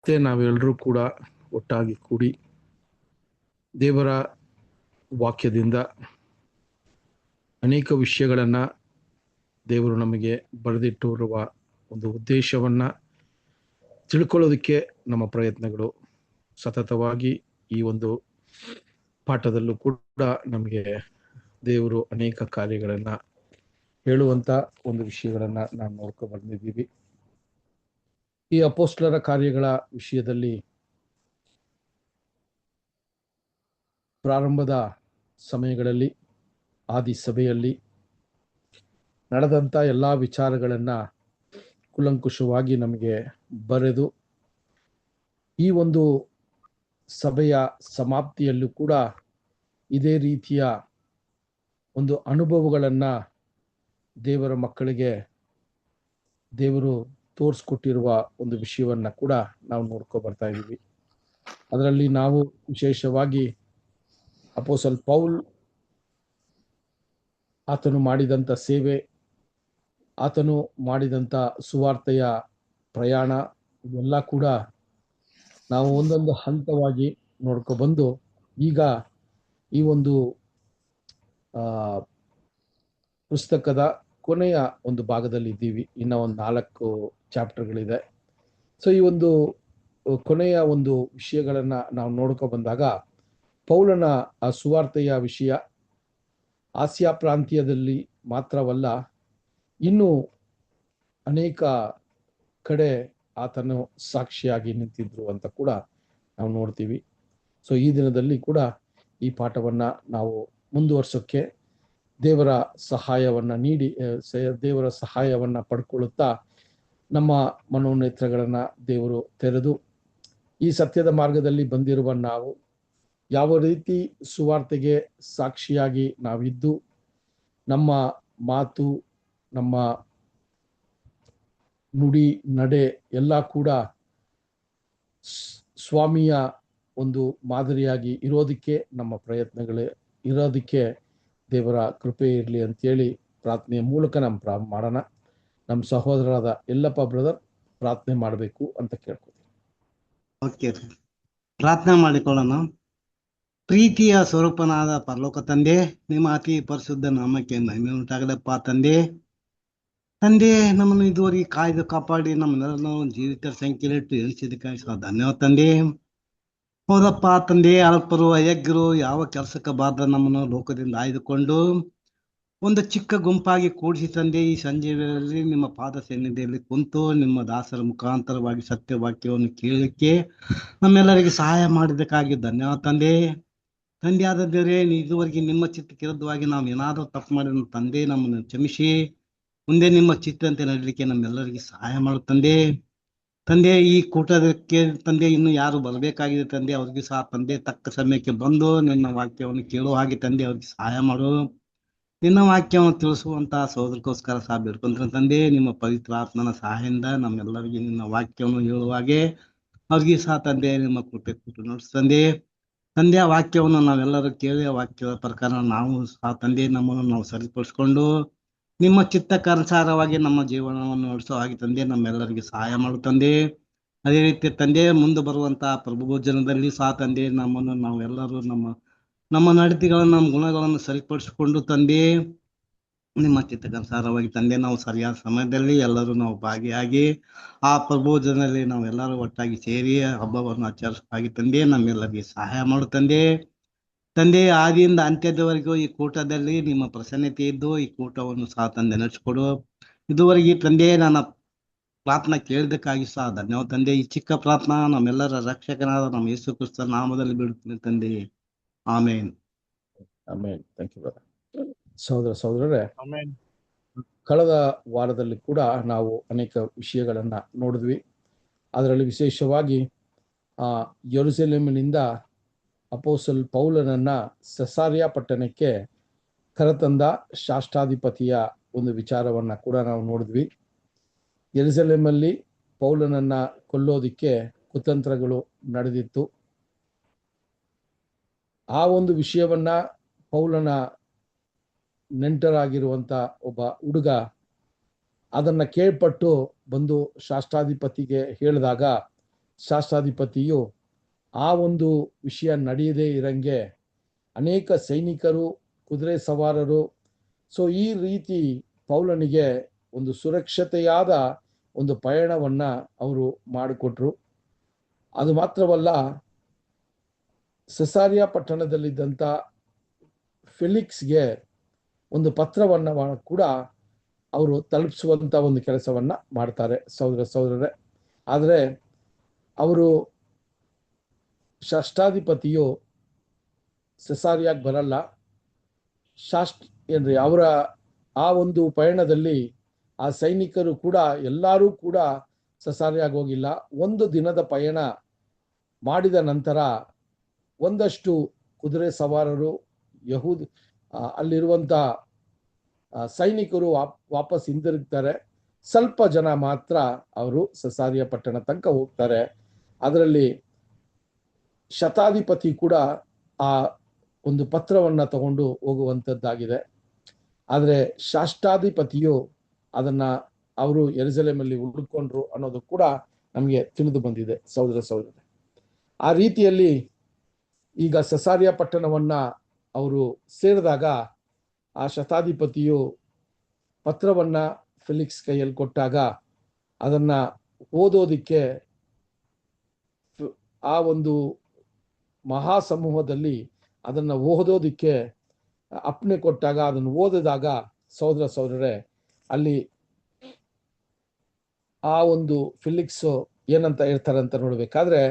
ಮತ್ತೆ ನಾವೆಲ್ಲರೂ ಕೂಡ ಒಟ್ಟಾಗಿ ಕೂಡಿ ದೇವರ ವಾಕ್ಯದಿಂದ ಅನೇಕ ವಿಷಯಗಳನ್ನು ದೇವರು ನಮಗೆ ಬರೆದಿಟ್ಟಿರುವ ಒಂದು ಉದ್ದೇಶವನ್ನು ತಿಳ್ಕೊಳ್ಳೋದಕ್ಕೆ ನಮ್ಮ ಪ್ರಯತ್ನಗಳು ಸತತವಾಗಿ ಈ ಒಂದು ಪಾಠದಲ್ಲೂ ಕೂಡ ನಮಗೆ ದೇವರು ಅನೇಕ ಕಾರ್ಯಗಳನ್ನು ಹೇಳುವಂಥ ಒಂದು ವಿಷಯಗಳನ್ನು ನಾವು ನೋಡ್ಕೊ ಬಂದಿದ್ದೀವಿ. ಈ ಅಪೋಸ್ಟಲರ ಕಾರ್ಯಗಳ ವಿಷಯದಲ್ಲಿ ಪ್ರಾರಂಭದ ಸಮಯಗಳಲ್ಲಿ ಆದಿ ಸಭೆಯಲ್ಲಿ ನಡೆದಂಥ ಎಲ್ಲ ವಿಚಾರಗಳನ್ನು ಕೂಲಂಕುಷವಾಗಿ ನಮಗೆ ಬರೆದು ಈ ಒಂದು ಸಭೆಯ ಸಮಾಪ್ತಿಯಲ್ಲೂ ಕೂಡ ಇದೇ ರೀತಿಯ ಒಂದು ಅನುಭವಗಳನ್ನು ದೇವರ ಮಕ್ಕಳಿಗೆ ದೇವರು ತೋರಿಸ್ಕೊಟ್ಟಿರುವ ಒಂದು ವಿಷಯವನ್ನ ಕೂಡ ನಾವು ನೋಡ್ಕೊ ಬರ್ತಾ ಇದ್ದೀವಿ. ಅದರಲ್ಲಿ ನಾವು ವಿಶೇಷವಾಗಿ ಅಪೋಸ್ತಲ ಪೌಲ್ ಆತನು ಮಾಡಿದಂಥ ಸೇವೆ, ಆತನು ಮಾಡಿದಂಥ ಸುವಾರ್ತೆಯ ಪ್ರಯಾಣ ಇವೆಲ್ಲ ಕೂಡ ನಾವು ಒಂದೊಂದು ಹಂತವಾಗಿ ನೋಡ್ಕೊ ಬಂದು ಈಗ ಈ ಒಂದು ಪುಸ್ತಕದ ಕೊನೆಯ ಒಂದು ಭಾಗದಲ್ಲಿ ಇದ್ದೀವಿ. ಇನ್ನ ಒಂದು 4 ಚಾಪ್ಟರ್ಗಳಿದೆ. ಸೊ ಈ ಒಂದು ಕೊನೆಯ ಒಂದು ವಿಷಯಗಳನ್ನ ನಾವು ನೋಡ್ಕೊ ಬಂದಾಗ ಪೌಲನ ಆ ಸುವಾರ್ತೆಯ ವಿಷಯ ಆಸಿಯಾ ಪ್ರಾಂತ್ಯದಲ್ಲಿ ಮಾತ್ರವಲ್ಲ, ಇನ್ನು ಅನೇಕ ಕಡೆ ಆತನು ಸಾಕ್ಷಿಯಾಗಿ ನಿಂತಿದ್ರು ಅಂತ ಕೂಡ ನಾವು ನೋಡ್ತೀವಿ. ಸೊ ಈ ದಿನದಲ್ಲಿ ಕೂಡ ಈ ಪಾಠವನ್ನ ನಾವು ಮುಂದುವರ್ಸೋಕ್ಕೆ ದೇವರ ಸಹಾಯವನ್ನ ನೀಡಿ ದೇವರ ಸಹಾಯವನ್ನ ಪಡ್ಕೊಳ್ಳುತ್ತಾ ನಮ್ಮ ಮನೋನೇತ್ರಗಳನ್ನ ದೇವರು ತೆರೆದು ಈ ಸತ್ಯದ ಮಾರ್ಗದಲ್ಲಿ ಬಂದಿರುವ ನಾವು ಯಾವ ರೀತಿ ಸುವಾರ್ತೆಗೆ ಸಾಕ್ಷಿಯಾಗಿ ನಾವಿದ್ದು ನಮ್ಮ ಮಾತು, ನಮ್ಮ ನುಡಿ, ನಡೆ ಎಲ್ಲ ಕೂಡ ಸ್ವಾಮಿಯ ಒಂದು ಮಾದರಿಯಾಗಿ ಇರೋದಕ್ಕೆ ನಮ್ಮ ಪ್ರಯತ್ನಗಳೇ ಇರೋದಕ್ಕೆ ದೇವರ ಕೃಪೆ ಇರಲಿ ಅಂತೇಳಿ ಪ್ರಾರ್ಥನೆಯ ಮೂಲಕ ನಮ್ಮ ಪ್ರಾರಂಭ ಮಾಡೋಣ. ನಮ್ಮ ಸಹೋದರರಾದ ಯಲ್ಲಪ್ಪ ಬ್ರದರ್ ಪ್ರಾರ್ಥನೆ ಮಾಡಬೇಕು ಅಂತ ಕೇಳ್ಕೊತೀನಿ. ಓಕೆ, ಪ್ರಾರ್ಥನೆ ಮಾಡಿಕೊಳ್ಳೋಣ. ಪ್ರೀತಿಯ ಸ್ವರೂಪನಾದ ಪರಲೋಕ ತಂದೆ, ನಿಮ್ಮ ಅತಿ ಪರಿಶುದ್ಧ ನಾಮಕ್ಕೆ ಮಹಿಮೆ ಉಂಟಾಗಲಪ್ಪ ತಂದೆ. ತಂದೆ, ನಮ್ಮನ್ನು ಇದುವರೆಗೆ ಕಾಯ್ದು ಕಾಪಾಡಿ ನಮ್ಮನ್ನೆಲ್ಲರೂ ಜೀವಿತ ಸಂಖ್ಯೆಲಿಟ್ಟು ಎಳಿಸಿದಕ್ಕಾಗಿ ಧನ್ಯವಾದ ತಂದೆ. ಹೌದಪ್ಪ ತಂದೆ, ಅಲ್ಪರು ಅಯಗ್ಗರು ಯಾವ ಕೆಲಸಕ್ಕೆ ಬಾರ್ದ ನಮ್ಮನ್ನು ಲೋಕದಿಂದ ಆಯ್ದುಕೊಂಡು ಒಂದು ಚಿಕ್ಕ ಗುಂಪಾಗಿ ಕೂಡಿಸಿ ತಂದೆ ಈ ಸಂಜೆ ವೇಳೆಯಲ್ಲಿ ನಿಮ್ಮ ಪಾದ ಸನ್ನಿಧಿಯಲ್ಲಿ ಕುಂತು ನಿಮ್ಮ ದಾಸರ ಮುಖಾಂತರವಾಗಿ ಸತ್ಯವಾಕ್ಯವನ್ನು ಕೇಳಲಿಕ್ಕೆ ನಮ್ಮೆಲ್ಲರಿಗೆ ಸಹಾಯ ಮಾಡಿದ್ದಕ್ಕಾಗಿ ಧನ್ಯವಾದ ತಂದೆ. ತಂದೆ ಆದ ದೇವರೇ, ಇದುವರೆಗೆ ನಿಮ್ಮ ಚಿತ್ತಕ್ಕೆ ವಿರುದ್ಧವಾಗಿ ನಾವು ಏನಾದರೂ ತಪ್ಪು ಮಾಡಿದ ತಂದೆ ನಮ್ಮನ್ನು ಕ್ಷಮಿಸಿ ಮುಂದೆ ನಿಮ್ಮ ಚಿತ್ತಂತೆ ನಡಲಿಕ್ಕೆ ನಮ್ಮೆಲ್ಲರಿಗೆ ಸಹಾಯ ಮಾಡು ತಂದೆ. ತಂದೆ, ಈ ಕೂಟಕ್ಕೆ ತಂದೆ ಇನ್ನು ಯಾರು ಬರಬೇಕಾಗಿದೆ ತಂದೆ, ಅವ್ರಿಗೂ ಸಹ ತಂದೆ ತಕ್ಕ ಸಮಯಕ್ಕೆ ಬಂದು ನಿನ್ನ ವಾಕ್ಯವನ್ನು ಕೇಳುವ ಹಾಗೆ ತಂದೆ ಅವ್ರಿಗೆ ಸಹಾಯ ಮಾಡು. ನಿನ್ನ ವಾಕ್ಯವನ್ನು ತಿಳಿಸುವಂತಹ ಸಹೋದರಕ್ಕೋಸ್ಕರ ಸಹ ಬೇಡ್ಕೊಂಡ್ರೆ ತಂದೆ, ನಿಮ್ಮ ಪವಿತ್ರ ಆತ್ಮನ ಸಹಾಯದಿಂದ ನಮ್ಮೆಲ್ಲರಿಗೆ ನಿನ್ನ ವಾಕ್ಯವನ್ನು ಹೇಳುವ ಹಾಗೆ ಅವ್ರಿಗೆ ಸಹ ತಂದೆ ನಿಮ್ಮ ಕೃಪೆ ಕೊಟ್ಟು ನಡೆಸ್ತಂದೆ. ತಂದೆ, ಆ ವಾಕ್ಯವನ್ನು ನಾವೆಲ್ಲರೂ ಕೇಳಿ ಆ ವಾಕ್ಯದ ಪ್ರಕಾರ ನಾವು ಸಹ ತಂದೆ ನಮ್ಮನ್ನು ನಾವು ಸರಿಪಡಿಸ್ಕೊಂಡು ನಿಮ್ಮ ಚಿತ್ತಕ್ಕನುಸಾರವಾಗಿ ನಮ್ಮ ಜೀವನವನ್ನು ನಡೆಸೋ ಹಾಗೆ ತಂದೆ ನಮ್ಮೆಲ್ಲರಿಗೆ ಸಹಾಯ ಮಾಡು ತಂದೆ. ಅದೇ ರೀತಿ ತಂದೆ, ಮುಂದೆ ಬರುವಂತಹ ಪ್ರಭು ಭೋಜನದಲ್ಲಿ ಸಹ ತಂದೆ ನಮ್ಮನ್ನು ನಾವೆಲ್ಲರೂ ನಮ್ಮ ನಡತೆಗಳನ್ನು ನಮ್ಮ ಗುಣಗಳನ್ನು ಸರಿಪಡಿಸಿಕೊಂಡು ತಂದೆ ನಿಮ್ಮ ಚಿತ್ತಕ್ಕನುಸಾರವಾಗಿ ತಂದೆ ನಾವು ಸರಿಯಾದ ಸಮಯದಲ್ಲಿ ಎಲ್ಲರೂ ನಾವು ಭಾಗಿಯಾಗಿ ಆ ಪ್ರಭೋಜನದಲ್ಲಿ ನಾವೆಲ್ಲರೂ ಒಟ್ಟಾಗಿ ಸೇರಿ ಹಬ್ಬವನ್ನು ಆಚರಿಸೋ ಹಾಗೆ ತಂದೆ ನಮ್ಮೆಲ್ಲರಿಗೆ ಸಹಾಯ ಮಾಡು ತಂದೆ. ತಂದೆ, ಆದಿಯಿಂದ ಅಂತ್ಯದವರೆಗೂ ಈ ಕೂಟದಲ್ಲಿ ನಿಮ್ಮ ಪ್ರಸನ್ನತೆ ಇದ್ದು ಈ ಕೂಟವನ್ನು ಸಹ ತಂದೆ ನಡೆಸಿಕೊಡು. ಇದುವರೆಗೆ ತಂದೆ ನನ್ನ ಪ್ರಾರ್ಥನಾ ಕೇಳಿದಕ್ಕಾಗಿ ಸಹ ಧನ್ಯವಾದ ತಂದೆ. ಈ ಚಿಕ್ಕ ಪ್ರಾರ್ಥನಾ ನಮ್ಮೆಲ್ಲರ ರಕ್ಷಕನಾದ ನಮ್ಮ ಯೇಸು ಕ್ರಿಸ್ತ ನಾಮದಲ್ಲಿ ಬಿಡುತ್ತೇನೆ ತಂದೆ, ಆಮೇನ್. ಆಮೇನ್. ಥ್ಯಾಂಕ್ ಯು ಸಹೋದರರೇ, ಕಳೆದ ವಾರದಲ್ಲಿ ಕೂಡ ನಾವು ಅನೇಕ ವಿಷಯಗಳನ್ನ ನೋಡಿದ್ವಿ. ಅದರಲ್ಲಿ ವಿಶೇಷವಾಗಿ ಯೆರೂಸಲೇಮಿನಿಂದ ಅಪೋಸ್ತಲ ಪೌಲನನ್ನ ಸೆಸಾರಿಯಾ ಪಟ್ಟಣಕ್ಕೆ ಕರೆತಂದ ಶಾಸ್ತ್ರಾಧಿಪತಿಯ ಒಂದು ವಿಚಾರವನ್ನ ಕೂಡ ನಾವು ನೋಡಿದ್ವಿ. ಯೆರೂಸಲೇಮಲ್ಲಿ ಪೌಲನನ್ನ ಕೊಲ್ಲೋದಿಕ್ಕೆ ಕುತಂತ್ರಗಳು ನಡೆದಿತ್ತು. ಆ ಒಂದು ವಿಷಯವನ್ನ ಪೌಲನ ನೆಂಟರಾಗಿರುವಂತ ಒಬ್ಬ ಹುಡುಗ ಅದನ್ನ ಕೇಳ್ಪಟ್ಟು ಬಂದು ಶಾಸ್ತ್ರಾಧಿಪತಿಗೆ ಹೇಳಿದಾಗ ಶಾಸ್ತ್ರಾಧಿಪತಿಯು ಆ ಒಂದು ವಿಷಯ ನಡೆಯದೇ ಇರಂಗೆ ಅನೇಕ ಸೈನಿಕರು, ಕುದುರೆ ಸವಾರರು, ಸೊ ಈ ರೀತಿ ಪೌಲನಿಗೆ ಒಂದು ಸುರಕ್ಷತೆಯಾದ ಒಂದು ಪಯಣವನ್ನ ಅವರು ಮಾಡಿಕೊಟ್ರು. ಅದು ಮಾತ್ರವಲ್ಲ, ಸೆಸಾರಿಯಾ ಪಟ್ಟಣದಲ್ಲಿದ್ದಂಥ ಫೆಲಿಕ್ಸ್ಗೆ ಒಂದು ಪತ್ರವನ್ನ ಕೂಡ ಅವರು ತಲುಪಿಸುವಂತ ಒಂದು ಕೆಲಸವನ್ನ ಮಾಡ್ತಾರೆ ಸಹೋದರರೇ. ಆದರೆ ಅವರು ಶಾಸ್ತ್ರಾಧಿಪತಿಯು ಸೆಸಾರಿಯಾಗಿ ಬರಲ್ಲ. ಏನ್ರಿ ಅವರ ಆ ಒಂದು ಪಯಣದಲ್ಲಿ ಆ ಸೈನಿಕರು ಕೂಡ ಎಲ್ಲರೂ ಕೂಡ ಸೆಸಾರಿಯಾಗಿ ಹೋಗಿಲ್ಲ. ಒಂದು ದಿನದ ಪಯಣ ಮಾಡಿದ ನಂತರ ಒಂದಷ್ಟು ಕುದುರೆ ಸವಾರರು, ಅಲ್ಲಿರುವಂತ ಸೈನಿಕರು ವಾಪಸ್ ಹಿಂದಿರುಗ್ತಾರೆ. ಸ್ವಲ್ಪ ಜನ ಮಾತ್ರ ಅವರು ಸೆಸಾರಿಯಾ ಪಟ್ಟಣ ತನಕ ಹೋಗ್ತಾರೆ. ಅದರಲ್ಲಿ ಶತಾಧಿಪತಿ ಕೂಡ ಆ ಒಂದು ಪತ್ರವನ್ನ ತಗೊಂಡು ಹೋಗುವಂಥದ್ದಾಗಿದೆ. ಆದರೆ ಶಾಸ್ತ್ರಾಧಿಪತಿಯು ಅದನ್ನ ಅವರು ಯೆರೂಸಲೇಮಲ್ಲಿ ಉಳ್ಕೊಂಡ್ರು ಅನ್ನೋದು ಕೂಡ ನಮಗೆ ತಿಳಿದು ಬಂದಿದೆ ಸಹೋದರ. ಆ ರೀತಿಯಲ್ಲಿ ಈಗ ಸೆಸಾರಿಯಾ ಪಟ್ಟಣವನ್ನ ಅವರು ಸೇರಿದಾಗ ಆ ಶತಾಧಿಪತಿಯು ಪತ್ರವನ್ನ ಫೆಲಿಕ್ಸ್ ಕೈಯಲ್ಲಿ ಕೊಟ್ಟಾಗ ಅದನ್ನ ಓದೋದಿಕ್ಕೆ ಆ ಒಂದು ಮಹಾ ಸಮೂಹದಲ್ಲಿ ಅದನ್ನ ಓದೋದಿಕ್ಕೆ ಅಪ್ಪಣೆ ಕೊಟ್ಟಾಗ ಅದನ್ನು ಓದಿದಾಗ ಸಹೋದರರೇ, ಅಲ್ಲಿ ಆ ಒಂದು ಫಿಲಿಕ್ಸ್ ಏನಂತ ಹೇಳ್ತಾರೆ ಅಂತ ನೋಡ್ಬೇಕಾದ್ರೆ,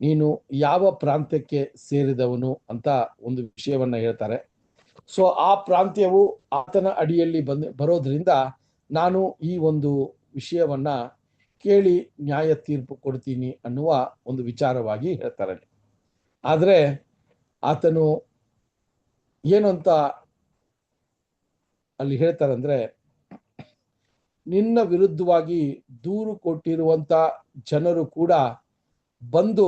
ನೀನು ಯಾವ ಪ್ರಾಂತ್ಯಕ್ಕೆ ಸೇರಿದವನು ಅಂತ ಒಂದು ವಿಷಯವನ್ನ ಹೇಳ್ತಾರೆ. ಸೊ ಆ ಪ್ರಾಂತ್ಯವು ಆತನ ಅಡಿಯಲ್ಲಿ ಬರೋದ್ರಿಂದ ನಾನು ಈ ಒಂದು ವಿಷಯವನ್ನ ಕೇಳಿ ನ್ಯಾಯ ತೀರ್ಪು ಕೊಡ್ತೀನಿ ಅನ್ನುವ ಒಂದು ವಿಚಾರವಾಗಿ ಹೇಳ್ತಾರೆ. ಆದ್ರೆ ಆತನು ಏನು ಅಂತ ಅಲ್ಲಿ ಹೇಳ್ತಾರಂದ್ರೆ, ನಿನ್ನ ವಿರುದ್ಧವಾಗಿ ದೂರು ಕೊಟ್ಟಿರುವಂತ ಜನರು ಕೂಡ ಬಂದು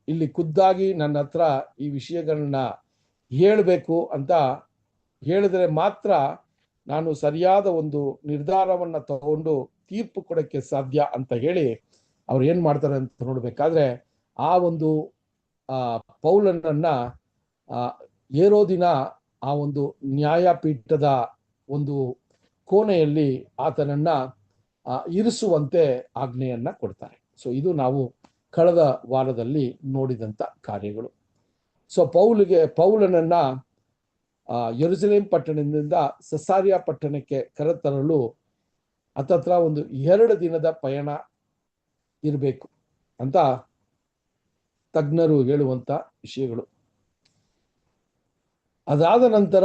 ಇಲ್ಲಿ ಖುದ್ದಾಗಿ ನನ್ನ ಹತ್ರ ಈ ವಿಷಯಗಳನ್ನ ಹೇಳಬೇಕು ಅಂತ ಹೇಳಿದ್ರೆ ಮಾತ್ರ ನಾನು ಸರಿಯಾದ ಒಂದು ನಿರ್ಧಾರವನ್ನ ತಗೊಂಡು ತೀರ್ಪು ಕೊಡಕ್ಕೆ ಸಾಧ್ಯ ಅಂತ ಹೇಳಿ ಅವ್ರು ಏನ್ ಮಾಡ್ತಾರೆ ಅಂತ ನೋಡ್ಬೇಕಾದ್ರೆ, ಆ ಒಂದು ಪೌಲನನ್ನ ಏರೋದಿನ ಆ ಒಂದು ನ್ಯಾಯಪೀಠದ ಒಂದು ಕೋಣೆಯಲ್ಲಿ ಆತನನ್ನ ಇರಿಸುವಂತೆ ಆಜ್ಞೆಯನ್ನ ಕೊಡ್ತಾರೆ. ಸೊ ಇದು ನಾವು ಕಳೆದ ವಾರದಲ್ಲಿ ನೋಡಿದಂತ ಕಾರ್ಯಗಳು. ಸೊ ಪೌಲನನ್ನ ಯೆರೂಸಲೇಮ್ ಪಟ್ಟಣದಿಂದ ಸೆಸಾರಿಯಾ ಪಟ್ಟಣಕ್ಕೆ ಕರೆತರಲು ಹತ್ತತ್ರ ಒಂದು 2 ದಿನದ ಪಯಣ ಇರಬೇಕು ಅಂತ ತಜ್ಞರು ಹೇಳುವಂತ ವಿಷಯಗಳು. ಅದಾದ ನಂತರ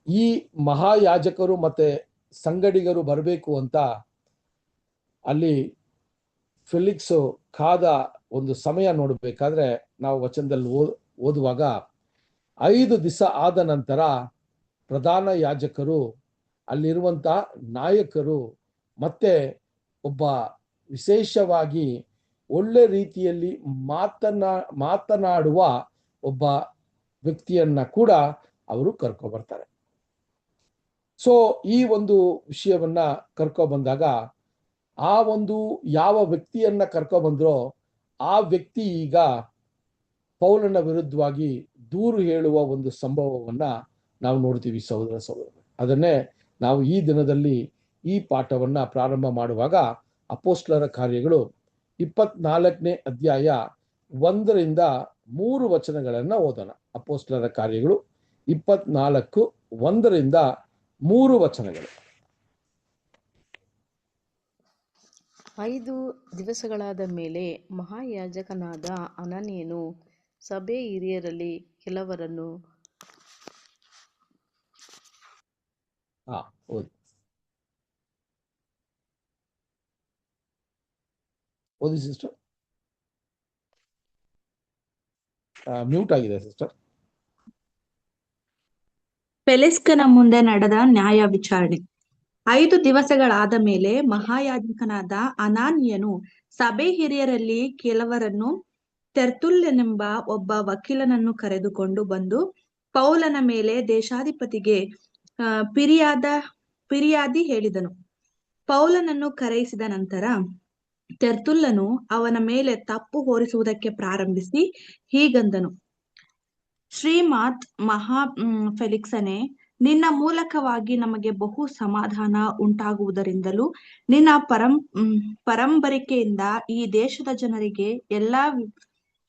ಈ ಮಹಾಯಾಜಕರು ಮತ್ತೆ ಸಂಗಡಿಗರು ಬರಬೇಕು ಅಂತ ಅಲ್ಲಿ ಫೆಲಿಕ್ಸ್ ಕಾದ ಒಂದು ಸಮಯ ನೋಡ್ಬೇಕಾದ್ರೆ ನಾವು ವಚನದಲ್ಲಿ ಓದುವಾಗ 5 ದಿವಸ ಆದ ನಂತರ ಪ್ರಧಾನ ಯಾಜಕರು, ಅಲ್ಲಿರುವಂತ ನಾಯಕರು ಮತ್ತೆ ಒಬ್ಬ ವಿಶೇಷವಾಗಿ ಒಳ್ಳೆ ರೀತಿಯಲ್ಲಿ ಮಾತನಾಡುವ ಒಬ್ಬ ವ್ಯಕ್ತಿಯನ್ನ ಕೂಡ ಅವರು ಕರ್ಕೊ ಬರ್ತಾರೆ. ಸೊ ಈ ಒಂದು ವಿಷಯವನ್ನ ಕರ್ಕೊ ಬಂದಾಗ ಆ ಒಂದು ಯಾವ ವ್ಯಕ್ತಿಯನ್ನ ಕರ್ಕೊ ಬಂದ್ರೋ ಆ ವ್ಯಕ್ತಿ ಈಗ ಪೌಲನ ವಿರುದ್ಧವಾಗಿ ದೂರು ಹೇಳುವ ಒಂದು ಸಂಭವವನ್ನ ನಾವು ನೋಡ್ತೀವಿ ಸಹೋದರ. ಅದನ್ನೇ ನಾವು ಈ ದಿನದಲ್ಲಿ ಈ ಪಾಠವನ್ನ ಪ್ರಾರಂಭ ಮಾಡುವಾಗ ಅಪೊಸ್ತಲರ ಕಾರ್ಯಗಳು 24ನೇ ಅಧ್ಯಾಯ 1ರಿಂದ 3 ವಚನಗಳನ್ನ ಓದೋಣ. ಅಪೊಸ್ತಲರ ಕಾರ್ಯಗಳು 24 1ರಿಂದ 3 ವಚನಗಳು. 5 ದಿವಸಗಳಾದ ಮೇಲೆ ಮಹಾಯಾಜಕನಾದ ಅನನೀಯನು ಸಭೆ ಹಿರಿಯರಲ್ಲಿ ಕೆಲವರನ್ನು ಓದಿ ಸಿಸ್ಟರ್. ಮ್ಯೂಟ್ ಆಗಿದೆ ಸಿಸ್ಟರ್. ಫೆಲಿಕ್ಸನ ಮುಂದೆ ನಡೆದ ನ್ಯಾಯ ವಿಚಾರಣೆ. 5 ದಿವಸಗಳಾದ ಮೇಲೆ ಮಹಾಯಾಜಕನಾದ ಅನಾನೀಯನು ಸಭೆ ಹಿರಿಯರಲ್ಲಿ ಕೆಲವರನ್ನು, ತೆರ್ತುಲ್ಯನೆಂಬ ಒಬ್ಬ ವಕೀಲನನ್ನು ಕರೆದುಕೊಂಡು ಬಂದು ಪೌಲನ ಮೇಲೆ ದೇಶಾಧಿಪತಿಗೆ ಫಿರ್ಯಾದಿ ಹೇಳಿದನು. ಪೌಲನನ್ನು ಕರೆಯಿಸಿದ ನಂತರ ತೆರ್ತುಲ್ಲನು ಅವನ ಮೇಲೆ ತಪ್ಪು ಹೊರಿಸುವುದಕ್ಕೆ ಪ್ರಾರಂಭಿಸಿ ಹೀಗಂದನು, ಶ್ರೀಮಾತ್ ಫೆಲಿಕ್ಸನೇ, ನಿನ್ನ ಮೂಲಕವಾಗಿ ನಮಗೆ ಬಹು ಸಮಾಧಾನ ಉಂಟಾಗುವುದರಿಂದಲೂ ನಿನ್ನ ಪರಂಬರಿಕೆಯಿಂದ ಈ ದೇಶದ ಜನರಿಗೆ ಎಲ್ಲಾ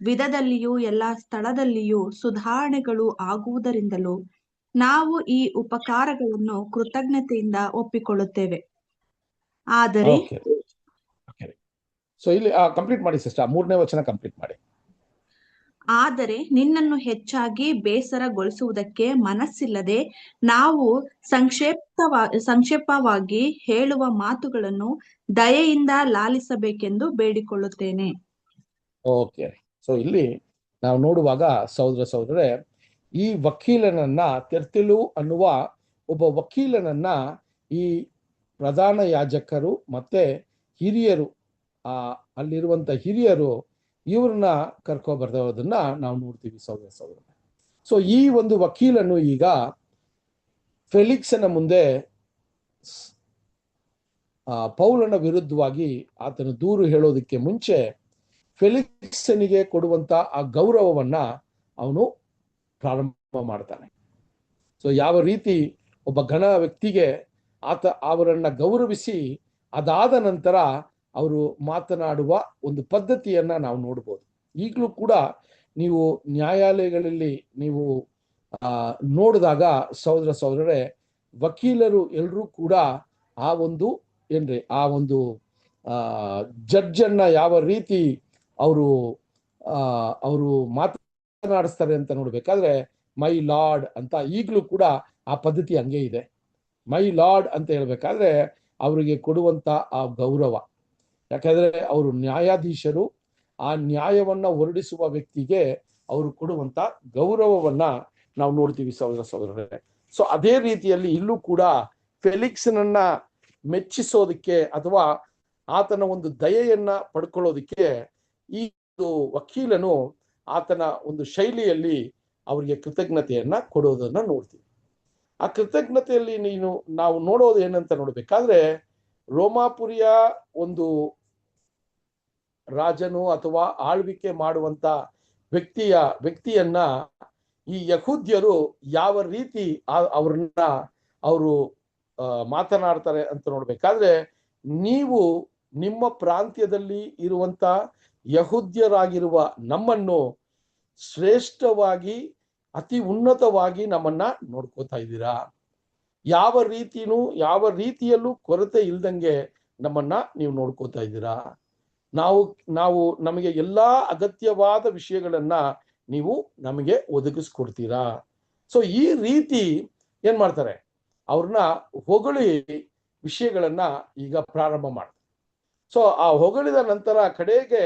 ವಿಧದಲ್ಲಿಯೂ ಎಲ್ಲಾ ಸ್ಥಳದಲ್ಲಿಯೂ ಸುಧಾರಣೆಗಳು ಆಗುವುದರಿಂದಲೂ ನಾವು ಈ ಉಪಕಾರಗಳನ್ನು ಕೃತಜ್ಞತೆಯಿಂದ ಒಪ್ಪಿಕೊಳ್ಳುತ್ತೇವೆ. ಆದರೆ ಓಕೆ. ಸೊ ಇಲ್ಲಿ ಕಂಪ್ಲೀಟ್ ಮಾಡಿ ಸಿಸ್ಟರ್, 3ನೇ ವಚನ ಕಂಪ್ಲೀಟ್ ಮಾಡಿ. ಆದರೆ ನಿನ್ನನ್ನು ಹೆಚ್ಚಾಗಿ ಬೇಸರಗೊಳಿಸುವುದಕ್ಕೆ ಮನಸ್ಸಿಲ್ಲದೆ ನಾವು ಸಂಕ್ಷೇಪವಾಗಿ ಹೇಳುವ ಮಾತುಗಳನ್ನು ದಯೆಯಿಂದ ಲಾಲಿಸಬೇಕೆಂದು ಬೇಡಿಕೊಳ್ಳುತ್ತೇನೆ. ಓಕೆ. ಸೊ ಇಲ್ಲಿ ನಾವು ನೋಡುವಾಗ ಸಹೋದರರೇ, ಈ ವಕೀಲನನ್ನ, ತೆರ್ತಿಲು ಅನ್ನುವ ಒಬ್ಬ ವಕೀಲನನ್ನ ಈ ಪ್ರಧಾನ ಯಾಜಕರು ಮತ್ತೆ ಹಿರಿಯರು, ಅಲ್ಲಿರುವಂತ ಹಿರಿಯರು ಇವ್ರನ್ನ ಕರ್ಕೊಬರ್ದೋದನ್ನ ನಾವು ನೋಡ್ತೀವಿ ಸಹೋದರ. ಸೊ ಈ ಒಂದು ವಕೀಲನು ಈಗ ಫೆಲಿಕ್ಸನ ಮುಂದೆ ಪೌಲನ ವಿರುದ್ಧವಾಗಿ ಆತನ ದೂರು ಹೇಳೋದಕ್ಕೆ ಮುಂಚೆ ಫೆಲಿಕ್ಸನಿಗೆ ಕೊಡುವಂತ ಆ ಗೌರವವನ್ನ ಅವನು ಪ್ರಾರಂಭ ಮಾಡ್ತಾನೆ. ಸೊ ಯಾವ ರೀತಿ ಒಬ್ಬ ಗಣ ವ್ಯಕ್ತಿಗೆ ಅವರನ್ನ ಗೌರವಿಸಿ ಅದಾದ ನಂತರ ಅವರು ಮಾತನಾಡುವ ಒಂದು ಪದ್ಧತಿಯನ್ನ ನಾವು ನೋಡ್ಬೋದು. ಈಗಲೂ ಕೂಡ ನೀವು ನ್ಯಾಯಾಲಯಗಳಲ್ಲಿ ನೀವು ನೋಡಿದಾಗ ಸಹೋದರರೇ, ವಕೀಲರು ಎಲ್ಲರೂ ಕೂಡ ಆ ಒಂದು ಜಡ್ಜ್ ಅನ್ನ ಯಾವ ರೀತಿ ಅವರು ಮಾತನಾಡಿಸ್ತಾರೆ ಅಂತ ನೋಡ್ಬೇಕಾದ್ರೆ ಮೈ ಲಾರ್ಡ್ ಅಂತ ಈಗಲೂ ಕೂಡ ಆ ಪದ್ಧತಿ ಹಂಗೆ ಇದೆ. ಮೈ ಲಾರ್ಡ್ ಅಂತ ಹೇಳ್ಬೇಕಾದ್ರೆ ಅವರಿಗೆ ಕೊಡುವಂತ ಆ ಗೌರವ, ಯಾಕಂದ್ರೆ ಅವರು ನ್ಯಾಯಾಧೀಶರು, ಆ ನ್ಯಾಯವನ್ನ ಹೊರಡಿಸುವ ವ್ಯಕ್ತಿಗೆ ಅವರು ಕೊಡುವಂತ ಗೌರವವನ್ನ ನಾವು ನೋಡ್ತೀವಿ ಸಹೋದರರೇ. ಸೊ ಅದೇ ರೀತಿಯಲ್ಲಿ ಇಲ್ಲೂ ಕೂಡ ಫೆಲಿಕ್ಸನನ್ನ ಮೆಚ್ಚಿಸೋದಕ್ಕೆ ಅಥವಾ ಆತನ ಒಂದು ದಯೆಯನ್ನ ಪಡ್ಕೊಳ್ಳೋದಕ್ಕೆ ಈ ವಕೀಲನು ಆತನ ಒಂದು ಶೈಲಿಯಲ್ಲಿ ಅವರಿಗೆ ಕೃತಜ್ಞತೆಯನ್ನ ಕೊಡೋದನ್ನ ನೋಡ್ತೀವಿ. ಆ ಕೃತಜ್ಞತೆಯಲ್ಲಿ ನಾವು ನೋಡೋದು ಏನಂತ ನೋಡ್ಬೇಕಾದ್ರೆ, ರೋಮಾಪುರಿಯ ಒಂದು ರಾಜನು ಅಥವಾ ಆಳ್ವಿಕೆ ಮಾಡುವಂತ ವ್ಯಕ್ತಿಯನ್ನ ಈ ಯಹೂದ್ಯರು ಯಾವ ರೀತಿ ಅವರು ಮಾತನಾಡ್ತಾರೆ ಅಂತ ನೋಡ್ಬೇಕಾದ್ರೆ, ನೀವು ನಿಮ್ಮ ಪ್ರಾಂತ್ಯದಲ್ಲಿ ಇರುವಂತ ಯಹೂದ್ಯರಾಗಿರುವ ನಮ್ಮನ್ನು ಶ್ರೇಷ್ಠವಾಗಿ ಅತಿ ಉನ್ನತವಾಗಿ ನಮ್ಮನ್ನ ನೋಡ್ಕೋತಾ ಇದ್ದೀರಾ, ಯಾವ ರೀತಿಯಲ್ಲೂ ಕೊರತೆ ಇಲ್ದಂಗೆ ನಮ್ಮನ್ನ ನೀವು ನೋಡ್ಕೋತಾ ಇದ್ದೀರಾ, ನಮಗೆ ಎಲ್ಲಾ ಅಗತ್ಯವಾದ ವಿಷಯಗಳನ್ನ ನೀವು ನಮಗೆ ಒದಗಿಸ್ಕೊಡ್ತೀರಾ. ಸೊ ಈ ರೀತಿ ಏನ್ ಮಾಡ್ತಾರೆ, ಅವ್ರನ್ನ ಹೊಗಳಿ ವಿಷಯಗಳನ್ನ ಈಗ ಪ್ರಾರಂಭ ಮಾಡ್ತಾರೆ. ಸೊ ಆ ಹೊಗಳಿದ ನಂತರ ಕಡೆಗೆ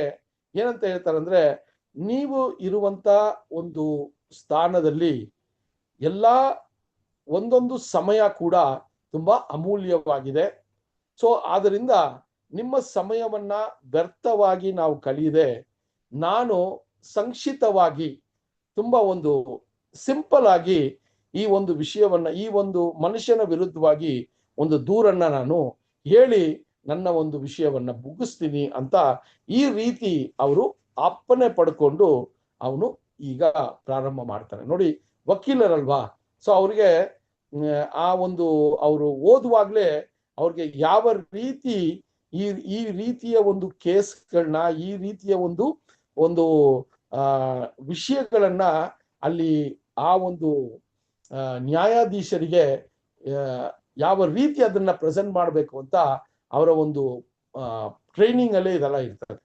ಏನಂತ ಹೇಳ್ತಾರಂದ್ರೆ, ನೀವು ಇರುವಂತ ಒಂದು ಸ್ಥಾನದಲ್ಲಿ ಎಲ್ಲಾ ಒಂದೊಂದು ಸಮಯ ಕೂಡ ತುಂಬಾ ಅಮೂಲ್ಯವಾಗಿದೆ. ಸೊ ಆದ್ದರಿಂದ ನಿಮ್ಮ ಸಮಯವನ್ನ ವ್ಯರ್ಥವಾಗಿ ನಾವು ಕಳೆಯದೆ, ನಾನು ಸಂಕ್ಷಿಪ್ತವಾಗಿ ತುಂಬಾ ಒಂದು ಸಿಂಪಲ್ ಆಗಿ ಈ ಒಂದು ವಿಷಯವನ್ನ, ಈ ಒಂದು ಮನುಷ್ಯನ ವಿರುದ್ಧವಾಗಿ ಒಂದು ದೂರನ್ನ ನಾನು ಹೇಳಿ ನನ್ನ ಒಂದು ವಿಷಯವನ್ನ ಮುಗಿಸ್ತೀನಿ ಅಂತ ಈ ರೀತಿ ಅವರು ಅಪ್ಪನೆ ಪಡ್ಕೊಂಡು ಅವನು ಈಗ ಪ್ರಾರಂಭ ಮಾಡ್ತಾನೆ. ನೋಡಿ, ವಕೀಲರಲ್ವಾ, ಸೊ ಅವ್ರಿಗೆ ಅವರು ಓದುವಾಗ್ಲೇ ಅವ್ರಿಗೆ ಯಾವ ರೀತಿ ಈ ರೀತಿಯ ಒಂದು ಕೇಸ್ಗಳನ್ನ, ಈ ರೀತಿಯ ಒಂದು ವಿಷಯಗಳನ್ನ ಅಲ್ಲಿ ಆ ಒಂದು ನ್ಯಾಯಾಧೀಶರಿಗೆ ಯಾವ ರೀತಿ ಅದನ್ನ ಪ್ರೆಸೆಂಟ್ ಮಾಡಬೇಕು ಅಂತ ಅವರ ಒಂದು ಟ್ರೈನಿಂಗ್ ಅಲ್ಲೇ ಇದೆಲ್ಲ ಇರ್ತದೆ.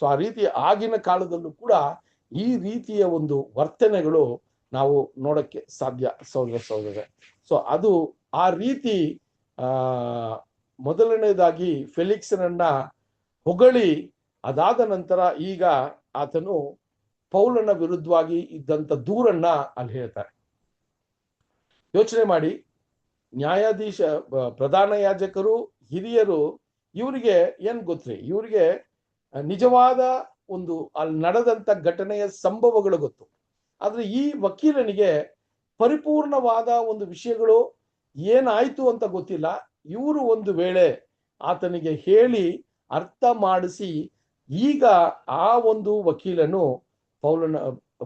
ಸೊ ಆ ರೀತಿ ಆಗಿನ ಕಾಲದಲ್ಲೂ ಕೂಡ ಈ ರೀತಿಯ ಒಂದು ವರ್ತನೆಗಳು ನಾವು ನೋಡಕ್ಕೆ ಸಾಧ್ಯ ಸಹೋದರ. ಸೊ ಅದು ಆ ರೀತಿ ಮೊದಲನೇದಾಗಿ ಫೆಲಿಕ್ಸನನ್ನ ಹೊಗಳಿ ಅದಾದ ನಂತರ ಈಗ ಆತನು ಪೌಲನ ವಿರುದ್ಧವಾಗಿ ಇದ್ದಂತ ದೂರನ್ನ ಅಲ್ಲಿ ಹೇಳ್ತಾರೆ. ಯೋಚನೆ ಮಾಡಿ, ಪ್ರಧಾನ ಯಾಜಕರು, ಹಿರಿಯರು, ಇವರಿಗೆ ಏನ್ ಗೊತ್ತ್ರಿ, ಇವರಿಗೆ ನಿಜವಾದ ಒಂದು ಅಲ್ಲಿ ನಡೆದಂತ ಘಟನೆಯ ಸಂಭವಗಳು ಗೊತ್ತು. ಆದ್ರೆ ಈ ವಕೀಲನಿಗೆ ಪರಿಪೂರ್ಣವಾದ ಒಂದು ವಿಷಯಗಳು ಏನಾಯ್ತು ಅಂತ ಗೊತ್ತಿಲ್ಲ. ಇವರು ಒಂದು ವೇಳೆ ಆತನಿಗೆ ಹೇಳಿ ಅರ್ಥ ಮಾಡಿಸಿ ಈಗ ಆ ಒಂದು ವಕೀಲನು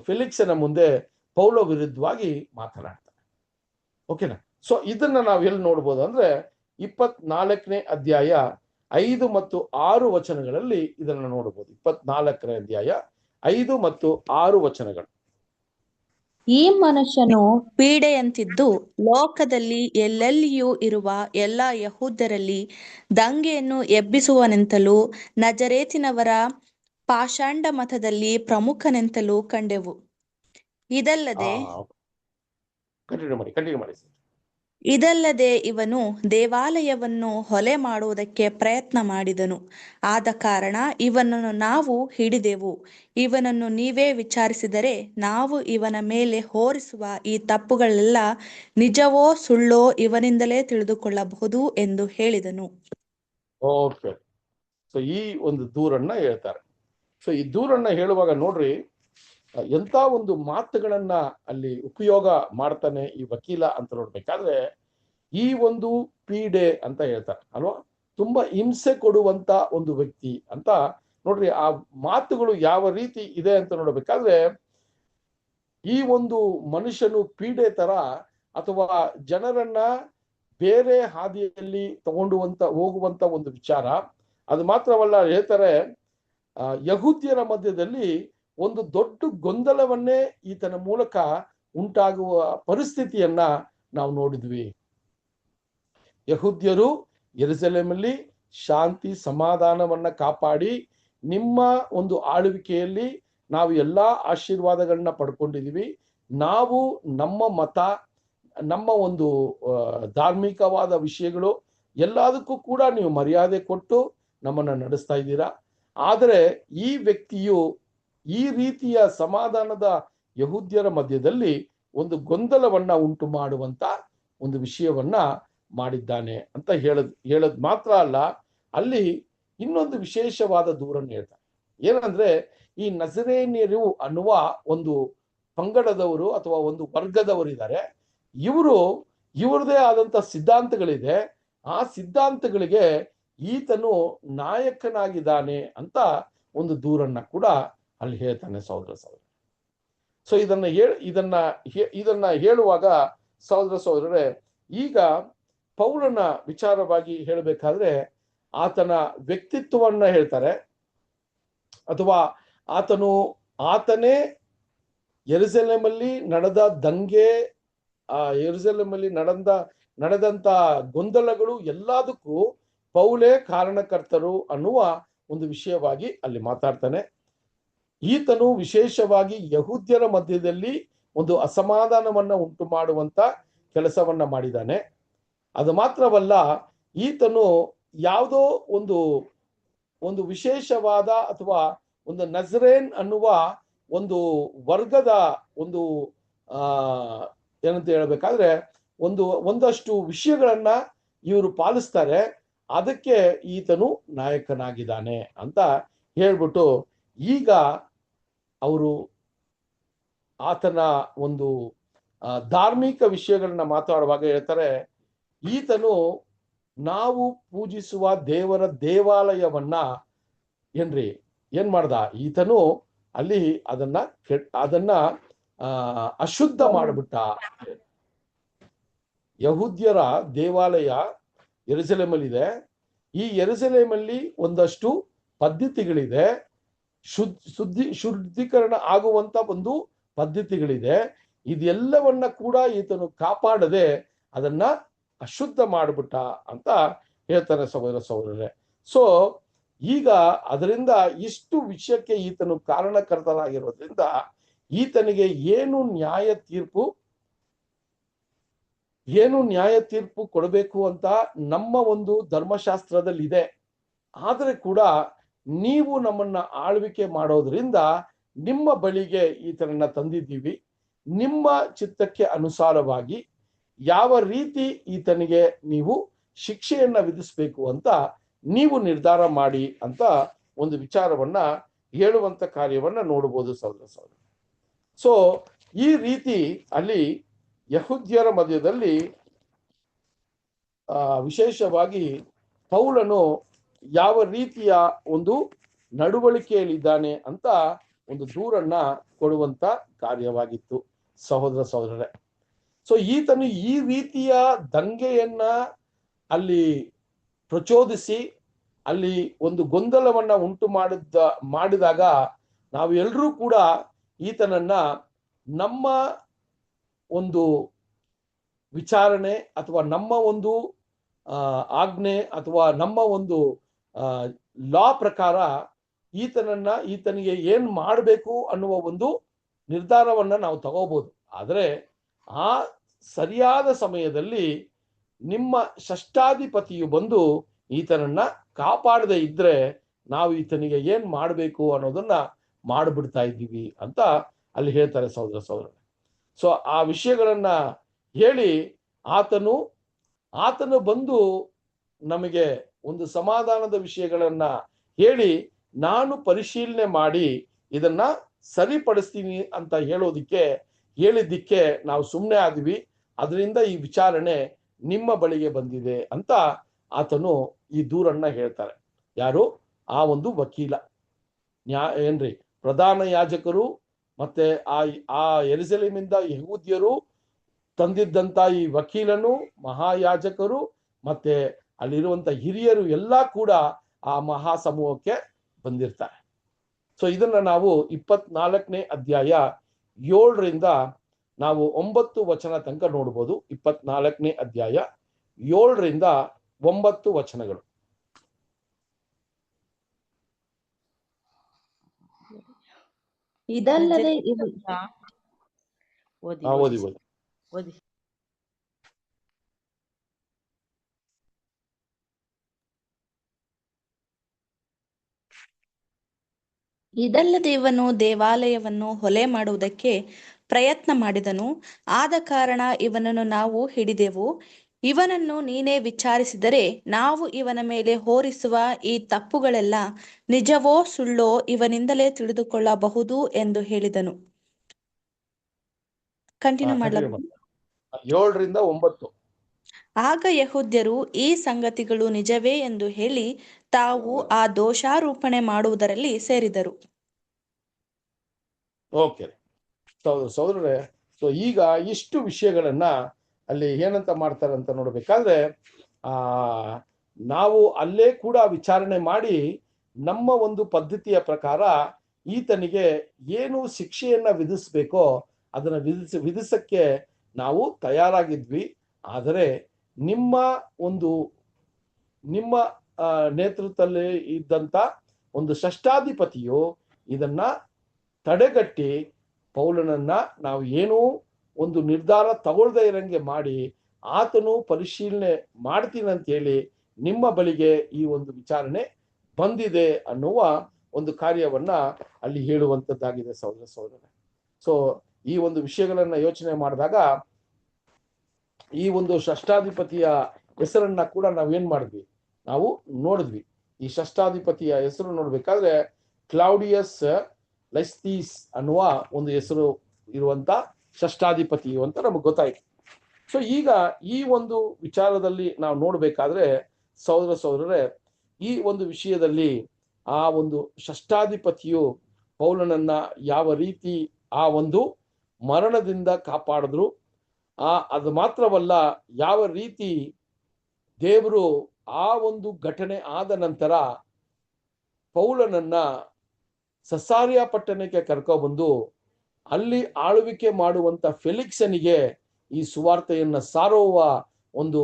ಫೆಲಿಕ್ಸನ ಮುಂದೆ ಪೌಲ ವಿರುದ್ಧವಾಗಿ ಮಾತನಾಡ್ತಾನೆ. ಓಕೆನಾ? ಸೊ ಇದನ್ನ ನಾವು ಎಲ್ಲಿ ನೋಡ್ಬೋದು ಅಂದ್ರೆ 24ನೇ ಅಧ್ಯಾಯ 5 ಮತ್ತು 6 ವಚನಗಳಲ್ಲಿ ಇದನ್ನ ನೋಡಬಹುದು. 24ನೇ ಅಧ್ಯಾಯ 5 ಮತ್ತು 6 ವಚನಗಳು. ಈ ಮನುಷ್ಯನು ಪೀಡೆಯಂತಿದ್ದು ಲೋಕದಲ್ಲಿ ಎಲ್ಲೆಲ್ಲಿಯೂ ಇರುವ ಎಲ್ಲಾ ಯಹೂದ್ಯರಲ್ಲಿ ದಂಗೆಯನ್ನು ಎಬ್ಬಿಸುವನೆಂತಲೂ ನಜರೇತಿನವರ ಪಾಷಾಂಡ ಮತದಲ್ಲಿ ಪ್ರಮುಖನೆಂತಲೂ ಕಂಡೆವು. ಇದಲ್ಲದೆ ಇವನು ದೇವಾಲಯವನ್ನು ಹೊಲೆ ಮಾಡುವುದಕ್ಕೆ ಪ್ರಯತ್ನ ಮಾಡಿದನು. ಆದ ಕಾರಣ ಇವನನ್ನು ನಾವು ಹಿಡಿದೆವು. ಇವನನ್ನು ನೀವೇ ವಿಚಾರಿಸಿದರೆ ನಾವು ಇವನ ಮೇಲೆ ಹೊರಿಸುವ ಈ ತಪ್ಪುಗಳೆಲ್ಲ ನಿಜವೋ ಸುಳ್ಳೋ ಇವನಿಂದಲೇ ತಿಳಿದುಕೊಳ್ಳಬಹುದು ಎಂದು ಹೇಳಿದನು. ಓಕೆ, ಸೊ ಈ ಒಂದು ದೂರನ್ನ ಹೇಳ್ತಾರೆ. ಸೊ ಈ ದೂರನ್ನ ಹೇಳುವಾಗ ನೋಡ್ರಿ ಎಂತ ಒಂದು ಮಾತುಗಳನ್ನ ಅಲ್ಲಿ ಉಪಯೋಗ ಮಾಡ್ತಾನೆ ಈ ವಕೀಲ ಅಂತ ನೋಡ್ಬೇಕಾದ್ರೆ, ಈ ಒಂದು ಪೀಡೆ ಅಂತ ಹೇಳ್ತಾರೆ ಅಲ್ವಾ, ತುಂಬಾ ಹಿಂಸೆ ಕೊಡುವಂತ ಒಂದು ವ್ಯಕ್ತಿ ಅಂತ ನೋಡ್ರಿ. ಆ ಮಾತುಗಳು ಯಾವ ರೀತಿ ಇದೆ ಅಂತ ನೋಡ್ಬೇಕಾದ್ರೆ, ಈ ಒಂದು ಮನುಷ್ಯನು ಪೀಡೆ ತರ ಅಥವಾ ಜನರನ್ನ ಬೇರೆ ಹಾದಿಯಲ್ಲಿ ಹೋಗುವಂತ ಒಂದು ವಿಚಾರ. ಅದು ಮಾತ್ರವಲ್ಲ, ಹೇಳ್ತಾರೆ ಯಹೂದ್ಯರ ಮಧ್ಯದಲ್ಲಿ ಒಂದು ದೊಡ್ಡ ಗೊಂದಲವನ್ನೇ ಈತನ ಮೂಲಕ ಉಂಟಾಗುವ ಪರಿಸ್ಥಿತಿಯನ್ನ ನಾವು ನೋಡಿದ್ವಿ. ಯಹೂದ್ಯರು ಯೆರೂಸಲೇಮಲ್ಲಿ ಶಾಂತಿ ಸಮಾಧಾನವನ್ನ ಕಾಪಾಡಿ ನಿಮ್ಮ ಒಂದು ಆಳ್ವಿಕೆಯಲ್ಲಿ ನಾವು ಎಲ್ಲಾ ಆಶೀರ್ವಾದಗಳನ್ನ ಪಡ್ಕೊಂಡಿದೀವಿ, ನಾವು ನಮ್ಮ ಮತ, ನಮ್ಮ ಒಂದು ಧಾರ್ಮಿಕವಾದ ವಿಷಯಗಳು ಎಲ್ಲದಕ್ಕೂ ಕೂಡ ನೀವು ಮರ್ಯಾದೆ ಕೊಟ್ಟು ನಮ್ಮನ್ನ ನಡೆಸ್ತಾ ಇದ್ದೀರಾ. ಆದರೆ ಈ ವ್ಯಕ್ತಿಯು ಈ ರೀತಿಯ ಸಮಾಧಾನದ ಯಹೂದ್ಯರ ಮಧ್ಯದಲ್ಲಿ ಒಂದು ಉಂಟು ಮಾಡುವಂತ ಒಂದು ವಿಷಯವನ್ನ ಮಾಡಿದ್ದಾನೆ ಅಂತ ಹೇಳದ್ ಮಾತ್ರ ಅಲ್ಲ, ಅಲ್ಲಿ ಇನ್ನೊಂದು ವಿಶೇಷವಾದ ದೂರನ್ನು ಹೇಳ್ತಾರೆ. ಏನಂದ್ರೆ, ಈ ನಜರೇನ್ಯರು ಅನ್ನುವ ಒಂದು ಪಂಗಡದವರು ಅಥವಾ ಒಂದು ವರ್ಗದವರಿದ್ದಾರೆ. ಇವ್ರದೇ ಆದಂತ ಸಿದ್ಧಾಂತಗಳಿದೆ. ಆ ಸಿದ್ಧಾಂತಗಳಿಗೆ ಈತನು ನಾಯಕನಾಗಿದ್ದಾನೆ ಅಂತ ಒಂದು ದೂರನ್ನ ಕೂಡ ಅಲ್ಲಿ ಹೇಳ್ತಾನೆ ಸಹೋದರ. ಸೊ ಇದನ್ನ ಹೇಳುವಾಗ ಸಹೋದರರೇ, ಈಗ ಪೌಲನ ವಿಚಾರವಾಗಿ ಹೇಳಬೇಕಾದ್ರೆ ಆತನ ವ್ಯಕ್ತಿತ್ವವನ್ನ ಹೇಳ್ತಾರೆ, ಅಥವಾ ಆತನೇ ಯೆರೂಸಲೇಮಲ್ಲಿ ನಡೆದ ದಂಗೆ, ಯೆರೂಸಲೇಮಲ್ಲಿ ನಡೆದಂತ ಗೊಂದಲಗಳು ಎಲ್ಲದಕ್ಕೂ ಪೌಲೇ ಕಾರಣಕರ್ತರು ಅನ್ನುವ ಒಂದು ವಿಷಯವಾಗಿ ಅಲ್ಲಿ ಮಾತಾಡ್ತಾನೆ. ಈತನು ವಿಶೇಷವಾಗಿ ಯಹೂದ್ಯರ ಮಧ್ಯದಲ್ಲಿ ಒಂದು ಅಸಮಾಧಾನವನ್ನ ಉಂಟು ಮಾಡುವಂತ ಕೆಲಸವನ್ನ ಮಾಡಿದ್ದಾನೆ. ಅದು ಮಾತ್ರವಲ್ಲ, ಈತನು ಯಾವುದೋ ಒಂದು ವಿಶೇಷವಾದ ಅಥವಾ ಒಂದು ನಜರೇನ್ ಅನ್ನುವ ಒಂದು ವರ್ಗದ ಒಂದು ಏನಂತ ಹೇಳ್ಬೇಕಾದ್ರೆ ಒಂದಷ್ಟು ವಿಷಯಗಳನ್ನ ಇವರು ಪಾಲಿಸ್ತಾರೆ. ಅದಕ್ಕೆ ಈತನು ನಾಯಕನಾಗಿದ್ದಾನೆ ಅಂತ ಹೇಳ್ಬಿಟ್ಟು ಈಗ ಅವರು ಆತನ ಒಂದು ಧಾರ್ಮಿಕ ವಿಷಯಗಳನ್ನ ಮಾತಾಡುವಾಗ ಹೇಳ್ತಾರೆ, ಈತನು ನಾವು ಪೂಜಿಸುವ ದೇವರ ದೇವಾಲಯವನ್ನ ಏನ್ ಮಾಡ್ದ, ಈತನು ಅಲ್ಲಿ ಅದನ್ನ ಅಶುದ್ಧ ಮಾಡಿಬಿಟ್ಟ. ಯಹೂದ್ಯರ ದೇವಾಲಯ ಯೆರೂಸಲೇಮಲ್ಲಿ ಇದೆ. ಈ ಯೆರೂಸಲೇಮಲ್ಲಿ ಒಂದಷ್ಟು ಪದ್ಧತಿಗಳಿದೆ, ಶುದ್ಧೀಕರಣ ಆಗುವಂತ ಒಂದು ಪದ್ಧತಿಗಳಿದೆ. ಇದೆಲ್ಲವನ್ನ ಕೂಡ ಈತನು ಕಾಪಾಡದೆ ಅದನ್ನ ಅಶುದ್ಧ ಮಾಡಿಬಿಟ್ಟ ಅಂತ ಹೇಳ್ತಾರೆ ಸಹೋದರರೇ. ಸೊ ಈಗ ಅದರಿಂದ ಇಷ್ಟು ವಿಷಯಕ್ಕೆ ಈತನು ಕಾರಣಕರ್ತನಾಗಿರೋದ್ರಿಂದ ಈತನಿಗೆ ಏನು ನ್ಯಾಯ ತೀರ್ಪು ಕೊಡಬೇಕು ಅಂತ ನಮ್ಮ ಒಂದು ಧರ್ಮಶಾಸ್ತ್ರದಲ್ಲಿ ಇದೆ. ಆದರೆ ಕೂಡ ನೀವು ನಮ್ಮನ್ನ ಆಳ್ವಿಕೆ ಮಾಡೋದ್ರಿಂದ ನಿಮ್ಮ ಬಳಿಗೆ ಈತನನ್ನ ತಂದಿದ್ದೀವಿ, ನಿಮ್ಮ ಚಿತ್ತಕ್ಕೆ ಅನುಸಾರವಾಗಿ ಯಾವ ರೀತಿ ಈತನಿಗೆ ನೀವು ಶಿಕ್ಷೆಯನ್ನ ವಿಧಿಸಬೇಕು ಅಂತ ನೀವು ನಿರ್ಧಾರ ಮಾಡಿ ಅಂತ ಒಂದು ವಿಚಾರವನ್ನ ಹೇಳುವಂತ ಕಾರ್ಯವನ್ನ ನೋಡಬಹುದು ಸಹೋದರ. ಸೊ ಈ ರೀತಿ ಅಲ್ಲಿ ಯಹೂದ್ಯರ ಮಧ್ಯದಲ್ಲಿ ವಿಶೇಷವಾಗಿ ಪೌಲನು ಯಾವ ರೀತಿಯ ಒಂದು ನಡವಳಿಕೆಯಲ್ಲಿದ್ದಾನೆ ಅಂತ ಒಂದು ದೂರನ್ನ ಕೊಡುವಂತ ಕಾರ್ಯವಾಗಿತ್ತು ಸಹೋದರರೇ. ಸೊ ಈತನು ಈ ರೀತಿಯ ದಂಗೆಯನ್ನ ಅಲ್ಲಿ ಪ್ರಚೋದಿಸಿ ಅಲ್ಲಿ ಒಂದು ಗೊಂದಲವನ್ನ ಉಂಟು ಮಾಡಿದಾಗ ನಾವು ಎಲ್ಲರೂ ಕೂಡ ಈತನನ್ನ ನಮ್ಮ ಒಂದು ವಿಚಾರಣೆ ಅಥವಾ ನಮ್ಮ ಒಂದು ಆಜ್ಞೆ ಅಥವಾ ನಮ್ಮ ಒಂದು ಲಾ ಪ್ರಕಾರ ಈತನಿಗೆ ಏನ್ ಮಾಡಬೇಕು ಅನ್ನುವ ಒಂದು ನಿರ್ಧಾರವನ್ನ ನಾವು ತಗೋಬಹುದು. ಆದರೆ ಆ ಸರಿಯಾದ ಸಮಯದಲ್ಲಿ ನಿಮ್ಮ ಷಷ್ಠಾಧಿಪತಿಯು ಬಂದು ಈತನನ್ನ ಕಾಪಾಡದೆ ಇದ್ರೆ ನಾವು ಈತನಿಗೆ ಏನ್ ಮಾಡಬೇಕು ಅನ್ನೋದನ್ನ ಮಾಡಿಬಿಡ್ತಾ ಇದ್ದೀವಿ ಅಂತ ಅಲ್ಲಿ ಹೇಳ್ತಾರೆ ಸಹೋದರ. ಸೊ ಆ ವಿಷಯಗಳನ್ನ ಹೇಳಿ ಆತನು ಬಂದು ನಮಗೆ ಒಂದು ಸಮಾಧಾನದ ವಿಷಯಗಳನ್ನ ಹೇಳಿ ನಾನು ಪರಿಶೀಲನೆ ಮಾಡಿ ಇದನ್ನ ಸರಿಪಡಿಸ್ತೀನಿ ಅಂತ ಹೇಳಿದ್ದಕ್ಕೆ ನಾವು ಸುಮ್ಮನೆ ಆದ್ವಿ. ಅದರಿಂದ ಈ ವಿಚಾರಣೆ ನಿಮ್ಮ ಬಳಿಗೆ ಬಂದಿದೆ ಅಂತ ಆತನು ಈ ದೂರನ್ನ ಹೇಳ್ತಾರೆ. ಯಾರು? ಆ ಒಂದು ವಕೀಲ ಏನ್ರಿ, ಪ್ರಧಾನ ಯಾಜಕರು ಮತ್ತೆ ಆ ಯೆರೂಸಲೇಮಿಂದ ಯಹೂದ್ಯರು ತಂದಿದ್ದಂತ ಈ ವಕೀಲನು, ಮಹಾಯಾಜಕರು ಮತ್ತೆ ಅಲ್ಲಿರುವಂತ ಹಿರಿಯರು ಎಲ್ಲ ಕೂಡ ಆ ಮಹಾ ಸಮೂಹಕ್ಕೆ ಬಂದಿರ್ತಾರೆ. ಸೊ ಇದನ್ನ ನಾವು 24ನೇ ಅಧ್ಯಾಯ 7ರಿಂದ ನಾವು 9 ವಚನ ತನಕ ನೋಡ್ಬೋದು. 24ನೇ ಅಧ್ಯಾಯ 7ರಿಂದ 9 ವಚನಗಳು. ಇದಲ್ಲದೆ ಇವನು ದೇವಾಲಯವನ್ನು ಹೊಲೆ ಮಾಡುವುದಕ್ಕೆ ಪ್ರಯತ್ನ ಮಾಡಿದನು. ಆದ ಕಾರಣ ಇವನನ್ನು ನಾವು ಹಿಡಿದೆವು. ಇವನನ್ನು ನೀನೇ ವಿಚಾರಿಸಿದರೆ ನಾವು ಇವನ ಮೇಲೆ ಹೊರಿಸುವ ಈ ತಪ್ಪುಗಳೆಲ್ಲ ನಿಜವೋ ಸುಳ್ಳೋ ಇವನಿಂದಲೇ ತಿಳಿದುಕೊಳ್ಳಬಹುದು ಎಂದು ಹೇಳಿದನು. ಕಂಟಿನ್ಯೂ ಮಾಡಲಾಗುವುದು. 7ರಿಂದ 9. ಆಗ ಯಹೂದ್ಯರು ಈ ಸಂಗತಿಗಳು ನಿಜವೇ ಎಂದು ಹೇಳಿ ತಾವು ಆ ದೋಷಾರೋಪಣೆ ಮಾಡುವುದರಲ್ಲಿ ಸೇರಿದರು. ಓಕೆ ಸಹೋದರರೇ, ಸೊ ಈಗ ಇಷ್ಟು ವಿಷಯಗಳನ್ನ ಅಲ್ಲಿ ಏನಂತ ಮಾಡ್ತಾರೆ ಅಂತ ನೋಡ್ಬೇಕಾದ್ರೆ ನಾವು ಅಲ್ಲೇ ಕೂಡ ವಿಚಾರಣೆ ಮಾಡಿ ನಮ್ಮ ಒಂದು ಪದ್ಧತಿಯ ಪ್ರಕಾರ ಈತನಿಗೆ ಏನು ಶಿಕ್ಷೆಯನ್ನ ವಿಧಿಸ್ಬೇಕೋ ಅದನ್ನ ವಿಧಿಸಕ್ಕೆ ನಾವು ತಯಾರಾಗಿದ್ವಿ. ಆದರೆ ನಿಮ್ಮ ನೇತೃತ್ವದಲ್ಲಿ ಇದ್ದಂತ ಒಂದು ಷಷ್ಠಾಧಿಪತಿಯು ಇದನ್ನ ತಡೆಗಟ್ಟಿ ಪೌಲನನ್ನ ನಾವು ಏನೂ ಒಂದು ನಿರ್ಧಾರ ತಗೊಳ್ದೇ ಇರಂಗೆ ಮಾಡಿ ಆತನು ಪರಿಶೀಲನೆ ಮಾಡ್ತೀನಿ ಅಂತ ಹೇಳಿ ನಿಮ್ಮ ಬಳಿಗೆ ಈ ಒಂದು ವಿಚಾರಣೆ ಬಂದಿದೆ ಅನ್ನುವ ಒಂದು ಕಾರ್ಯವನ್ನ ಅಲ್ಲಿ ಹೇಳುವಂತದ್ದಾಗಿದೆ ಸಹೋದರ. ಸೊ ಈ ಒಂದು ವಿಷಯಗಳನ್ನ ಯೋಚನೆ ಮಾಡಿದಾಗ ಈ ಒಂದು ಷಷ್ಠಾಧಿಪತಿಯ ಹೆಸರನ್ನ ಕೂಡ ನಾವೇನ್ ಮಾಡಿದ್ವಿ, ನಾವು ನೋಡಿದ್ವಿ. ಈ ಷಷ್ಠಾಧಿಪತಿಯ ಹೆಸರು ನೋಡ್ಬೇಕಾದ್ರೆ ಕ್ಲೌಡಿಯಸ್ ಲೈಸ್ತೀಸ್ ಅನ್ನುವ ಒಂದು ಹೆಸರು ಇರುವಂತ ಷಷ್ಠಾಧಿಪತಿಯು ಅಂತ ನಮಗೆ ಗೊತ್ತಾಯ್ತು. ಸೊ ಈಗ ಈ ಒಂದು ವಿಚಾರದಲ್ಲಿ ನಾವು ನೋಡ್ಬೇಕಾದ್ರೆ ಸಹೋದರರೇ, ಈ ಒಂದು ವಿಷಯದಲ್ಲಿ ಆ ಒಂದು ಷಷ್ಠಾಧಿಪತಿಯು ಪೌಲನನ್ನ ಯಾವ ರೀತಿ ಆ ಒಂದು ಮರಣದಿಂದ ಕಾಪಾಡಿದ್ರು, ಅದು ಮಾತ್ರವಲ್ಲ ಯಾವ ರೀತಿ ದೇವರು ಆ ಒಂದು ಘಟನೆ ಆದ ನಂತರ ಪೌಲನನ್ನ ಸಸಾರಿಯ ಪಟ್ಟಣಕ್ಕೆ ಕರ್ಕೊಬಂದು ಅಲ್ಲಿ ಆಳ್ವಿಕೆ ಮಾಡುವಂತ ಫೆಲಿಕ್ಸನಿಗೆ ಈ ಸುವಾರ್ತೆಯನ್ನ ಸಾರುವ ಒಂದು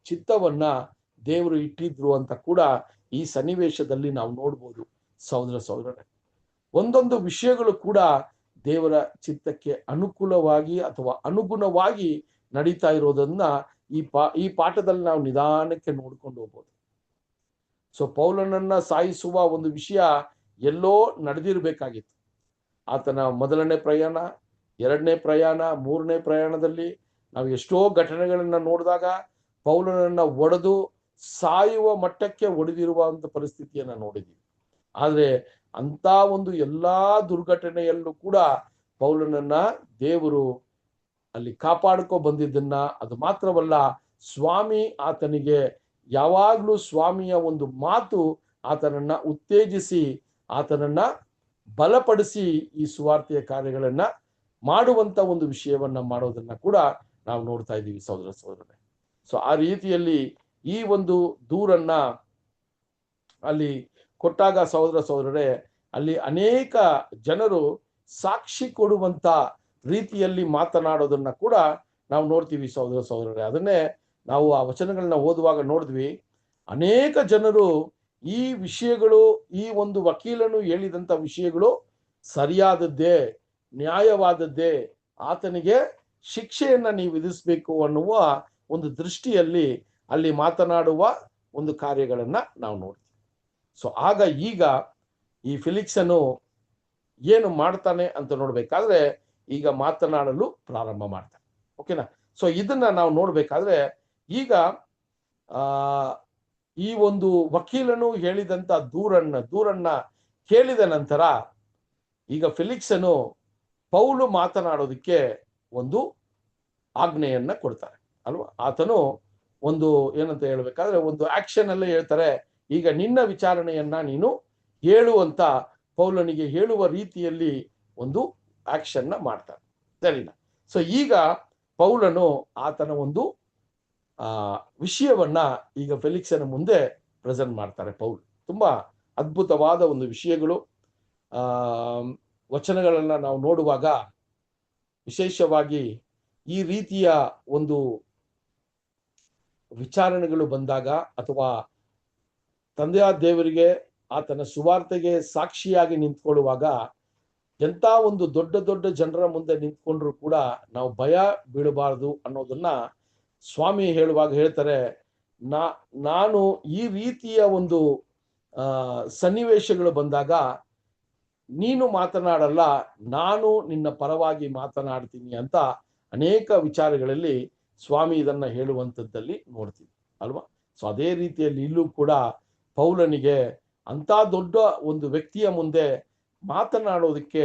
ಚಿತ್ತವನ್ನ ದೇವರು ಇಟ್ಟಿದ್ರು ಅಂತ ಕೂಡ ಈ ಸನ್ನಿವೇಶದಲ್ಲಿ ನಾವು ನೋಡ್ಬೋದು ಸಹೋದರರೇ. ಒಂದೊಂದು ವಿಷಯಗಳು ಕೂಡ ದೇವರ ಚಿತ್ತಕ್ಕೆ ಅನುಕೂಲವಾಗಿ ಅಥವಾ ಅನುಗುಣವಾಗಿ ನಡೀತಾ ಇರೋದನ್ನ ಈ ಪಾಠದಲ್ಲಿ ನಾವು ನಿಧಾನಕ್ಕೆ ನೋಡ್ಕೊಂಡು ಹೋಗ್ಬೋದು. ಸೊ ಪೌಲನನ್ನ ಸಾಯಿಸುವ ಒಂದು ವಿಷಯ ಎಲ್ಲೋ ನಡೆದಿರ್ಬೇಕಾಗಿತ್ತು. ಆತನ ಮೊದಲನೇ ಪ್ರಯಾಣ, 2ನೇ ಪ್ರಯಾಣ, 3ನೇ ಪ್ರಯಾಣದಲ್ಲಿ ನಾವು ಎಷ್ಟೋ ಘಟನೆಗಳನ್ನ ನೋಡಿದಾಗ ಪೌಲನನ್ನ ಒಡೆದು ಸಾಯುವ ಮಟ್ಟಕ್ಕೆ ಒಡೆದಿರುವಂತ ಪರಿಸ್ಥಿತಿಯನ್ನ ನೋಡಿದ್ದೀವಿ. ಆದ್ರೆ ಅಂತ ಒಂದು ಎಲ್ಲಾ ದುರ್ಘಟನೆಯಲ್ಲೂ ಕೂಡ ಪೌಲನನ್ನ ದೇವರು ಅಲ್ಲಿ ಕಾಪಾಡ್ಕೊ ಬಂದಿದ್ದನ್ನ, ಅದು ಮಾತ್ರವಲ್ಲ ಸ್ವಾಮಿ ಆತನಿಗೆ ಯಾವಾಗಲೂ ಸ್ವಾಮಿಯ ಒಂದು ಮಾತು ಆತನನ್ನ ಉತ್ತೇಜಿಸಿ ಆತನನ್ನ ಬಲಪಡಿಸಿ ಈ ಸುವಾರ್ತೆಯ ಕಾರ್ಯಗಳನ್ನ ಮಾಡುವಂತ ಒಂದು ವಿಷಯವನ್ನ ಮಾಡೋದನ್ನ ಕೂಡ ನಾವು ನೋಡ್ತಾ ಇದ್ದೀವಿ ಸಹೋದರ ಸಹೋದರರೇ. ಸೊ ಆ ರೀತಿಯಲ್ಲಿ ಈ ಒಂದು ದೂರನ್ನ ಅಲ್ಲಿ ಕೊಟ್ಟಾಗ ಸಹೋದರ ಸಹೋದರರೇ, ಅಲ್ಲಿ ಅನೇಕ ಜನರು ಸಾಕ್ಷಿ ಕೊಡುವಂತ ರೀತಿಯಲ್ಲಿ ಮಾತನಾಡೋದನ್ನ ಕೂಡ ನಾವು ನೋಡ್ತೀವಿ ಸಹೋದರ ಸಹೋದರರೇ. ಅದನ್ನೇ ನಾವು ಆ ವಚನಗಳನ್ನ ಓದುವಾಗ ನೋಡಿದ್ವಿ. ಅನೇಕ ಜನರು ಈ ವಿಷಯಗಳು, ಈ ಒಂದು ವಕೀಲನು ಹೇಳಿದಂತ ವಿಷಯಗಳು ಸರಿಯಾದದ್ದೇ, ನ್ಯಾಯವಾದದ್ದೇ, ಆತನಿಗೆ ಶಿಕ್ಷೆಯನ್ನ ನೀವು ವಿಧಿಸಬೇಕು ಅನ್ನುವ ಒಂದು ದೃಷ್ಟಿಯಲ್ಲಿ ಅಲ್ಲಿ ಮಾತನಾಡುವ ಒಂದು ಕಾರ್ಯಗಳನ್ನ ನಾವು ನೋಡ್ತೀವಿ. ಸೊ ಆಗ ಈಗ ಈ ಫೆಲಿಕ್ಸನು ಏನು ಮಾಡ್ತಾನೆ ಅಂತ ನೋಡ್ಬೇಕಾದ್ರೆ ಈಗ ಮಾತನಾಡಲು ಪ್ರಾರಂಭ ಮಾಡ್ತಾನೆ. ಓಕೆನಾ? ಸೊ ಇದನ್ನ ನಾವು ನೋಡ್ಬೇಕಾದ್ರೆ ಈಗ ಈ ಒಂದು ವಕೀಲನು ಹೇಳಿದಂತ ದೂರನ್ನ ಕೇಳಿದ ನಂತರ ಈಗ ಫೆಲಿಕ್ಸನು ಪೌಲು ಮಾತನಾಡೋದಕ್ಕೆ ಒಂದು ಆಜ್ಞೆಯನ್ನ ಕೊಡ್ತಾರೆ ಅಲ್ವಾ. ಆತನು ಒಂದು ಏನಂತ ಹೇಳ್ಬೇಕಾದ್ರೆ ಒಂದು ಆಕ್ಷನ್ ಅಲ್ಲೇ ಹೇಳ್ತಾರೆ, ಈಗ ನಿನ್ನ ವಿಚಾರಣೆಯನ್ನ ನೀನು ಹೇಳುವಂತ ಪೌಲನಿಗೆ ಹೇಳುವ ರೀತಿಯಲ್ಲಿ ಒಂದು ಆಕ್ಷನ್ ನ ಮಾಡ್ತಾನೆ. ಸರಿನಾ? ಸೊ ಈಗ ಪೌಲನು ಆತನ ಒಂದು ವಿಷಯವನ್ನ ಈಗ ಫೆಲಿಕ್ಸನ ಮುಂದೆ ಪ್ರೆಸೆಂಟ್ ಮಾಡ್ತಾರೆ. ಪೌಲ್ ತುಂಬಾ ಅದ್ಭುತವಾದ ಒಂದು ವಿಷಯಗಳು. ವಚನಗಳನ್ನ ನಾವು ನೋಡುವಾಗ ವಿಶೇಷವಾಗಿ ಈ ರೀತಿಯ ಒಂದು ವಿಚಾರಣೆಗಳು ಬಂದಾಗ ಅಥವಾ ತಂದೆಯಾದ ದೇವರಿಗೆ ಆತನ ಸುವಾರ್ತೆಗೆ ಸಾಕ್ಷಿಯಾಗಿ ನಿಂತ್ಕೊಳ್ಳುವಾಗ ಎಂತ ಒಂದು ದೊಡ್ಡ ದೊಡ್ಡ ಜನರ ಮುಂದೆ ನಿಂತ್ಕೊಂಡ್ರು ಕೂಡ ನಾವು ಭಯ ಬೀಳಬಾರದು ಅನ್ನೋದನ್ನ ಸ್ವಾಮಿ ಹೇಳುವಾಗ ಹೇಳ್ತಾರೆ. ನಾನು ಈ ರೀತಿಯ ಒಂದು ಸನ್ನಿವೇಶಗಳು ಬಂದಾಗ ನೀನು ಮಾತನಾಡಲ್ಲ, ನಾನು ನಿನ್ನ ಪರವಾಗಿ ಮಾತನಾಡ್ತೀನಿ ಅಂತ ಅನೇಕ ವಿಚಾರಗಳಲ್ಲಿ ಸ್ವಾಮಿ ಇದನ್ನ ಹೇಳುವಂಥದ್ದಲ್ಲಿ ನೋಡ್ತೀವಿ ಅಲ್ವಾ. ಸೊ ಅದೇ ರೀತಿಯಲ್ಲಿ ಇಲ್ಲೂ ಕೂಡ ಪೌಲನಿಗೆ ಅಂತ ದೊಡ್ಡ ಒಂದು ವ್ಯಕ್ತಿಯ ಮುಂದೆ ಮಾತನಾಡೋದಕ್ಕೆ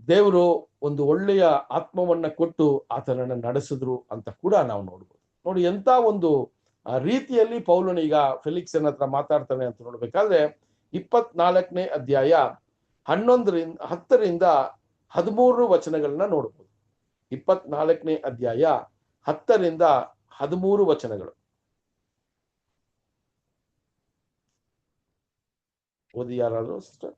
ದೇವರು ಒಂದು ಒಳ್ಳೆಯ ಆತ್ಮವನ್ನ ಕೊಟ್ಟು ಆತನನ್ನ ನಡೆಸಿದ್ರು ಅಂತ ಕೂಡ ನಾವು ನೋಡ್ಬೋದು. ನೋಡಿ ಎಂತ ಒಂದು ರೀತಿಯಲ್ಲಿ ಪೌಲನೀಗ ಫೆಲಿಕ್ಸನ ಹತ್ರ ಮಾತಾಡ್ತಾನೆ ಅಂತ ನೋಡ್ಬೇಕಾದ್ರೆ 24ನೇ ಅಧ್ಯಾಯ 10ರಿಂದ 13 ವಚನಗಳನ್ನ ನೋಡ್ಬೋದು. 24ನೇ ಅಧ್ಯಾಯ 10ರಿಂದ 13 ವಚನಗಳು ಓದಿ ಯಾರಾದ್ರೂ ಸಿಸ್ಟರ್.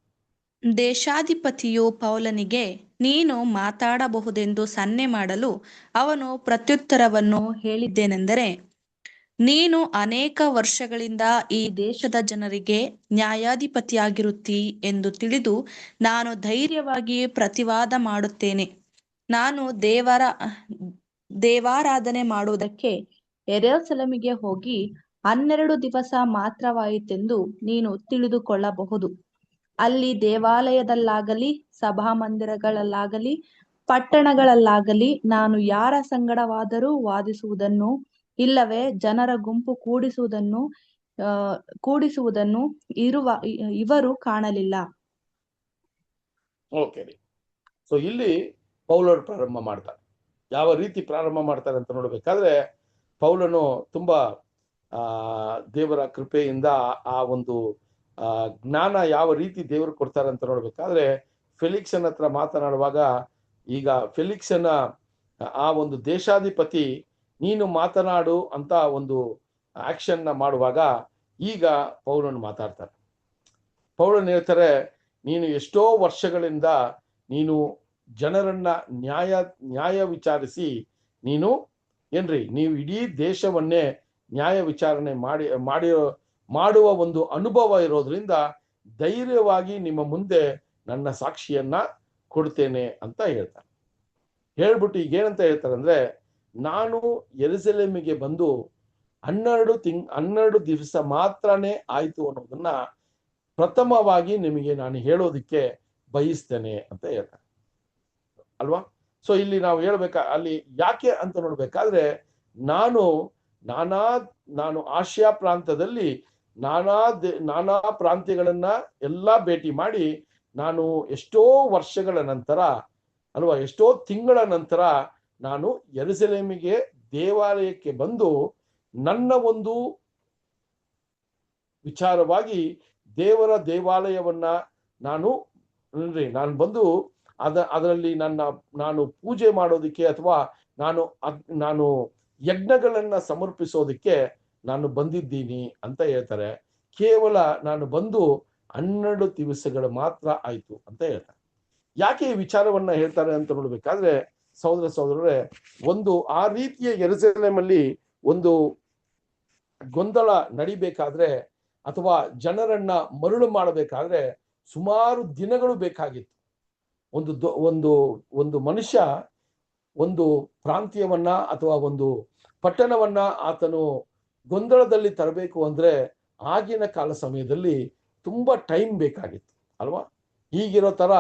ದೇಶಾಧಿಪತಿಯು ಪೌಲನಿಗೆ, ನೀನು ಮಾತಾಡಬಹುದೆಂದು ಸನ್ನೆ ಮಾಡಲು ಅವನು ಪ್ರತ್ಯುತ್ತರವನ್ನು ಹೇಳಿದ್ದೇನೆಂದರೆ, ನೀನು ಅನೇಕ ವರ್ಷಗಳಿಂದ ಈ ದೇಶದ ಜನರಿಗೆ ನ್ಯಾಯಾಧಿಪತಿಯಾಗಿರುತ್ತೀ ಎಂದು ತಿಳಿದು ನಾನು ಧೈರ್ಯವಾಗಿ ಪ್ರತಿವಾದ ಮಾಡುತ್ತೇನೆ. ನಾನು ದೇವಾರಾಧನೆ ಮಾಡುವುದಕ್ಕೆ ಯೆರೂಸಲೇಮಿಗೆ ಹೋಗಿ 12 ದಿವಸ ಮಾತ್ರವಾಯಿತೆಂದು ನೀನು ತಿಳಿದುಕೊಳ್ಳಬಹುದು. ಅಲ್ಲಿ ದೇವಾಲಯದಲ್ಲಾಗಲಿ ಸಭಾಮಂದಿರಗಳಲ್ಲಾಗಲಿ ಪಟ್ಟಣಗಳಲ್ಲಾಗಲಿ ನಾನು ಯಾರ ಸಂಗಡವಾದರೂ ವಾದಿಸುವುದನ್ನು ಇಲ್ಲವೇ ಜನರ ಗುಂಪು ಕೂಡಿಸುವುದನ್ನು ಇವರು ಕಾಣಲಿಲ್ಲ. ಓಕೆ. ಸೊ ಇಲ್ಲಿ ಪೌಲರು ಪ್ರಾರಂಭ ಮಾಡ್ತಾರೆ. ಯಾವ ರೀತಿ ಪ್ರಾರಂಭ ಮಾಡ್ತಾರೆ ಅಂತ ನೋಡ್ಬೇಕಾದ್ರೆ ಪೌಲನು ತುಂಬಾ ದೇವರ ಕೃಪೆಯಿಂದ ಆ ಒಂದು ಜ್ಞಾನ ಯಾವ ರೀತಿ ದೇವರು ಕೊಡ್ತಾರೆ ಅಂತ ನೋಡ್ಬೇಕಾದ್ರೆ ಫೆಲಿಕ್ಸನ ಹತ್ರ ಮಾತನಾಡುವಾಗ ಈಗ ಫೆಲಿಕ್ಸನ ಆ ಒಂದು ದೇಶಾಧಿಪತಿ ನೀನು ಮಾತನಾಡು ಅಂತ ಒಂದು ಆಕ್ಷನ್ ನ ಮಾಡುವಾಗ ಈಗ ಪೌಲನು ಮಾತಾಡ್ತಾರೆ. ಪೌಲನು ಹೇಳ್ತಾರೆ, ನೀನು ಎಷ್ಟೋ ವರ್ಷಗಳಿಂದ ನೀನು ಜನರನ್ನ ನ್ಯಾಯ ವಿಚಾರಿಸಿ ನೀವು ಇಡೀ ದೇಶವನ್ನೇ ನ್ಯಾಯ ವಿಚಾರಣೆ ಮಾಡುವ ಒಂದು ಅನುಭವ ಇರೋದ್ರಿಂದ ಧೈರ್ಯವಾಗಿ ನಿಮ್ಮ ಮುಂದೆ ನನ್ನ ಸಾಕ್ಷಿಯನ್ನ ಕೊಡ್ತೇನೆ ಅಂತ ಹೇಳ್ತಾರೆ. ಹೇಳ್ಬಿಟ್ಟು ಈಗ ಏನಂತ ಹೇಳ್ತಾರೆ ಅಂದ್ರೆ, ನಾನು ಯೆರೂಸಲೇಮಿಗೆ ಬಂದು 12 ದಿವಸ ಮಾತ್ರನೇ ಆಯ್ತು ಅನ್ನೋದನ್ನ ಪ್ರಥಮವಾಗಿ ನಿಮಗೆ ನಾನು ಹೇಳೋದಿಕ್ಕೆ ಬಯಸ್ತೇನೆ ಅಂತ ಹೇಳ್ತಾರೆ ಅಲ್ವಾ. ಸೊ ಇಲ್ಲಿ ನಾವು ಅಲ್ಲಿ ಯಾಕೆ ಅಂತ ನೋಡ್ಬೇಕಾದ್ರೆ ನಾನು ಆಸಿಯಾ ಪ್ರಾಂತದಲ್ಲಿ ನಾನಾ ಪ್ರಾಂತ್ಯಗಳನ್ನ ಎಲ್ಲಾ ಭೇಟಿ ಮಾಡಿ ನಾನು ಎಷ್ಟೋ ವರ್ಷಗಳ ನಂತರ ಅಲ್ವಾ, ಎಷ್ಟೋ ತಿಂಗಳ ನಂತರ ನಾನು ಯೆರೂಸಲೇಮಿಗೆ ದೇವಾಲಯಕ್ಕೆ ಬಂದು ನನ್ನ ಒಂದು ವಿಚಾರವಾಗಿ ದೇವರ ದೇವಾಲಯವನ್ನ ನಾನು ಬಂದು ಅದರಲ್ಲಿ ನಾನು ಪೂಜೆ ಮಾಡೋದಿಕ್ಕೆ ಅಥವಾ ನಾನು ಯಜ್ಞಗಳನ್ನ ಸಮರ್ಪಿಸೋದಿಕ್ಕೆ ನಾನು ಬಂದಿದ್ದೀನಿ ಅಂತ ಹೇಳ್ತಾರೆ. ಕೇವಲ ನಾನು ಬಂದು 12 ದಿವಸಗಳು ಮಾತ್ರ ಆಯ್ತು ಅಂತ ಹೇಳ್ತಾರೆ. ಯಾಕೆ ಈ ವಿಚಾರವನ್ನ ಹೇಳ್ತಾರೆ ಅಂತ ನೋಡ್ಬೇಕಾದ್ರೆ ಸಹೋದರರೇ, ಒಂದು ಆ ರೀತಿಯ ಯೆರೂಸಲೇಮಲ್ಲಿ ಒಂದು ಗೊಂದಲ ನಡಿಬೇಕಾದ್ರೆ ಅಥವಾ ಜನರನ್ನ ಮರಳು ಮಾಡಬೇಕಾದ್ರೆ ಸುಮಾರು ದಿನಗಳು ಬೇಕಾಗಿತ್ತು. ಒಂದು ಮನುಷ್ಯ ಒಂದು ಪ್ರಾಂತ್ಯವನ್ನ ಅಥವಾ ಒಂದು ಪಟ್ಟಣವನ್ನ ಆತನು ಗೊಂದಲದಲ್ಲಿ ತರಬೇಕು ಅಂದ್ರೆ ಆಗಿನ ಕಾಲ ಸಮಯದಲ್ಲಿ ತುಂಬಾ ಟೈಮ್ ಬೇಕಾಗಿತ್ತು ಅಲ್ವಾ? ಈಗಿರೋ ತರ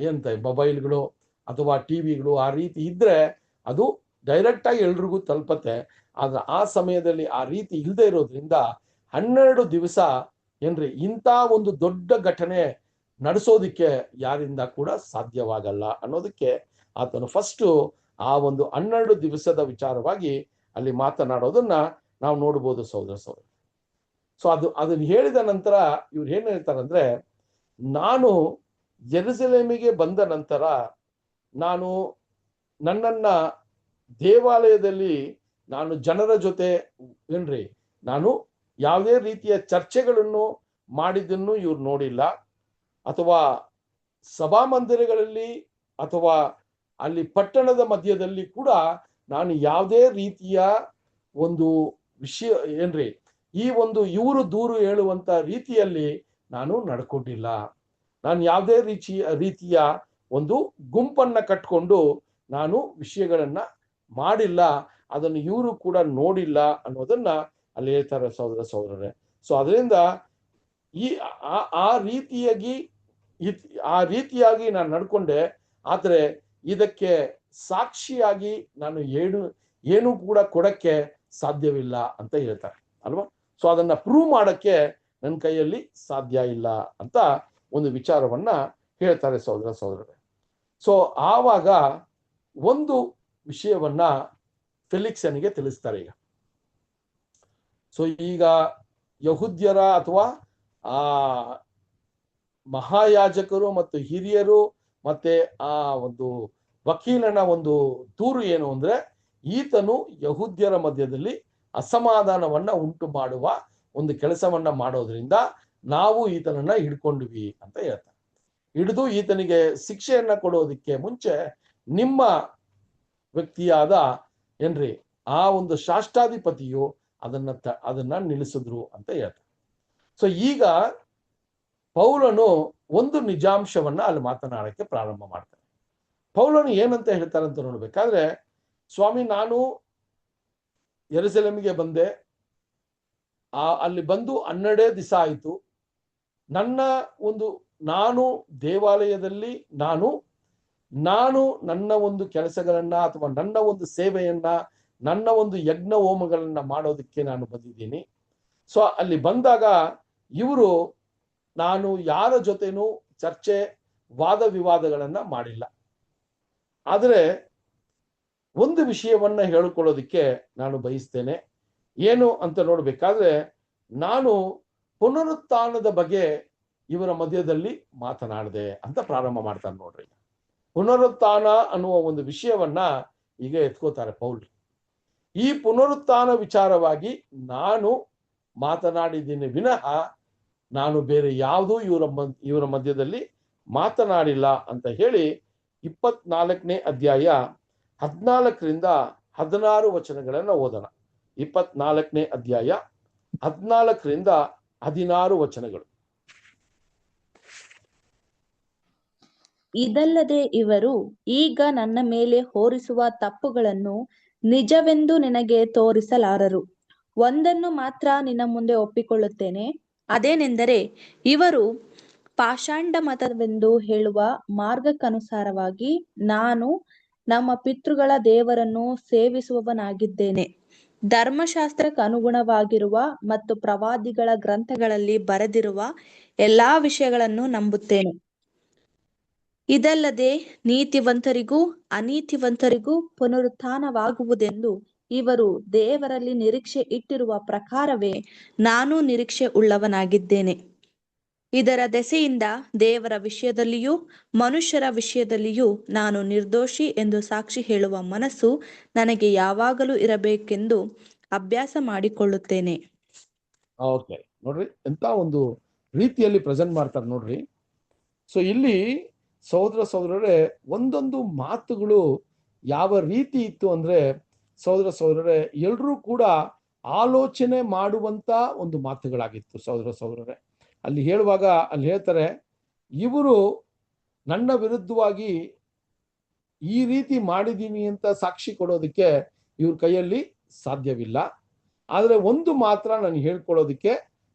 ಎಂತ ಮೊಬೈಲ್ಗಳು ಅಥವಾ ಟಿವಿಗಳು ಆ ರೀತಿ ಇದ್ರೆ ಅದು ಡೈರೆಕ್ಟ್ ಆಗಿ ಎಲ್ರಿಗೂ ತಲುಪತ್ತೆ. ಆದ್ರೆ ಆ ಸಮಯದಲ್ಲಿ ಆ ರೀತಿ ಇಲ್ಲದೆ ಇರೋದ್ರಿಂದ 12 ದಿವಸ ಇಂಥ ಒಂದು ದೊಡ್ಡ ಘಟನೆ ನಡೆಸೋದಿಕ್ಕೆ ಯಾರಿಂದ ಕೂಡ ಸಾಧ್ಯವಾಗಲ್ಲ ಅನ್ನೋದಕ್ಕೆ ಆತನು ಫಸ್ಟ್ ಆ ಒಂದು 12 ದಿವಸದ ವಿಚಾರವಾಗಿ ಅಲ್ಲಿ ಮಾತನಾಡೋದನ್ನ ನಾವು ನೋಡ್ಬೋದು ಸಹೋದರ. ಸೊ ಅದನ್ನ ಹೇಳಿದ ನಂತರ ಇವ್ರು ಏನ್ ಹೇಳ್ತಾರಂದ್ರೆ, ನಾನು ಯೆರೂಸಲೇಮಿಗೆ ಬಂದ ನಂತರ ನಾನು ನನ್ನನ್ನ ದೇವಾಲಯದಲ್ಲಿ ನಾನು ಜನರ ಜೊತೆ ನಾನು ಯಾವುದೇ ರೀತಿಯ ಚರ್ಚೆಗಳನ್ನು ಮಾಡಿದ್ದನ್ನು ಇವ್ರು ನೋಡಿಲ್ಲ, ಅಥವಾ ಸಭಾಮಂದಿರಗಳಲ್ಲಿ ಅಥವಾ ಅಲ್ಲಿ ಪಟ್ಟಣದ ಮಧ್ಯದಲ್ಲಿ ಕೂಡ ನಾನು ಯಾವುದೇ ರೀತಿಯ ಒಂದು ವಿಷಯ ಈ ಒಂದು ಇವರು ದೂರು ಹೇಳುವಂತ ರೀತಿಯಲ್ಲಿ ನಾನು ನಡ್ಕೊಂಡಿಲ್ಲ. ನಾನು ಯಾವುದೇ ರೀತಿಯ ಒಂದು ಗುಂಪನ್ನ ಕಟ್ಕೊಂಡು ನಾನು ವಿಷಯಗಳನ್ನ ಮಾಡಿಲ್ಲ, ಅದನ್ನು ಇವರು ಕೂಡ ನೋಡಿಲ್ಲ ಅನ್ನೋದನ್ನ ಅಲ್ಲಿ ಹೇಳ್ತಾರೆ ಸಹೋದರರೇ. ಸೊ ಅದರಿಂದ ಆ ರೀತಿಯಾಗಿ ನಾನು ನಡ್ಕೊಂಡೆ, ಆದ್ರೆ ಇದಕ್ಕೆ ಸಾಕ್ಷಿಯಾಗಿ ನಾನು ಏನು ಕೂಡ ಕೊಡಕ್ಕೆ ಸಾಧ್ಯವಿಲ್ಲ ಅಂತ ಹೇಳ್ತಾರೆ ಅಲ್ವಾ? ಸೊ ಅದನ್ನ ಪ್ರೂವ್ ಮಾಡಕ್ಕೆ ನನ್ನ ಕೈಯಲ್ಲಿ ಸಾಧ್ಯ ಇಲ್ಲ ಅಂತ ಒಂದು ವಿಚಾರವನ್ನ ಹೇಳ್ತಾರೆ ಸಹೋದರರೇ. ಸೊ ಆವಾಗ ಒಂದು ವಿಷಯವನ್ನ ಫೆಲಿಕ್ಸನಿಗೆ ತಿಳಿಸ್ತಾರೆ. ಸೊ ಈಗ ಯಹೂದ್ಯರ ಅಥವಾ ಆ ಮಹಾಯಾಜಕರು ಮತ್ತು ಹಿರಿಯರು ಮತ್ತೆ ಆ ಒಂದು ವಕೀಲನ ಒಂದು ದೂರು ಏನು ಅಂದ್ರೆ, ಈತನು ಯಹೂದ್ಯರ ಮಧ್ಯದಲ್ಲಿ ಅಸಮಾಧಾನವನ್ನ ಉಂಟು ಮಾಡುವ ಒಂದು ಕೆಲಸವನ್ನ ಮಾಡೋದ್ರಿಂದ ನಾವು ಈತನನ್ನ ಹಿಡ್ಕೊಂಡ್ವಿ ಅಂತ ಹೇಳ್ತಾರೆ. ಹಿಡಿದು ಈತನಿಗೆ ಶಿಕ್ಷೆಯನ್ನ ಕೊಡೋದಿಕ್ಕೆ ಮುಂಚೆ ನಿಮ್ಮ ವ್ಯಕ್ತಿಯಾದ ಆ ಒಂದು ಶಾಸ್ತ್ರಾಧಿಪತಿಯು ಅದನ್ನ ನಿಲ್ಲಿಸಿದ್ರು ಅಂತ ಹೇಳ್ತಾರೆ. ಸೊ ಈಗ ಪೌಲನು ಒಂದು ನಿಜಾಂಶವನ್ನ ಅಲ್ಲಿ ಮಾತನಾಡಕ್ಕೆ ಪ್ರಾರಂಭ ಮಾಡ್ತಾನೆ. ಪೌಲನು ಏನಂತ ಹೇಳ್ತಾರೆ ಅಂತ ನೋಡ್ಬೇಕಾದ್ರೆ, ಸ್ವಾಮಿ ನಾನು ಯೆರೂಸಲೇಮಿಗೆ ಬಂದೆ, ಅಲ್ಲಿ ಬಂದು 12 ದಿವಸ ಆಯಿತು. ನಾನು ದೇವಾಲಯದಲ್ಲಿ ನಾನು ನನ್ನ ಒಂದು ಕೆಲಸಗಳನ್ನ ಅಥವಾ ನನ್ನ ಒಂದು ಸೇವೆಯನ್ನ ನನ್ನ ಒಂದು ಯಜ್ಞ ಹೋಮಗಳನ್ನ ಮಾಡೋದಕ್ಕೆ ನಾನು ಬಂದಿದ್ದೀನಿ. ಸೊ ಅಲ್ಲಿ ಬಂದಾಗ ಇವರು ನಾನು ಯಾರ ಜೊತೆನೂ ಚರ್ಚೆ ವಾದ ವಿವಾದಗಳನ್ನ ಮಾಡಿಲ್ಲ. ಆದರೆ ಒಂದು ವಿಷಯವನ್ನ ಹೇಳಿಕೊಳ್ಳೋದಿಕ್ಕೆ ನಾನು ಬಯಸ್ತೇನೆ. ಏನು ಅಂತ ನೋಡ್ಬೇಕಾದ್ರೆ, ನಾನು ಪುನರುತ್ಥಾನದ ಬಗ್ಗೆ ಇವರ ಮಧ್ಯದಲ್ಲಿ ಮಾತನಾಡಿದೆ ಅಂತ ಪ್ರಾರಂಭ ಮಾಡ್ತಾನೆ ನೋಡ್ರಿ. ಪುನರುತ್ಥಾನ ಅನ್ನುವ ಒಂದು ವಿಷಯವನ್ನ ಈಗ ಎತ್ಕೋತಾರೆ ಪೌಲ್. ಈ ಪುನರುತ್ಥಾನ ವಿಚಾರವಾಗಿ ನಾನು ಮಾತನಾಡಿದ್ದೀನಿ ವಿನಃ ನಾನು ಬೇರೆ ಯಾವುದೂ ಇವರ ಮಧ್ಯದಲ್ಲಿ ಮಾತನಾಡಿಲ್ಲ ಅಂತ ಹೇಳಿ 24ನೇ ಅಧ್ಯಾಯ 14ರಿಂದ 16 ವಚನಗಳನ್ನ ಓದೋಣ. 24ನೇ ಅಧ್ಯಾಯ 14ರಿಂದ 16 ವಚನಗಳು. ಇದಲ್ಲದೆ ಇವರು ಈಗ ನನ್ನ ಮೇಲೆ ಹೊರಿಸುವ ತಪ್ಪುಗಳನ್ನು ನಿಜವೆಂದು ನಿನಗೆ ತೋರಿಸಲಾರರು. ಒಂದನ್ನು ಮಾತ್ರ ನಿನ್ನ ಮುಂದೆ ಒಪ್ಪಿಕೊಳ್ಳುತ್ತೇನೆ, ಅದೇನೆಂದರೆ ಇವರು ಪಾಷಾಂಡ ಮತವೆಂದು ಹೇಳುವ ಮಾರ್ಗಕ್ಕನುಸಾರವಾಗಿ ನಾನು ನಮ್ಮ ಪಿತೃಗಳ ದೇವರನ್ನು ಸೇವಿಸುವವನಾಗಿದ್ದೇನೆ. ಧರ್ಮಶಾಸ್ತ್ರಕ್ಕೆ ಅನುಗುಣವಾಗಿರುವ ಮತ್ತು ಪ್ರವಾದಿಗಳ ಗ್ರಂಥಗಳಲ್ಲಿ ಬರೆದಿರುವ ಎಲ್ಲಾ ವಿಷಯಗಳನ್ನು ನಂಬುತ್ತೇನೆ. ಇದಲ್ಲದೆ ನೀತಿವಂತರಿಗೂ ಅನೀತಿವಂತರಿಗೂ ಪುನರುತ್ಥಾನವಾಗುವುದೆಂದು ಇವರು ದೇವರಲ್ಲಿ ನಿರೀಕ್ಷೆ ಇಟ್ಟಿರುವ ಪ್ರಕಾರವೇ ನಾನೂ ನಿರೀಕ್ಷೆ ಉಳ್ಳವನಾಗಿದ್ದೇನೆ. ಇದರ ದೆಸೆಯಿಂದ ದೇವರ ವಿಷಯದಲ್ಲಿಯೂ ಮನುಷ್ಯರ ವಿಷಯದಲ್ಲಿಯೂ ನಾನು ನಿರ್ದೋಷಿ ಎಂದು ಸಾಕ್ಷಿ ಹೇಳುವ ಮನಸ್ಸು ನನಗೆ ಯಾವಾಗಲೂ ಇರಬೇಕೆಂದು ಅಭ್ಯಾಸ ಮಾಡಿಕೊಳ್ಳುತ್ತೇನೆ. ಓಕೆ, ನೋಡ್ರಿ ಎಂತ ಒಂದು ರೀತಿಯಲ್ಲಿ ಪ್ರೆಸೆಂಟ್ ಮಾಡ್ತಾರೆ ನೋಡ್ರಿ. ಸೊ ಇಲ್ಲಿ ಸಹೋದರರೇ, ಒಂದೊಂದು ಮಾತುಗಳು ಯಾವ ರೀತಿ ಇತ್ತು ಅಂದ್ರೆ ಸಹೋದರರೇ, ಎಲ್ರೂ ಕೂಡ ಆಲೋಚನೆ ಮಾಡುವಂತ ಒಂದು ಮಾತುಗಳಾಗಿತ್ತು. ಸಹೋದರರೇ, ಅಲ್ಲಿ ಹೇಳುವಾಗ ಅಲ್ಲಿ ಹೇಳ್ತಾರೆ, ಇವರು ನನ್ನ ವಿರುದ್ಧವಾಗಿ ಈ ರೀತಿ ಮಾಡಿದೀನಿ ಅಂತ ಸಾಕ್ಷಿ ಕೊಡೋದಕ್ಕೆ ಇವ್ರ ಕೈಯಲ್ಲಿ ಸಾಧ್ಯವಿಲ್ಲ. ಆದ್ರೆ ಒಂದು ಮಾತ್ರ ನಾನು ಹೇಳ್ಕೊಳ್ಳೋದಕ್ಕೆ,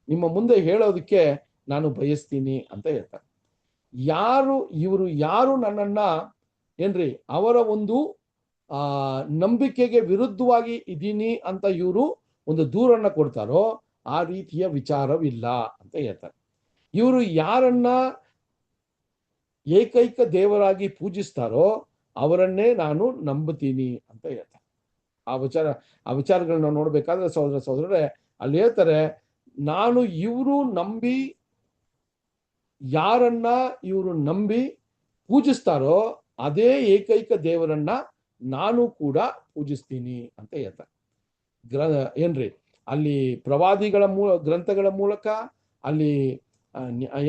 ನಿಮ್ಮ ಮುಂದೆ ಹೇಳೋದಕ್ಕೆ ನಾನು ಬಯಸ್ತೀನಿ ಅಂತ ಹೇಳ್ತಾರೆ. ಇವರು ಯಾರು ನನ್ನನ್ನ ಏನ್ರಿ ಅವರ ಒಂದು ನಂಬಿಕೆಗೆ ವಿರುದ್ಧವಾಗಿ ಇದೀನಿ ಅಂತ ಇವರು ಒಂದು ದೂರನ್ನ ಕೊಡ್ತಾರೋ ಆ ರೀತಿಯ ವಿಚಾರವಿಲ್ಲ ಅಂತ ಹೇಳ್ತಾರೆ. ಇವರು ಯಾರನ್ನ ಏಕೈಕ ದೇವರಾಗಿ ಪೂಜಿಸ್ತಾರೋ ಅವರನ್ನೇ ನಾನು ನಂಬುತ್ತೀನಿ ಅಂತ ಹೇಳ್ತಾರೆ. ಆ ವಿಚಾರಗಳನ್ನ ನೋಡ್ಬೇಕಾದ್ರೆ ಸಹೋದರರೇ, ಅಲ್ಲಿ ಹೇಳ್ತಾರೆ, ನಾನು ಯಾರನ್ನ ಇವರು ನಂಬಿ ಪೂಜಿಸ್ತಾರೋ ಅದೇ ಏಕೈಕ ದೇವರನ್ನ ನಾನು ಕೂಡ ಪೂಜಿಸ್ತೀನಿ ಅಂತ ಹೇಳ್ತಾರೆ. ಏನ್ರಿ ಅಲ್ಲಿ ಪ್ರವಾದಿಗಳ ಗ್ರಂಥಗಳ ಮೂಲಕ ಅಲ್ಲಿ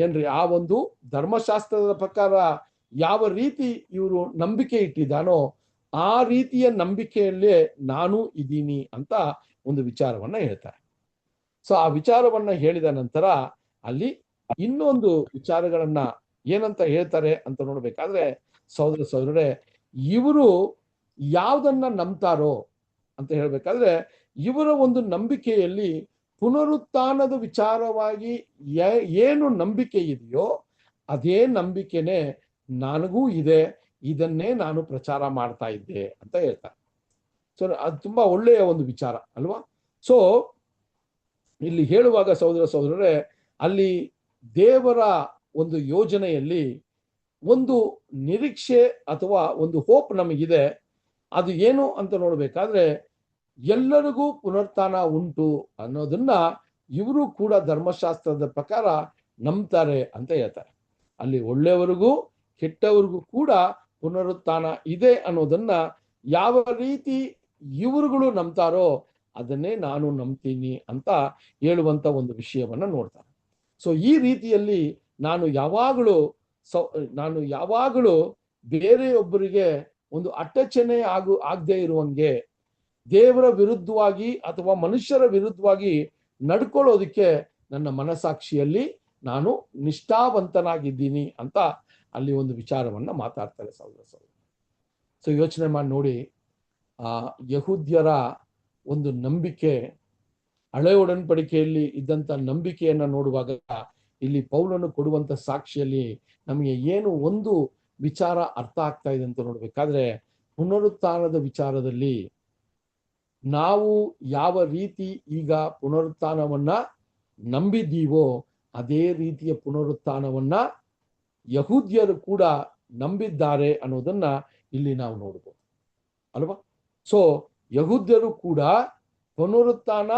ಏನ್ರಿ ಆ ಒಂದು ಧರ್ಮಶಾಸ್ತ್ರದ ಪ್ರಕಾರ ಯಾವ ರೀತಿ ಇವರು ನಂಬಿಕೆ ಇಟ್ಟಿದ್ದಾನೋ ಆ ರೀತಿಯ ನಂಬಿಕೆಯಲ್ಲೇ ನಾನು ಇದ್ದೀನಿ ಅಂತ ಒಂದು ವಿಚಾರವನ್ನ ಹೇಳ್ತಾರೆ. ಸೊ ಆ ವಿಚಾರವನ್ನ ಹೇಳಿದ ನಂತರ ಅಲ್ಲಿ ಇನ್ನೊಂದು ವಿಚಾರಗಳನ್ನ ಏನಂತ ಹೇಳ್ತಾರೆ ಅಂತ ನೋಡ್ಬೇಕಾದ್ರೆ ಸಹೋದರರೇ, ಇವರು ಯಾವ್ದನ್ನ ನಂಬ್ತಾರೋ ಅಂತ ಹೇಳ್ಬೇಕಾದ್ರೆ ಇವರ ಒಂದು ನಂಬಿಕೆಯಲ್ಲಿ ಪುನರುತ್ಥಾನದ ವಿಚಾರವಾಗಿ ಏನು ನಂಬಿಕೆ ಇದೆಯೋ ಅದೇ ನಂಬಿಕೆನೆ ನನಗೂ ಇದೆ, ಇದನ್ನೇ ನಾನು ಪ್ರಚಾರ ಮಾಡ್ತಾ ಇದ್ದೆ ಅಂತ ಹೇಳ್ತಾರೆ. ಸೊ ಅದು ತುಂಬಾ ಒಳ್ಳೆಯ ಒಂದು ವಿಚಾರ ಅಲ್ವಾ. ಸೊ ಇಲ್ಲಿ ಹೇಳುವಾಗ ಸಹೋದರರೇ, ಅಲ್ಲಿ ದೇವರ ಒಂದು ಯೋಜನೆಯಲ್ಲಿ ಒಂದು ನಿರೀಕ್ಷೆ ಅಥವಾ ಒಂದು ಹೋಪ್ ನಮಗಿದೆ. ಅದು ಏನು ಅಂತ ನೋಡ್ಬೇಕಾದ್ರೆ ಎಲ್ಲರಿಗೂ ಪುನರುತ್ಥಾನ ಉಂಟು ಅನ್ನೋದನ್ನ ಇವರು ಕೂಡ ಧರ್ಮಶಾಸ್ತ್ರದ ಪ್ರಕಾರ ನಂಬ್ತಾರೆ ಅಂತ ಹೇಳ್ತಾರೆ. ಅಲ್ಲಿ ಒಳ್ಳೆಯವರಿಗೂ ಕೆಟ್ಟವರಿಗೂ ಕೂಡ ಪುನರುತ್ಥಾನ ಇದೆ ಅನ್ನೋದನ್ನ ಯಾವ ರೀತಿ ಇವರುಗಳು ನಂಬ್ತಾರೋ ಅದನ್ನೇ ನಾನು ನಂಬ್ತೀನಿ ಅಂತ ಹೇಳುವಂತ ಒಂದು ವಿಷಯವನ್ನ ನೋಡ್ತಾರೆ. ಸೊ ಈ ರೀತಿಯಲ್ಲಿ ನಾನು ಯಾವಾಗಲೂ ಬೇರೆಯೊಬ್ಬರಿಗೆ ಒಂದು ಅಟ್ಟಚಣೆ ಆಗದೆ ಇರುವಂಗೆ ದೇವರ ವಿರುದ್ಧವಾಗಿ ಅಥವಾ ಮನುಷ್ಯರ ವಿರುದ್ಧವಾಗಿ ನಡ್ಕೊಳ್ಳೋದಕ್ಕೆ ನನ್ನ ಮನಸಾಕ್ಷಿಯಲ್ಲಿ ನಾನು ನಿಷ್ಠಾವಂತನಾಗಿದ್ದೀನಿ ಅಂತ ಅಲ್ಲಿ ಒಂದು ವಿಚಾರವನ್ನ ಮಾತಾಡ್ತಾರೆ ಸಹೋದರ. ಸೊ ಯೋಚನೆ ಮಾಡಿ ನೋಡಿ, ಯಹೂದ್ಯರ ಒಂದು ನಂಬಿಕೆ, ಹಳೆ ಒಡன்பಡಿಕೆಯಲ್ಲಿ ಇದ್ದಂತ ನಂಬಿಕೆಯನ್ನ ನೋಡುವಾಗ ಇಲ್ಲಿ ಪೌಲನು ಕೊಡುವಂತ ಸಾಕ್ಷಿಯಲ್ಲಿ ನಮಗೆ ಏನು ಒಂದು ವಿಚಾರ ಅರ್ಥ ಆಗ್ತಾ ಇದೆ ಅಂತ ನೋಡ್ಬೇಕಾದ್ರೆ, ಪುನರುತ್ಥಾನದ ವಿಚಾರದಲ್ಲಿ ನಾವು ಯಾವ ರೀತಿ ಈಗ ಪುನರುತ್ಥಾನವನ್ನ ನಂಬಿದ್ದೀವೋ ಅದೇ ರೀತಿಯ ಪುನರುತ್ಥಾನವನ್ನ ಯಹೂದ್ಯರು ಕೂಡ ನಂಬಿದ್ದಾರೆ ಅನ್ನೋದನ್ನ ಇಲ್ಲಿ ನಾವು ನೋಡ್ಬೋದು ಅಲ್ವಾ. ಸೊ ಯಹೂದ್ಯರು ಕೂಡ ಪುನರುತ್ಥಾನ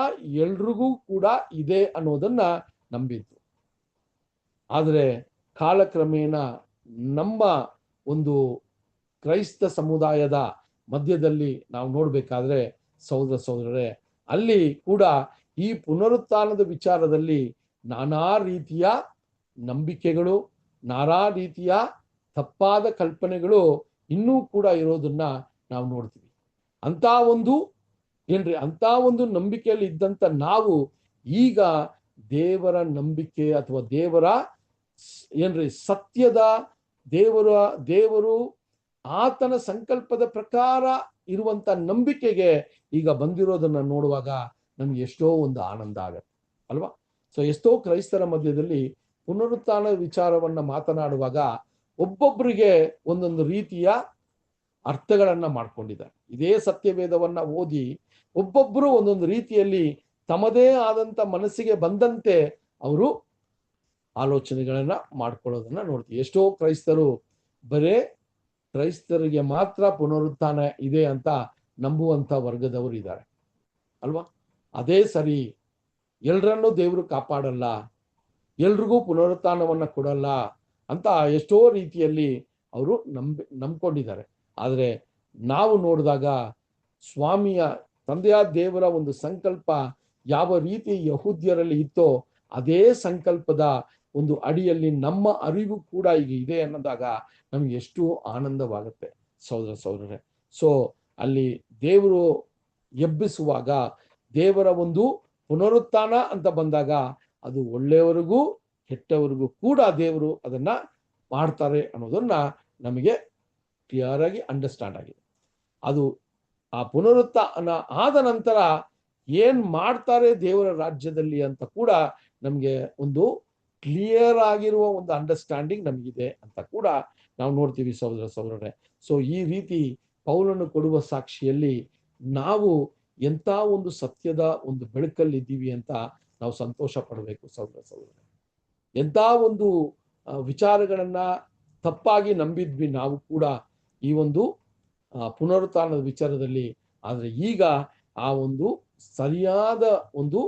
ಎಲ್ರಿಗೂ ಕೂಡ ಇದೆ ಅನ್ನೋದನ್ನ ನಂಬಿದ್ರು. ಆದರೆ ಕಾಲಕ್ರಮೇಣ ನಮ್ಮ ಒಂದು ಕ್ರೈಸ್ತ ಸಮುದಾಯದ ಮಧ್ಯದಲ್ಲಿ ನಾವು ನೋಡ್ಬೇಕಾದ್ರೆ ಸಹೋದರರೇ, ಅಲ್ಲಿ ಕೂಡ ಈ ಪುನರುತ್ಥಾನದ ವಿಚಾರದಲ್ಲಿ ನಾನಾ ರೀತಿಯ ನಂಬಿಕೆಗಳು, ನಾನಾ ರೀತಿಯ ತಪ್ಪಾದ ಕಲ್ಪನೆಗಳು ಇನ್ನೂ ಕೂಡ ಇರೋದನ್ನ ನಾವು ನೋಡ್ತೀವಿ. ಅಂತ ಒಂದು ನಂಬಿಕೆಯಲ್ಲಿ ಇದ್ದಂತ ನಾವು ಈಗ ದೇವರ ನಂಬಿಕೆ ಅಥವಾ ದೇವರ ಸತ್ಯದ ದೇವರು ಆತನ ಸಂಕಲ್ಪದ ಪ್ರಕಾರ ಇರುವಂತ ನಂಬಿಕೆಗೆ ಈಗ ಬಂದಿರೋದನ್ನ ನೋಡುವಾಗ ನಮ್ಗೆ ಎಷ್ಟೋ ಒಂದು ಆನಂದ ಆಗತ್ತೆ ಅಲ್ವಾ. ಸೊ ಎಷ್ಟೋ ಕ್ರೈಸ್ತರ ಮಧ್ಯದಲ್ಲಿ ಪುನರುತ್ಥಾನ ವಿಚಾರವನ್ನ ಮಾತನಾಡುವಾಗ ಒಬ್ಬೊಬ್ಬರಿಗೆ ಒಂದೊಂದು ರೀತಿಯ ಅರ್ಥಗಳನ್ನ ಮಾಡ್ಕೊಂಡಿದ್ದಾರೆ. ಇದೇ ಸತ್ಯವೇದವನ್ನ ಓದಿ ಒಬ್ಬೊಬ್ಬರು ಒಂದೊಂದು ರೀತಿಯಲ್ಲಿ ತಮ್ಮದೇ ಆದಂತ ಮನಸ್ಸಿಗೆ ಬಂದಂತೆ ಅವರು ಆಲೋಚನೆಗಳನ್ನ ಮಾಡ್ಕೊಳ್ಳೋದನ್ನ ನೋಡ್ತೀವಿ. ಎಷ್ಟೋ ಕ್ರೈಸ್ತರು ಬರೇ ಕ್ರೈಸ್ತರಿಗೆ ಮಾತ್ರ ಪುನರುತ್ಥಾನ ಇದೆ ಅಂತ ನಂಬುವಂಥ ವರ್ಗದವರು ಇದ್ದಾರೆ ಅಲ್ವಾ? ಅದೇ ಸರಿ. ಎಲ್ರನ್ನೂ ದೇವರು ಕಾಪಾಡಲ್ಲ, ಎಲ್ರಿಗೂ ಪುನರುತ್ಥಾನವನ್ನು ಕೊಡಲ್ಲ ಅಂತ ಎಷ್ಟೋ ರೀತಿಯಲ್ಲಿ ಅವರು ನಂಬ್ಕೊಂಡಿದ್ದಾರೆ. ಆದರೆ ನಾವು ನೋಡಿದಾಗ ಸ್ವಾಮಿಯ ತಂದೆಯಾದ ದೇವರ ಒಂದು ಸಂಕಲ್ಪ ಯಾವ ರೀತಿ ಯಹೂದ್ಯರಲ್ಲಿ ಇತ್ತೋ ಅದೇ ಸಂಕಲ್ಪದ ಒಂದು ಅಡಿಯಲ್ಲಿ ನಮ್ಮ ಅರಿವು ಕೂಡ ಈಗ ಇದೆ ಅನ್ನೋದಾಗ ನಮ್ಗೆ ಎಷ್ಟು ಆನಂದವಾಗುತ್ತೆ ಸಹೋದರರೇ. ಸೊ ಅಲ್ಲಿ ದೇವರು ಎಬ್ಬಿಸುವಾಗ, ದೇವರ ಒಂದು ಪುನರುತ್ಥಾನ ಅಂತ ಬಂದಾಗ ಅದು ಒಳ್ಳೆಯವರಿಗೂ ಕೆಟ್ಟವರಿಗೂ ಕೂಡ ದೇವರು ಅದನ್ನ ಮಾಡ್ತಾರೆ ಅನ್ನೋದನ್ನ ನಮಗೆ ಕ್ಲಿಯರ್ ಆಗಿ ಅಂಡರ್ಸ್ಟ್ಯಾಂಡ್ ಆಗಿದೆ. ಅದು ಆ ಪುನರುತ್ಥಾನ ಆದ ನಂತರ ಏನ್ ಮಾಡ್ತಾರೆ ದೇವರ ರಾಜ್ಯದಲ್ಲಿ ಅಂತ ಕೂಡ ನಮ್ಗೆ ಒಂದು ಕ್ಲಿಯರ್ ಆಗಿರುವ ಒಂದು ಅಂಡರ್ಸ್ಟ್ಯಾಂಡಿಂಗ್ ನಮಗಿದೆ ಅಂತ ಕೂಡ ನಾವು ನೋಡ್ತೀವಿ ಸಹೋದರರೇ. ಸೊ ಈ ರೀತಿ ಪೌಲನು ಕೊಡುವ ಸಾಕ್ಷಿಯಲ್ಲಿ ನಾವು ಎಂಥ ಒಂದು ಸತ್ಯದ ಒಂದು ಬೆಳಕಲ್ಲಿ ಇದ್ದೀವಿ ಅಂತ ನಾವು ಸಂತೋಷ ಪಡಬೇಕು ಸಹೋದರರೇ. ಎಂಥ ಒಂದು ವಿಚಾರಗಳನ್ನ ತಪ್ಪಾಗಿ ನಂಬಿದ್ವಿ ನಾವು ಕೂಡ ಈ ಒಂದು ಪುನರುತ್ಥಾನದ ವಿಚಾರದಲ್ಲಿ. ಆದರೆ ಈಗ ಆ ಒಂದು ಸರಿಯಾದ ಒಂದು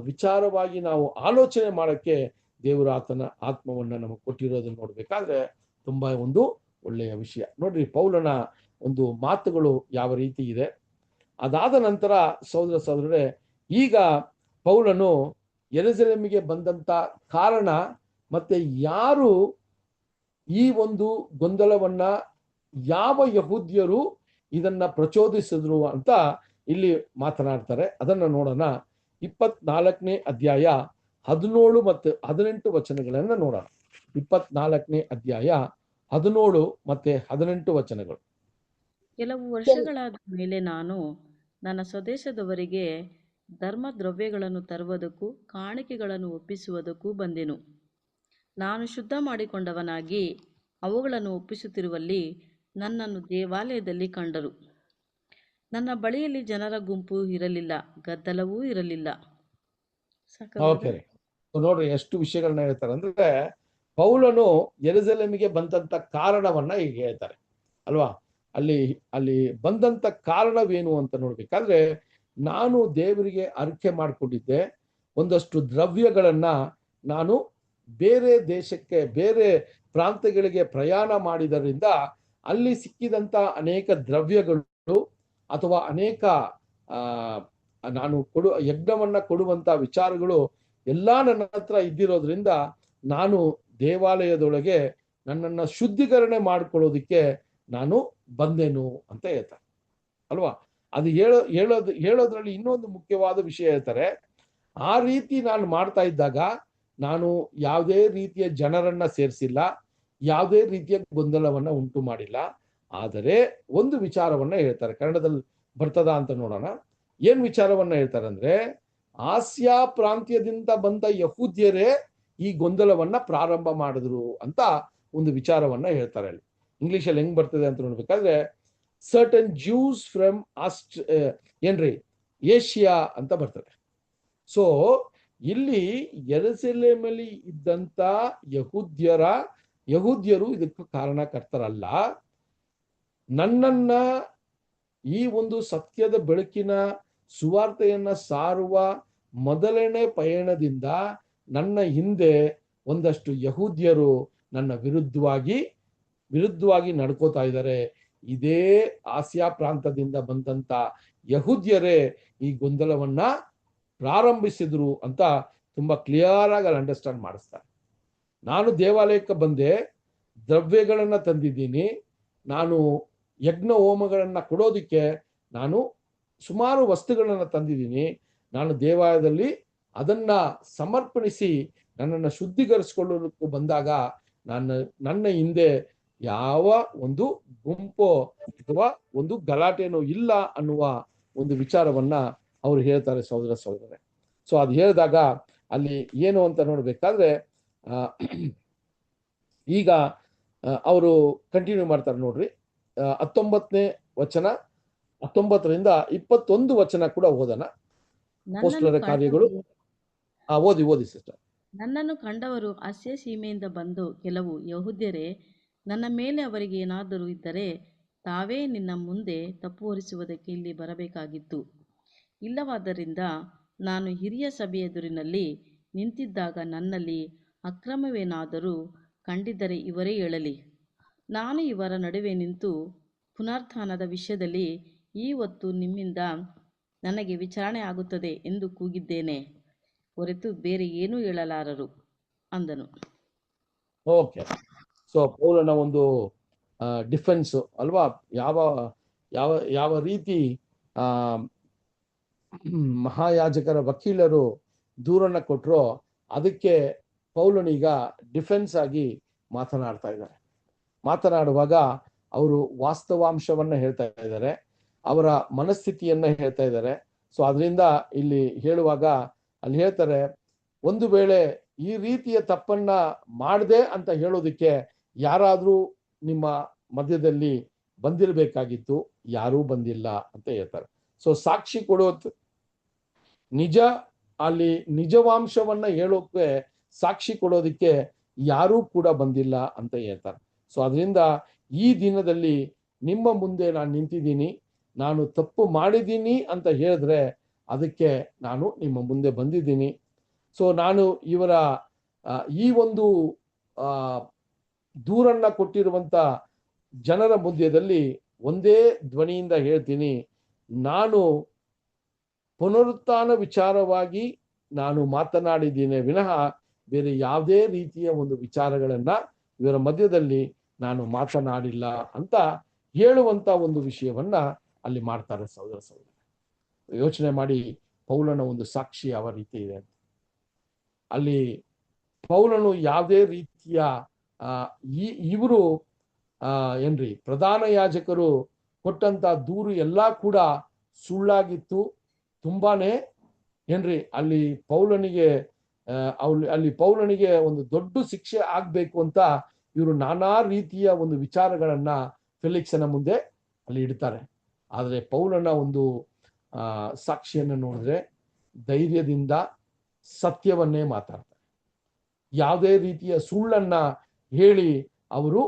ವಿಚಾರವಾಗಿ ನಾವು ಆಲೋಚನೆ ಮಾಡೋಕ್ಕೆ ದೇವರ ಆತನ ಆತ್ಮವನ್ನ ನಮಗೆ ಕೊಟ್ಟಿರೋದನ್ನ ನೋಡ್ಬೇಕಾದ್ರೆ ತುಂಬಾ ಒಂದು ಒಳ್ಳೆಯ ವಿಷಯ. ನೋಡ್ರಿ, ಪೌಲನ ಒಂದು ಮಾತುಗಳು ಯಾವ ರೀತಿ ಇದೆ. ಅದಾದ ನಂತರ ಸಹೋದರರೇ, ಈಗ ಪೌಲನು ಯೆರೂಸಲೇಮಿಗೆ ಬಂದಂತ ಕಾರಣ ಮತ್ತೆ ಯಾರು ಈ ಒಂದು ಗೊಂದಲವನ್ನ, ಯಾವ ಯಹೂದ್ಯರು ಇದನ್ನ ಪ್ರಚೋದಿಸಿದ್ರು ಅಂತ ಇಲ್ಲಿ ಮಾತನಾಡ್ತಾರೆ. ಅದನ್ನ ನೋಡೋಣ. 24ನೇ ಅಧ್ಯಾಯ 17 ಮತ್ತು 18 ವಚನಗಳನ್ನ ನೋಡೋಣ. 24ನೇ ಅಧ್ಯಾಯ 17 ಮತ್ತೆ 18 ವಚನಗಳು. ಕೆಲವು ವರ್ಷಗಳಾದ ಮೇಲೆ ನಾನು ನನ್ನ ಸ್ವದೇಶದವರಿಗೆ ಧರ್ಮದ್ರವ್ಯಗಳನ್ನು ತರುವುದಕ್ಕೂ ಕಾಣಿಕೆಗಳನ್ನು ಒಪ್ಪಿಸುವುದಕ್ಕೂ ಬಂದೆನು. ನಾನು ಶುದ್ಧ ಮಾಡಿಕೊಂಡವನಾಗಿ ಅವುಗಳನ್ನು ಒಪ್ಪಿಸುತ್ತಿರುವಲ್ಲಿ ನನ್ನನ್ನು ದೇವಾಲಯದಲ್ಲಿ ಕಂಡರು. ನನ್ನ ಬಳಿಯಲ್ಲಿ ಜನರ ಗುಂಪು ಇರಲಿಲ್ಲ, ಗದ್ದಲವೂ ಇರಲಿಲ್ಲ. ಓಕೆ, ನೋಡ್ರಿ ಎಷ್ಟು ವಿಷಯಗಳನ್ನ ಹೇಳ್ತಾರೆ ಅಂದ್ರೆ, ಪೌಲನು ಯೆರೂಸಲೇಮಿಗೆ ಬಂದಂತ ಕಾರಣವನ್ನ ಈಗ ಹೇಳ್ತಾರೆ ಅಲ್ವಾ? ಅಲ್ಲಿ ಬಂದಂತ ಕಾರಣವೇನು ಅಂತ ನೋಡ್ಬೇಕಾದ್ರೆ, ನಾನು ದೇವರಿಗೆ ಅರಿಕೆ ಮಾಡಿಕೊಂಡಿದ್ದೆ, ಒಂದಷ್ಟು ದ್ರವ್ಯಗಳನ್ನ ನಾನು ಬೇರೆ ದೇಶಕ್ಕೆ, ಬೇರೆ ಪ್ರಾಂತ್ಯಗಳಿಗೆ ಪ್ರಯಾಣ ಮಾಡಿದರಿಂದ ಅಲ್ಲಿ ಸಿಕ್ಕಿದಂತ ಅನೇಕ ದ್ರವ್ಯಗಳು ಅಥವಾ ಅನೇಕ ನಾನು ಯಜ್ಞವನ್ನ ಕೊಡುವಂತ ವಿಚಾರಗಳು ಎಲ್ಲ ನನ್ನ ಹತ್ರ ಇದ್ದಿರೋದ್ರಿಂದ ನಾನು ದೇವಾಲಯದೊಳಗೆ ನನ್ನನ್ನು ಶುದ್ಧೀಕರಣೆ ಮಾಡ್ಕೊಳ್ಳೋದಿಕ್ಕೆ ನಾನು ಬಂದೆನು ಅಂತ ಹೇಳ್ತಾರೆ ಅಲ್ವಾ? ಅದು ಹೇಳೋದ್ರಲ್ಲಿ ಇನ್ನೊಂದು ಮುಖ್ಯವಾದ ವಿಷಯ ಹೇಳ್ತಾರೆ. ಆ ರೀತಿ ನಾನು ಮಾಡ್ತಾ ಇದ್ದಾಗ ನಾನು ಯಾವುದೇ ರೀತಿಯ ಜನರನ್ನ ಸೇರಿಸಿಲ್ಲ, ಯಾವುದೇ ರೀತಿಯ ಗೊಂದಲವನ್ನ ಉಂಟು ಮಾಡಿಲ್ಲ. ಆದರೆ ಒಂದು ವಿಚಾರವನ್ನ ಹೇಳ್ತಾರೆ, ಕನ್ನಡದಲ್ಲಿ ಬರ್ತದ ಅಂತ ನೋಡೋಣ. ಏನ್ ವಿಚಾರವನ್ನ ಹೇಳ್ತಾರೆ ಅಂದ್ರೆ, ಆಸಿಯಾ ಪ್ರಾಂತ್ಯದಿಂದ ಬಂದ ಯಹೂದ್ಯರೇ ಈ ಗೊಂದಲವನ್ನ ಪ್ರಾರಂಭ ಮಾಡಿದ್ರು ಅಂತ ಒಂದು ವಿಚಾರವನ್ನ ಹೇಳ್ತಾರೆ. ಅಲ್ಲಿ ಇಂಗ್ಲಿಷಲ್ಲಿ ಹೆಂಗ್ ಬರ್ತದೆ ಅಂತ ನೋಡ್ಬೇಕಾದ್ರೆ, ಸರ್ಟನ್ ಜ್ಯೂಸ್ ಫ್ರಮ್ ಏಷ್ಯಾ ಅಂತ ಬರ್ತದೆ. ಸೊ ಇಲ್ಲಿ ಯೆರೂಸಲೇಮಲ್ಲಿ ಇದ್ದಂತ ಯಹೂದ್ಯರು ಇದಕ್ಕೆ ಕಾರಣಕರ್ತರಲ್ಲ. ನನ್ನನ್ನ ಈ ಒಂದು ಸತ್ಯದ ಬೆಳಕಿನ ಸುವಾರ್ತೆಯನ್ನ ಸಾರುವ ಮೊದಲನೇ ಪಯಣದಿಂದ ನನ್ನ ಹಿಂದೆ ಒಂದಷ್ಟು ಯಹೂದ್ಯರು ನನ್ನ ವಿರುದ್ಧವಾಗಿ ನಡ್ಕೋತಾ ಇದ್ದಾರೆ. ಇದೇ ಆಸಿಯಾ ಪ್ರಾಂತದಿಂದ ಬಂದಂತ ಯಹೂದ್ಯರೇ ಈ ಗೊಂದಲವನ್ನ ಪ್ರಾರಂಭಿಸಿದ್ರು ಅಂತ ತುಂಬಾ ಕ್ಲಿಯರ್ ಆಗಿ ಅಲ್ಲಿ ಅಂಡರ್ಸ್ಟ್ಯಾಂಡ್ ಮಾಡಿಸ್ತಾರೆ. ನಾನು ದೇವಾಲಯಕ್ಕೆ ಬಂದೆ, ದ್ರವ್ಯಗಳನ್ನ ತಂದಿದ್ದೀನಿ, ನಾನು ಯಜ್ಞ ಹೋಮಗಳನ್ನ ಕೊಡೋದಿಕ್ಕೆ ನಾನು ಸುಮಾರು ವಸ್ತುಗಳನ್ನ ತಂದಿದ್ದೀನಿ. ನಾನು ದೇವಾಲಯದಲ್ಲಿ ಅದನ್ನ ಸಮರ್ಪಣಿಸಿ ನನ್ನನ್ನು ಶುದ್ಧೀಕರಿಸಿಕೊಳ್ಳೋದಕ್ಕೂ ಬಂದಾಗ ನನ್ನ ಹಿಂದೆ ಯಾವ ಒಂದು ಗುಂಪೋ ಅಥವಾ ಒಂದು ಗಲಾಟೆನೋ ಇಲ್ಲ ಅನ್ನುವ ಒಂದು ವಿಚಾರವನ್ನ ಅವ್ರು ಹೇಳ್ತಾರೆ ಸಹೋದರರೇ. ಸೊ ಅದು ಹೇಳಿದಾಗ ಅಲ್ಲಿ ಏನು ಅಂತ ನೋಡ್ಬೇಕಾದ್ರೆ, ಈಗ ಅವರು ಕಂಟಿನ್ಯೂ ಮಾಡ್ತಾರೆ ನೋಡ್ರಿ. 19ನೇ ವಚನ 19ರಿಂದ 21 ವಚನ ಕೂಡ ಓದೋಣ. ಅಪೊಸ್ತಲರ ಕಾರ್ಯಗಳು ಓದಿ ಸಿಸ್ಟರ್. ನನ್ನನ್ನು ಕಂಡವರು ಆಸ್ಯ ಸೀಮೆಯಿಂದ ಬಂದು ಕೆಲವು ಯಹೂದ್ಯರೇ, ನನ್ನ ಮೇಲೆ ಅವರಿಗೆ ಏನಾದರೂ ಇದ್ದರೆ ತಾವೇ ನಿನ್ನ ಮುಂದೆ ತಪ್ಪು ಹೊರಿಸುವುದಕ್ಕೆ ಇಲ್ಲಿ ಬರಬೇಕಾಗಿತ್ತು. ಇಲ್ಲವಾದ್ದರಿಂದ ನಾನು ಹಿರಿಯ ಸಭೆಯ ಎದುರಿನಲ್ಲಿ ನಿಂತಿದ್ದಾಗ ನನ್ನಲ್ಲಿ ಅಕ್ರಮವೇನಾದರೂ ಕಂಡಿದ್ದರೆ ಇವರೇ ಹೇಳಲಿ. ನಾನು ಇವರ ನಡುವೆ ನಿಂತು ಪುನರುತ್ಥಾನದ ವಿಷಯದಲ್ಲಿ ಈ ಹೊತ್ತು ನಿಮ್ಮಿಂದ ನನಗೆ ವಿಚಾರಣೆ ಆಗುತ್ತದೆ ಎಂದು ಕೂಗಿದ್ದೇನೆ ಹೊರತು ಬೇರೆ ಏನೂ ಹೇಳಲಾರರು ಅಂದನು. ಓಕೆ, ಸೊ ಪೌಲನ ಒಂದು ಡಿಫೆನ್ಸ್ ಅಲ್ವಾ, ಯಾವ ಯಾವ ಯಾವ ರೀತಿ ಮಹಾಯಾಜಕರ ವಕೀಲರು ದೂರನ್ನ ಕೊಟ್ಟರೋ ಅದಕ್ಕೆ ಪೌಲನೀಗ ಡಿಫೆನ್ಸ್ ಆಗಿ ಮಾತನಾಡ್ತಾ ಇದ್ದಾರೆ. ಮಾತನಾಡುವಾಗ ಅವರು ವಾಸ್ತವಾಂಶವನ್ನ ಹೇಳ್ತಾ ಇದ್ದಾರೆ, ಅವರ ಮನಸ್ಥಿತಿಯನ್ನ ಹೇಳ್ತಾ ಇದ್ದಾರೆ. ಸೊ ಅದರಿಂದ ಇಲ್ಲಿ ಹೇಳುವಾಗ ಅಲ್ಲಿ ಹೇಳ್ತಾರೆ, ಒಂದು ವೇಳೆ ಈ ರೀತಿಯ ತಪ್ಪನ್ನ ಮಾಡದೆ ಅಂತ ಹೇಳೋದಕ್ಕೆ ಯಾರಾದ್ರೂ ನಿಮ್ಮ ಮಧ್ಯದಲ್ಲಿ ಬಂದಿರಬೇಕಾಗಿತ್ತು, ಯಾರೂ ಬಂದಿಲ್ಲ ಅಂತ ಹೇಳ್ತಾರೆ. ಸೊ ಸಾಕ್ಷಿ ಕೊಡೋದು ನಿಜ, ಅಲ್ಲಿ ನಿಜವಾಂಶವನ್ನ ಹೇಳೋಕೆ ಸಾಕ್ಷಿ ಕೊಡೋದಕ್ಕೆ ಯಾರೂ ಕೂಡ ಬಂದಿಲ್ಲ ಅಂತ ಹೇಳ್ತಾರೆ. ಸೊ ಅದರಿಂದ ಈ ದಿನದಲ್ಲಿ ನಿಮ್ಮ ಮುಂದೆ ನಾನು ನಿಂತಿದ್ದೀನಿ, ನಾನು ತಪ್ಪು ಮಾಡಿದ್ದೀನಿ ಅಂತ ಹೇಳಿದ್ರೆ ಅದಕ್ಕೆ ನಾನು ನಿಮ್ಮ ಮುಂದೆ ಬಂದಿದ್ದೀನಿ. ಸೊ ನಾನು ಇವರ ಈ ಒಂದು ದೂರನ್ನ ಕೊಟ್ಟಿರುವಂತ ಜನರ ಮಧ್ಯದಲ್ಲಿ ಒಂದೇ ಧ್ವನಿಯಿಂದ ಹೇಳ್ತೀನಿ, ನಾನು ಪುನರುತ್ಥಾನ ವಿಚಾರವಾಗಿ ನಾನು ಮಾತನಾಡಿದ್ದೀನಿ ವಿನಃ ಬೇರೆ ಯಾವುದೇ ರೀತಿಯ ಒಂದು ವಿಚಾರಗಳನ್ನ ಇವರ ಮಧ್ಯದಲ್ಲಿ ನಾನು ಮಾತನಾಡಿಲ್ಲ ಅಂತ ಹೇಳುವಂತ ಒಂದು ವಿಷಯವನ್ನ ಅಲ್ಲಿ ಮಾಡ್ತಾರೆ. ಸಹೋದರ ಸಹೋದರ, ಯೋಚನೆ ಮಾಡಿ ಪೌಲನ ಒಂದು ಸಾಕ್ಷಿ ಯಾವ ರೀತಿ ಇದೆ ಅಂತ. ಅಲ್ಲಿ ಪೌಲನು ಯಾವುದೇ ರೀತಿಯ ಇವರು ಏನ್ರಿ ಪ್ರಧಾನ ಯಾಜಕರು ಕೊಟ್ಟಂತ ದೂರು ಎಲ್ಲಾ ಕೂಡ ಸುಳ್ಳಾಗಿತ್ತು. ತುಂಬಾನೇ ಏನ್ರಿ ಅಲ್ಲಿ ಪೌಲನಿಗೆ ಒಂದು ದೊಡ್ಡ ಶಿಕ್ಷೆ ಆಗ್ಬೇಕು ಅಂತ ಇವರು ನಾನಾ ರೀತಿಯ ಒಂದು ವಿಚಾರಗಳನ್ನ ಫೆಲಿಕ್ಸನ ಮುಂದೆ ಅಲ್ಲಿ ಇಡ್ತಾರೆ. ಆದ್ರೆ ಪೌಲನ ಒಂದು ಸಾಕ್ಷಿಯನ್ನು ನೋಡಿದ್ರೆ ಧೈರ್ಯದಿಂದ ಸತ್ಯವನ್ನೇ ಮಾತಾಡ್ತಾರೆ. ಯಾವುದೇ ರೀತಿಯ ಸುಳ್ಳನ್ನ ಹೇಳಿ ಅವರು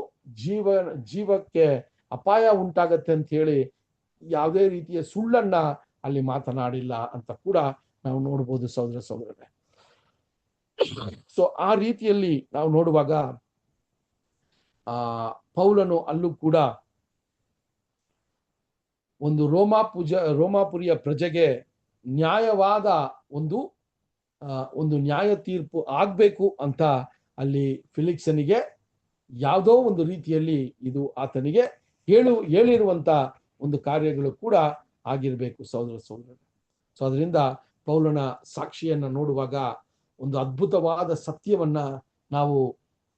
ಜೀವಕ್ಕೆ ಅಪಾಯ ಉಂಟಾಗತ್ತೆ ಅಂತ ಹೇಳಿ ಯಾವುದೇ ರೀತಿಯ ಸುಳ್ಳನ್ನ ಅಲ್ಲಿ ಮಾತನಾಡಿಲ್ಲ ಅಂತ ಕೂಡ ನಾವು ನೋಡ್ಬೋದು ಸಹೋದರ ಸಹೋದರರೇ. ಸೊ ಆ ರೀತಿಯಲ್ಲಿ ನಾವು ನೋಡುವಾಗ ಪೌಲನು ಅಲ್ಲೂ ಕೂಡ ಒಂದು ರೋಮಾಪುರಿಯ ಪ್ರಜೆಗೆ ನ್ಯಾಯವಾದ ಒಂದು ನ್ಯಾಯ ತೀರ್ಪು ಆಗ್ಬೇಕು ಅಂತ ಅಲ್ಲಿ ಫಿಲಿಕ್ಸನಿಗೆ ಯಾವುದೋ ಒಂದು ರೀತಿಯಲ್ಲಿ ಇದು ಆತನಿಗೆ ಹೇಳಿರುವಂತ ಒಂದು ಕಾರ್ಯಗಳು ಕೂಡ ಆಗಿರ್ಬೇಕು ಸಹೋದರ ಸಹೋದರರೇ. ಸೊ ಅದರಿಂದ ಪೌಲನ ಸಾಕ್ಷಿಯನ್ನ ನೋಡುವಾಗ ಒಂದು ಅದ್ಭುತವಾದ ಸತ್ಯವನ್ನ ನಾವು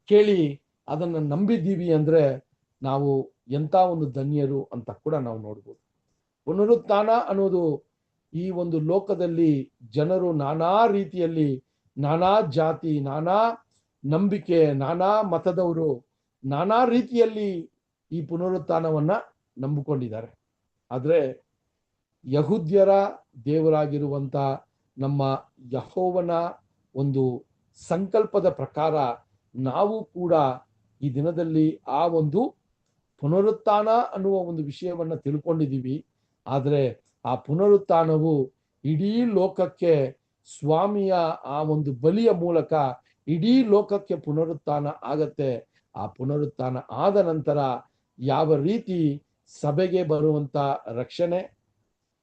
ಕೇಳಿ ಅದನ್ನ ನಂಬಿದ್ದೀವಿ ಅಂದ್ರೆ ನಾವು ಎಂತ ಒಂದು ಧನ್ಯರು ಅಂತ ಕೂಡ ನಾವು ನೋಡ್ಬೋದು. ಪುನರುತ್ಥಾನ ಅನ್ನೋದು ಈ ಒಂದು ಲೋಕದಲ್ಲಿ ಜನರು ನಾನಾ ರೀತಿಯಲ್ಲಿ, ನಾನಾ ಜಾತಿ, ನಾನಾ ನಂಬಿಕೆ, ನಾನಾ ಮತದವರು ನಾನಾ ರೀತಿಯಲ್ಲಿ ಈ ಪುನರುತ್ಥಾನವನ್ನ ನಂಬಿಕೊಂಡಿದ್ದಾರೆ. ಆದ್ರೆ ಯಹೂದ್ಯರ ದೇವರಾಗಿರುವಂತ ನಮ್ಮ ಯೆಹೋವನ ಒಂದು ಸಂಕಲ್ಪದ ಪ್ರಕಾರ ನಾವು ಕೂಡ ಈ ದಿನದಲ್ಲಿ ಆ ಒಂದು ಪುನರುತ್ಥಾನ ಅನ್ನುವ ಒಂದು ವಿಷಯವನ್ನ ತಿಳ್ಕೊಂಡಿದ್ದೀವಿ. ಆದ್ರೆ ಆ ಪುನರುತ್ಥಾನವು ಇಡೀ ಲೋಕಕ್ಕೆ ಸ್ವಾಮಿಯ ಆ ಒಂದು ಬಲಿಯ ಮೂಲಕ ಇಡೀ ಲೋಕಕ್ಕೆ ಪುನರುತ್ಥಾನ ಆಗತ್ತೆ. ಆ ಪುನರುತ್ಥಾನ ಆದ ನಂತರ ಯಾವ ರೀತಿ ಸಭೆಗೆ ಬರುವಂತ ರಕ್ಷಣೆ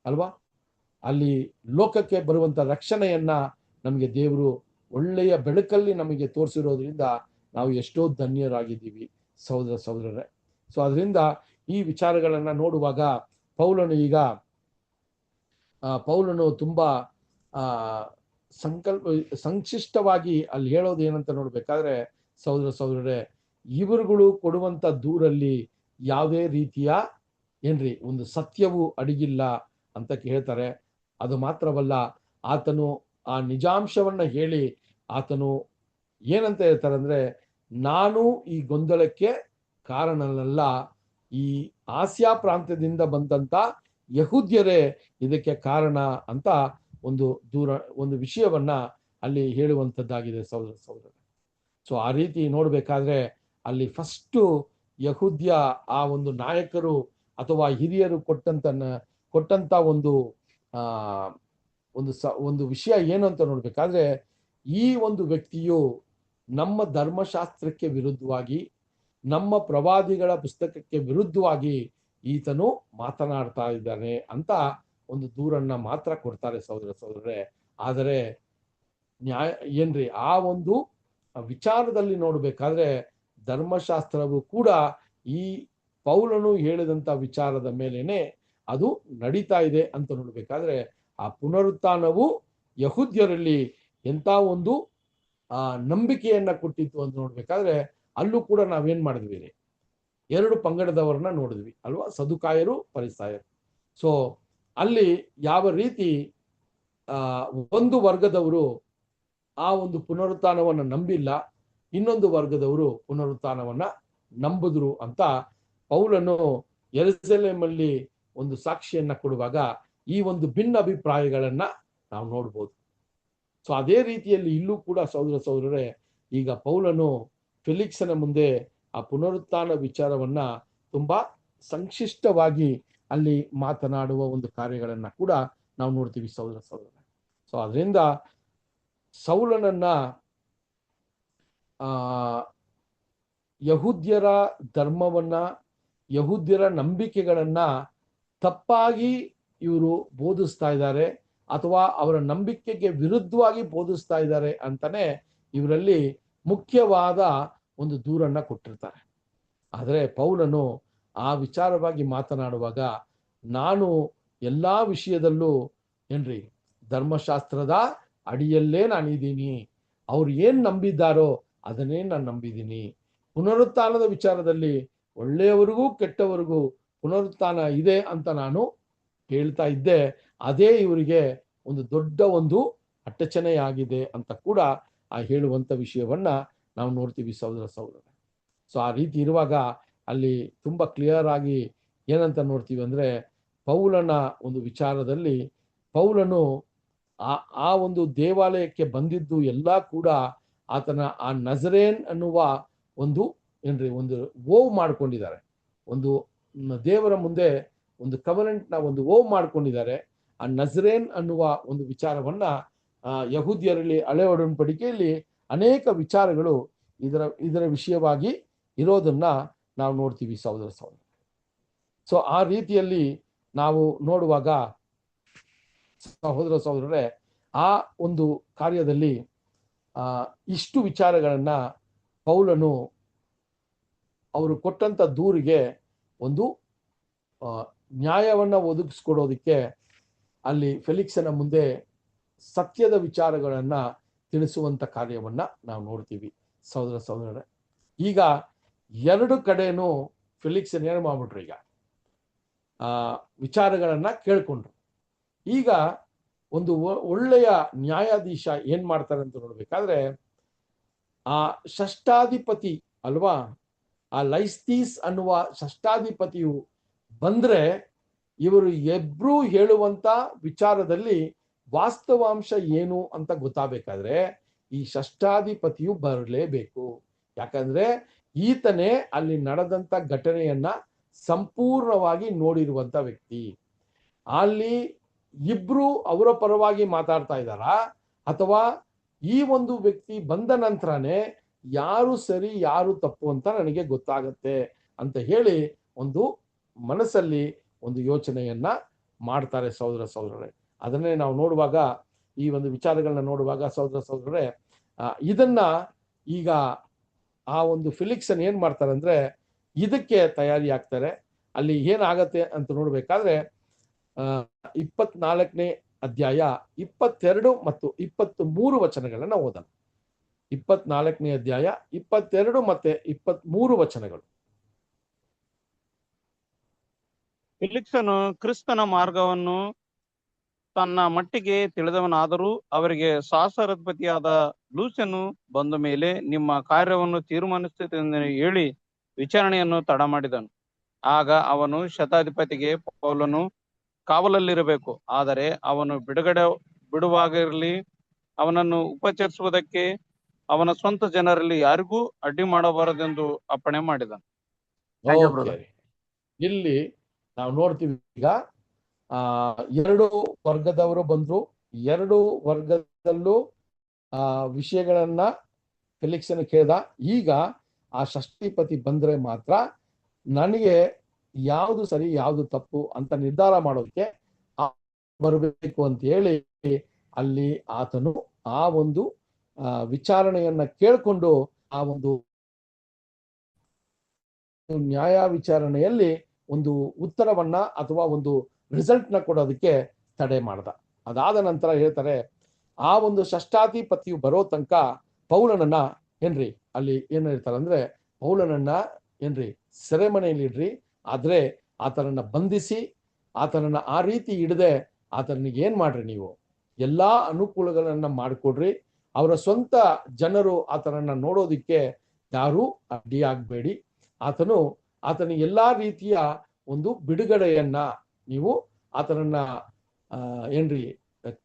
ಅಲ್ವಾ, ಅಲ್ಲಿ ಲೋಕಕ್ಕೆ ಬರುವಂತ ರಕ್ಷಣೆಯನ್ನ ನಮಗೆ ದೇವರು ಒಳ್ಳೆಯ ಬೆಳಕಲ್ಲಿ ನಮಗೆ ತೋರಿಸಿರೋದ್ರಿಂದ ನಾವು ಎಷ್ಟೋ ಧನ್ಯರಾಗಿದ್ದೀವಿ ಸಹೋದರ ಸಹೋದರರೇ. ಸೊ ಅದರಿಂದ ಈ ವಿಚಾರಗಳನ್ನ ನೋಡುವಾಗ ಪೌಲನು ತುಂಬಾ ಸಂಕ್ಷಿಷ್ಟವಾಗಿ ಅಲ್ಲಿ ಹೇಳೋದು ಏನಂತ ನೋಡ್ಬೇಕಾದ್ರೆ ಸಹೋದರ ಸಹೋದರರೇ, ಇವರುಗಳು ಕೊಡುವಂತ ದೂರಲ್ಲಿ ಯಾವುದೇ ರೀತಿಯ ಒಂದು ಸತ್ಯವು ಅಡಗಿಲ್ಲ ಅಂತ ಹೇಳ್ತಾರೆ. ಅದು ಮಾತ್ರವಲ್ಲ, ಆತನು ಆ ನಿಜಾಂಶವನ್ನ ಹೇಳಿ ಆತನು ಏನಂತ ಹೇಳ್ತಾರೆ ಅಂದ್ರೆ, ನಾನು ಈ ಗೊಂದಲಕ್ಕೆ ಕಾರಣನಲ್ಲ, ಈ ಆಸಿಯಾ ಪ್ರಾಂತ್ಯದಿಂದ ಬಂದಂತ ಯಹೂದ್ಯರೇ ಇದಕ್ಕೆ ಕಾರಣ ಅಂತ ಒಂದು ವಿಷಯವನ್ನ ಅಲ್ಲಿ ಹೇಳುವಂತದ್ದಾಗಿದೆ ಸಹೋದರ ಸಹೋದರ. ಸೊ ಆ ರೀತಿ ನೋಡ್ಬೇಕಾದ್ರೆ ಅಲ್ಲಿ ಫಸ್ಟ್ ಯಹೂದ್ಯ ಆ ಒಂದು ನಾಯಕರು ಅಥವಾ ಹಿರಿಯರು ಕೊಟ್ಟಂತ ಒಂದು ಆ ಒಂದು ವಿಷಯ ಏನು ಅಂತ ನೋಡ್ಬೇಕಾದ್ರೆ, ಈ ಒಂದು ವ್ಯಕ್ತಿಯು ನಮ್ಮ ಧರ್ಮಶಾಸ್ತ್ರಕ್ಕೆ ವಿರುದ್ಧವಾಗಿ, ನಮ್ಮ ಪ್ರವಾದಿಗಳ ಪುಸ್ತಕಕ್ಕೆ ವಿರುದ್ಧವಾಗಿ ಈತನು ಮಾತನಾಡ್ತಾ ಇದ್ದಾನೆ ಅಂತ ಒಂದು ದೂರನ್ನ ಮಾತ್ರ ಕೊಡ್ತಾರೆ ಸಹೋದರರೇ. ಆದರೆ ಏನ್ರಿ, ಆ ಒಂದು ವಿಚಾರದಲ್ಲಿ ನೋಡ್ಬೇಕಾದ್ರೆ ಧರ್ಮಶಾಸ್ತ್ರವು ಕೂಡ ಈ ಪೌಲನು ಹೇಳಿದಂತ ವಿಚಾರದ ಮೇಲೇನೆ ಅದು ನಡೀತಾ ಇದೆ ಅಂತ ನೋಡ್ಬೇಕಾದ್ರೆ, ಆ ಪುನರುತ್ಥಾನವು ಯಹೂದ್ಯರಲ್ಲಿ ಎಂತ ಒಂದು ನಂಬಿಕೆಯನ್ನ ಕೊಟ್ಟಿತ್ತು ಅಂತ ನೋಡ್ಬೇಕಾದ್ರೆ, ಅಲ್ಲೂ ಕೂಡ ನಾವೇನ್ ಮಾಡಿದ್ವಿ, ಎರಡು ಪಂಗಡದವರನ್ನ ನೋಡಿದ್ವಿ ಅಲ್ವಾ, ಸದುಕಾಯರು, ಫರಿಸಾಯರು. ಸೊ ಅಲ್ಲಿ ಯಾವ ರೀತಿ ಒಂದು ವರ್ಗದವರು ಆ ಒಂದು ಪುನರುತ್ಥಾನವನ್ನ ನಂಬಿಲ್ಲ, ಇನ್ನೊಂದು ವರ್ಗದವರು ಪುನರುತ್ಥಾನವನ್ನ ನಂಬಿದ್ರು ಅಂತ ಪೌಲನು ಯೆರೂಸಲೇಮಲ್ಲಿ ಒಂದು ಸಾಕ್ಷಿಯನ್ನ ಕೊಡುವಾಗ ಈ ಒಂದು ಭಿನ್ನ ಅಭಿಪ್ರಾಯಗಳನ್ನ ನಾವು ನೋಡ್ಬೋದು. ಸೊ ಅದೇ ರೀತಿಯಲ್ಲಿ ಇಲ್ಲೂ ಕೂಡ ಸಹೋದರರೇ, ಈಗ ಪೌಲನು ಫೆಲಿಕ್ಸನ ಮುಂದೆ ಆ ಪುನರುತ್ಥಾನ ವಿಚಾರವನ್ನ ತುಂಬಾ ಸಂಕ್ಷಿಷ್ಟವಾಗಿ ಅಲ್ಲಿ ಮಾತನಾಡುವ ಒಂದು ಕಾರ್ಯಗಳನ್ನ ಕೂಡ ನಾವು ನೋಡ್ತೀವಿ ಸಹೋದರರೇ. ಸೊ ಅದರಿಂದ ಸೌಲನನ್ನ ಯಹೂದ್ಯರ ಧರ್ಮವನ್ನ, ಯಹೂದ್ಯರ ನಂಬಿಕೆಗಳನ್ನ ತಪ್ಪಾಗಿ ಇವರು ಬೋಧಿಸ್ತಾ ಇದ್ದಾರೆ, ಅಥವಾ ಅವರ ನಂಬಿಕೆಗೆ ವಿರುದ್ಧವಾಗಿ ಬೋಧಿಸ್ತಾ ಇದ್ದಾರೆ ಅಂತಾನೆ ಇವರಲ್ಲಿ ಮುಖ್ಯವಾದ ಒಂದು ದೂರನ್ನ ಕೊಟ್ಟಿರ್ತಾರೆ. ಆದರೆ ಪೌಲನು ಆ ವಿಚಾರವಾಗಿ ಮಾತನಾಡುವಾಗ, ನಾನು ಎಲ್ಲಾ ವಿಷಯದಲ್ಲೂ ಏನ್ರಿ ಧರ್ಮಶಾಸ್ತ್ರದ ಅಡಿಯಲ್ಲೇ ನಾನಿದ್ದೀನಿ, ಅವ್ರು ಏನ್ ನಂಬಿದ್ದಾರೋ ಅದನ್ನೇ ನಾನು ನಂಬಿದ್ದೀನಿ. ಪುನರುತ್ಥಾನದ ವಿಚಾರದಲ್ಲಿ ಒಳ್ಳೆಯವರಿಗೂ ಕೆಟ್ಟವರಿಗೂ ಪುನರುತ್ಥಾನ ಇದೆ ಅಂತ ನಾನು ಹೇಳ್ತಾ ಇದ್ದೆ, ಅದೇ ಇವರಿಗೆ ಒಂದು ದೊಡ್ಡ ಒಂದು ಅಟ್ಟಚಣೆಯಾಗಿದೆ ಅಂತ ಕೂಡ ಆ ಹೇಳುವಂತ ವಿಷಯವನ್ನ ನಾವು ನೋಡ್ತೀವಿ ಸಹೋದರರೇ. ಸೊ ಆ ರೀತಿ ಇರುವಾಗ ಅಲ್ಲಿ ತುಂಬಾ ಕ್ಲಿಯರ್ ಆಗಿ ಏನಂತ ನೋಡ್ತೀವಿ ಅಂದ್ರೆ, ಪೌಲನ ಒಂದು ವಿಚಾರದಲ್ಲಿ ಪೌಲನು ಆ ಒಂದು ದೇವಾಲಯಕ್ಕೆ ಬಂದಿದ್ದು ಎಲ್ಲ ಕೂಡ ಆತನ ಆ ನಜರೇನ್ ಅನ್ನುವ ಒಂದು ಓವ್ ಮಾಡ್ಕೊಂಡಿದ್ದಾರೆ, ಒಂದು ದೇವರ ಮುಂದೆ ಒಂದು ಕವನೆಂಟ್ನ ಒಂದು ಓವ್ ಮಾಡ್ಕೊಂಡಿದ್ದಾರೆ. ಆ ನಜರೇನ್ ಅನ್ನುವ ಒಂದು ವಿಚಾರವನ್ನ ಯಹೂದ್ಯರಲ್ಲಿ ಹಳೆ ಒಡಂಬಡಿಕೆಯಲ್ಲಿ ಅನೇಕ ವಿಚಾರಗಳು ಇದರ ವಿಷಯವಾಗಿ ಇರೋದನ್ನ ನಾವು ನೋಡ್ತೀವಿ ಸಹೋದರ. ಸೊ ಆ ರೀತಿಯಲ್ಲಿ ನಾವು ನೋಡುವಾಗ ಸಹೋದರರೇ, ಆ ಒಂದು ಕಾರ್ಯದಲ್ಲಿ ಇಷ್ಟು ವಿಚಾರಗಳನ್ನ ಪೌಲನು ಅವರು ಕೊಟ್ಟಂತ ದೂರಿಗೆ ಒಂದು ನ್ಯಾಯವನ್ನ ಒದಗಿಸ್ಕೊಡೋದಕ್ಕೆ ಅಲ್ಲಿ ಫೆಲಿಕ್ಸನ ಮುಂದೆ ಸತ್ಯದ ವಿಚಾರಗಳನ್ನ ತಿಳಿಸುವಂತ ಕಾರ್ಯವನ್ನ ನಾವು ನೋಡ್ತೀವಿ ಸಹೋದರರೇ. ಈಗ ಎರಡು ಕಡೆನೂ ಫೆಲಿಕ್ಸನ್ ಏನು ಮಾಡ್ಬಿಟ್ರು, ಈಗ ವಿಚಾರಗಳನ್ನ ಕೇಳ್ಕೊಂಡ್ರು. ಈಗ ಒಂದು ಒಳ್ಳೆಯ ನ್ಯಾಯಾಧೀಶ ಏನ್ ಮಾಡ್ತಾರೆ ಅಂತ ನೋಡ್ಬೇಕಾದ್ರೆ, ಆ ಷಷ್ಠಾಧಿಪತಿ ಅಲ್ವಾ, ಆ ಲೈಸ್ತೀಸ್ ಅನ್ನುವ ಷಷ್ಠಾಧಿಪತಿಯು ಬಂದ್ರೆ ಇವರು ಇಬ್ರು ಹೇಳುವಂತ ವಿಚಾರದಲ್ಲಿ ವಾಸ್ತವಾಂಶ ಏನು ಅಂತ ಗೊತ್ತಾಗಬೇಕಾದ್ರೆ ಈ ಷಷ್ಠಾಧಿಪತಿಯು ಬರಲೇಬೇಕು. ಯಾಕಂದ್ರೆ ಈತನೇ ಅಲ್ಲಿ ನಡೆದಂತ ಘಟನೆಯನ್ನ ಸಂಪೂರ್ಣವಾಗಿ ನೋಡಿರುವಂತ ವ್ಯಕ್ತಿ. ಅಲ್ಲಿ ಇಬ್ರು ಅವರ ಪರವಾಗಿ ಮಾತಾಡ್ತಾ ಇದ್ದಾರಾ, ಅಥವಾ ಈ ಒಂದು ವ್ಯಕ್ತಿ ಬಂದ ನಂತರನೇ ಯಾರು ಸರಿ ಯಾರು ತಪ್ಪು ಅಂತ ನನಗೆ ಗೊತ್ತಾಗತ್ತೆ ಅಂತ ಹೇಳಿ ಒಂದು ಮನಸ್ಸಲ್ಲಿ ಒಂದು ಯೋಚನೆಯನ್ನ ಮಾಡ್ತಾರೆ ಸಹೋದರರೇ. ಅದನ್ನೇ ನಾವು ನೋಡುವಾಗ, ಈ ಒಂದು ವಿಚಾರಗಳನ್ನ ನೋಡುವಾಗ ಸಹೋದರರೇ, ಇದನ್ನ ಈಗ ಆ ಒಂದು ಫೆಲಿಕ್ಸನ್ ಏನ್ ಮಾಡ್ತಾರೆ ಅಂದ್ರೆ ಇದಕ್ಕೆ ತಯಾರಿ ಆಗ್ತಾರೆ. ಅಲ್ಲಿ ಏನಾಗತ್ತೆ ಅಂತ ನೋಡ್ಬೇಕಾದ್ರೆ 24ನೇ ಅಧ್ಯಾಯ 22 ಮತ್ತು 23 ವಚನಗಳನ್ನ ಓದೋಣ. 24ನೇ ಅಧ್ಯಾಯ 22 ಮತ್ತೆ 23 ವಚನಗಳು. ಫೆಲಿಕ್ಸನು ಕ್ರಿಸ್ತನ ಮಾರ್ಗವನ್ನು ತನ್ನ ಮಟ್ಟಿಗೆ ತಿಳಿದವನಾದರೂ ಅವರಿಗೆ ಸಹಸ್ರಾಧಿಪತಿಯಾದ ಲೂಸ್ಯನು ಬಂದ ಮೇಲೆ ನಿಮ್ಮ ಕಾರ್ಯವನ್ನು ತೀರ್ಮಾನಿಸುತ್ತೆಂದು ಹೇಳಿ ವಿಚಾರಣೆಯನ್ನು ತಡ ಮಾಡಿದನು. ಆಗ ಅವನು ಶತಾಧಿಪತಿಗೆ, ಪೌಲನು ಕಾವಲಲ್ಲಿರಬೇಕು, ಆದರೆ ಅವನು ಬಿಡುವಾಗಿರಲಿ, ಅವನನ್ನು ಉಪಚರಿಸುವುದಕ್ಕೆ ಅವನ ಸ್ವಂತ ಜನರಲ್ಲಿ ಯಾರಿಗೂ ಅಡ್ಡಿ ಮಾಡಬಾರದೆಂದು ಅಪ್ಪಣೆ ಮಾಡಿದನು. ಇಲ್ಲಿ ನಾವು ನೋಡ್ತೀವಿ ಈಗ ಎರಡು ವರ್ಗದವರು ಬಂದ್ರು, ಎರಡು ವರ್ಗದಲ್ಲೂ ವಿಷಯಗಳನ್ನ ಫೆಲಿಕ್ಸನ್ ಕೇಳ್ದ. ಈಗ ಆ ಷಷ್ಠಿಪತಿ ಬಂದ್ರೆ ಮಾತ್ರ ನನಗೆ ಯಾವುದು ಸರಿ ಯಾವುದು ತಪ್ಪು ಅಂತ ನಿರ್ಧಾರ ಮಾಡೋದಕ್ಕೆ ಬರಬೇಕು ಅಂತ ಹೇಳಿ ಅಲ್ಲಿ ಆತನು ಆ ಒಂದು ವಿಚಾರಣೆಯನ್ನ ಕೇಳ್ಕೊಂಡು ಆ ಒಂದು ನ್ಯಾಯ ವಿಚಾರಣೆಯಲ್ಲಿ ಒಂದು ಉತ್ತರವನ್ನ ಅಥವಾ ಒಂದು ರಿಸಲ್ಟ್ ನ ಕೊಡೋದಕ್ಕೆ ತಡೆ ಮಾಡ್ದ. ಅದಾದ ನಂತರ ಹೇಳ್ತಾರೆ, ಆ ಒಂದು ಷಷ್ಠಾಧಿಪತಿಯು ಬರೋ ತನಕ ಪೌಲನನ್ನ ಏನ್ರಿ ಅಲ್ಲಿ ಏನ್ ಹೇಳ್ತಾರೆ ಅಂದ್ರೆ, ಪೌಲನನ್ನ ಏನ್ರಿ ಸೆರೆಮನೆಯಲ್ಲಿ ಇಡ್ರಿ, ಆದ್ರೆ ಆತನನ್ನ ಬಂಧಿಸಿ ಆತನನ್ನ ಆ ರೀತಿ ಹಿಡದೆ ಆತನಿಗೆ ಏನ್ ಮಾಡ್ರಿ, ನೀವು ಎಲ್ಲಾ ಅನುಕೂಲಗಳನ್ನ ಮಾಡಿಕೊಡ್ರಿ. ಅವರ ಸ್ವಂತ ಜನರು ಆತನನ್ನ ನೋಡೋದಿಕ್ಕೆ ಯಾರು ಅಡ್ಡಿಯಾಗಬೇಡಿ. ಆತನಿಗೆ ಎಲ್ಲಾ ರೀತಿಯ ಒಂದು ಬಿಡುಗಡೆಯನ್ನ ನೀವು ಆತನನ್ನ ಏನ್ರಿ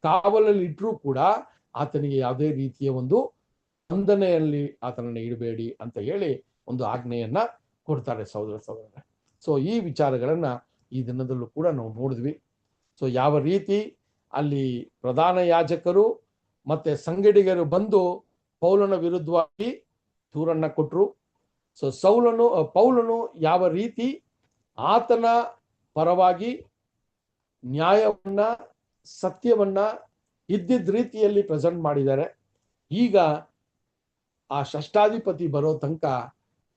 ಕಾವಲಲ್ಲಿ ಇಟ್ಟರೂ ಕೂಡ ಆತನಿಗೆ ಯಾವುದೇ ರೀತಿಯ ಒಂದು ಬಂಧನೆಯಲ್ಲಿ ಆತನನ್ನ ಇಡಬೇಡಿ ಅಂತ ಹೇಳಿ ಒಂದು ಆಜ್ಞೆಯನ್ನ ಕೊಡ್ತಾರೆ ಸಹೋದರ. ಸೊ ಈ ವಿಚಾರಗಳನ್ನ ಈ ದಿನದಲ್ಲೂ ಕೂಡ ನಾವು ನೋಡಿದ್ವಿ. ಸೊ ಯಾವ ರೀತಿ ಅಲ್ಲಿ ಪ್ರಧಾನ ಯಾಜಕರು ಮತ್ತೆ ಸಂಗಡಿಗರು ಬಂದು ಪೌಲನ ವಿರುದ್ಧವಾಗಿ ದೂರನ್ನ ಕೊಟ್ರು. ಸೊ ಪೌಲನು ಯಾವ ರೀತಿ ಆತನ ಪರವಾಗಿ ನ್ಯಾಯವನ್ನ ಸತ್ಯವನ್ನ ಇದ್ದಿದ್ದ ರೀತಿಯಲ್ಲಿ ಪ್ರೆಸೆಂಟ್ ಮಾಡಿದ್ದಾರೆ. ಈಗ ಆ ಷಷ್ಠಾಧಿಪತಿ ಬರೋ ತನಕ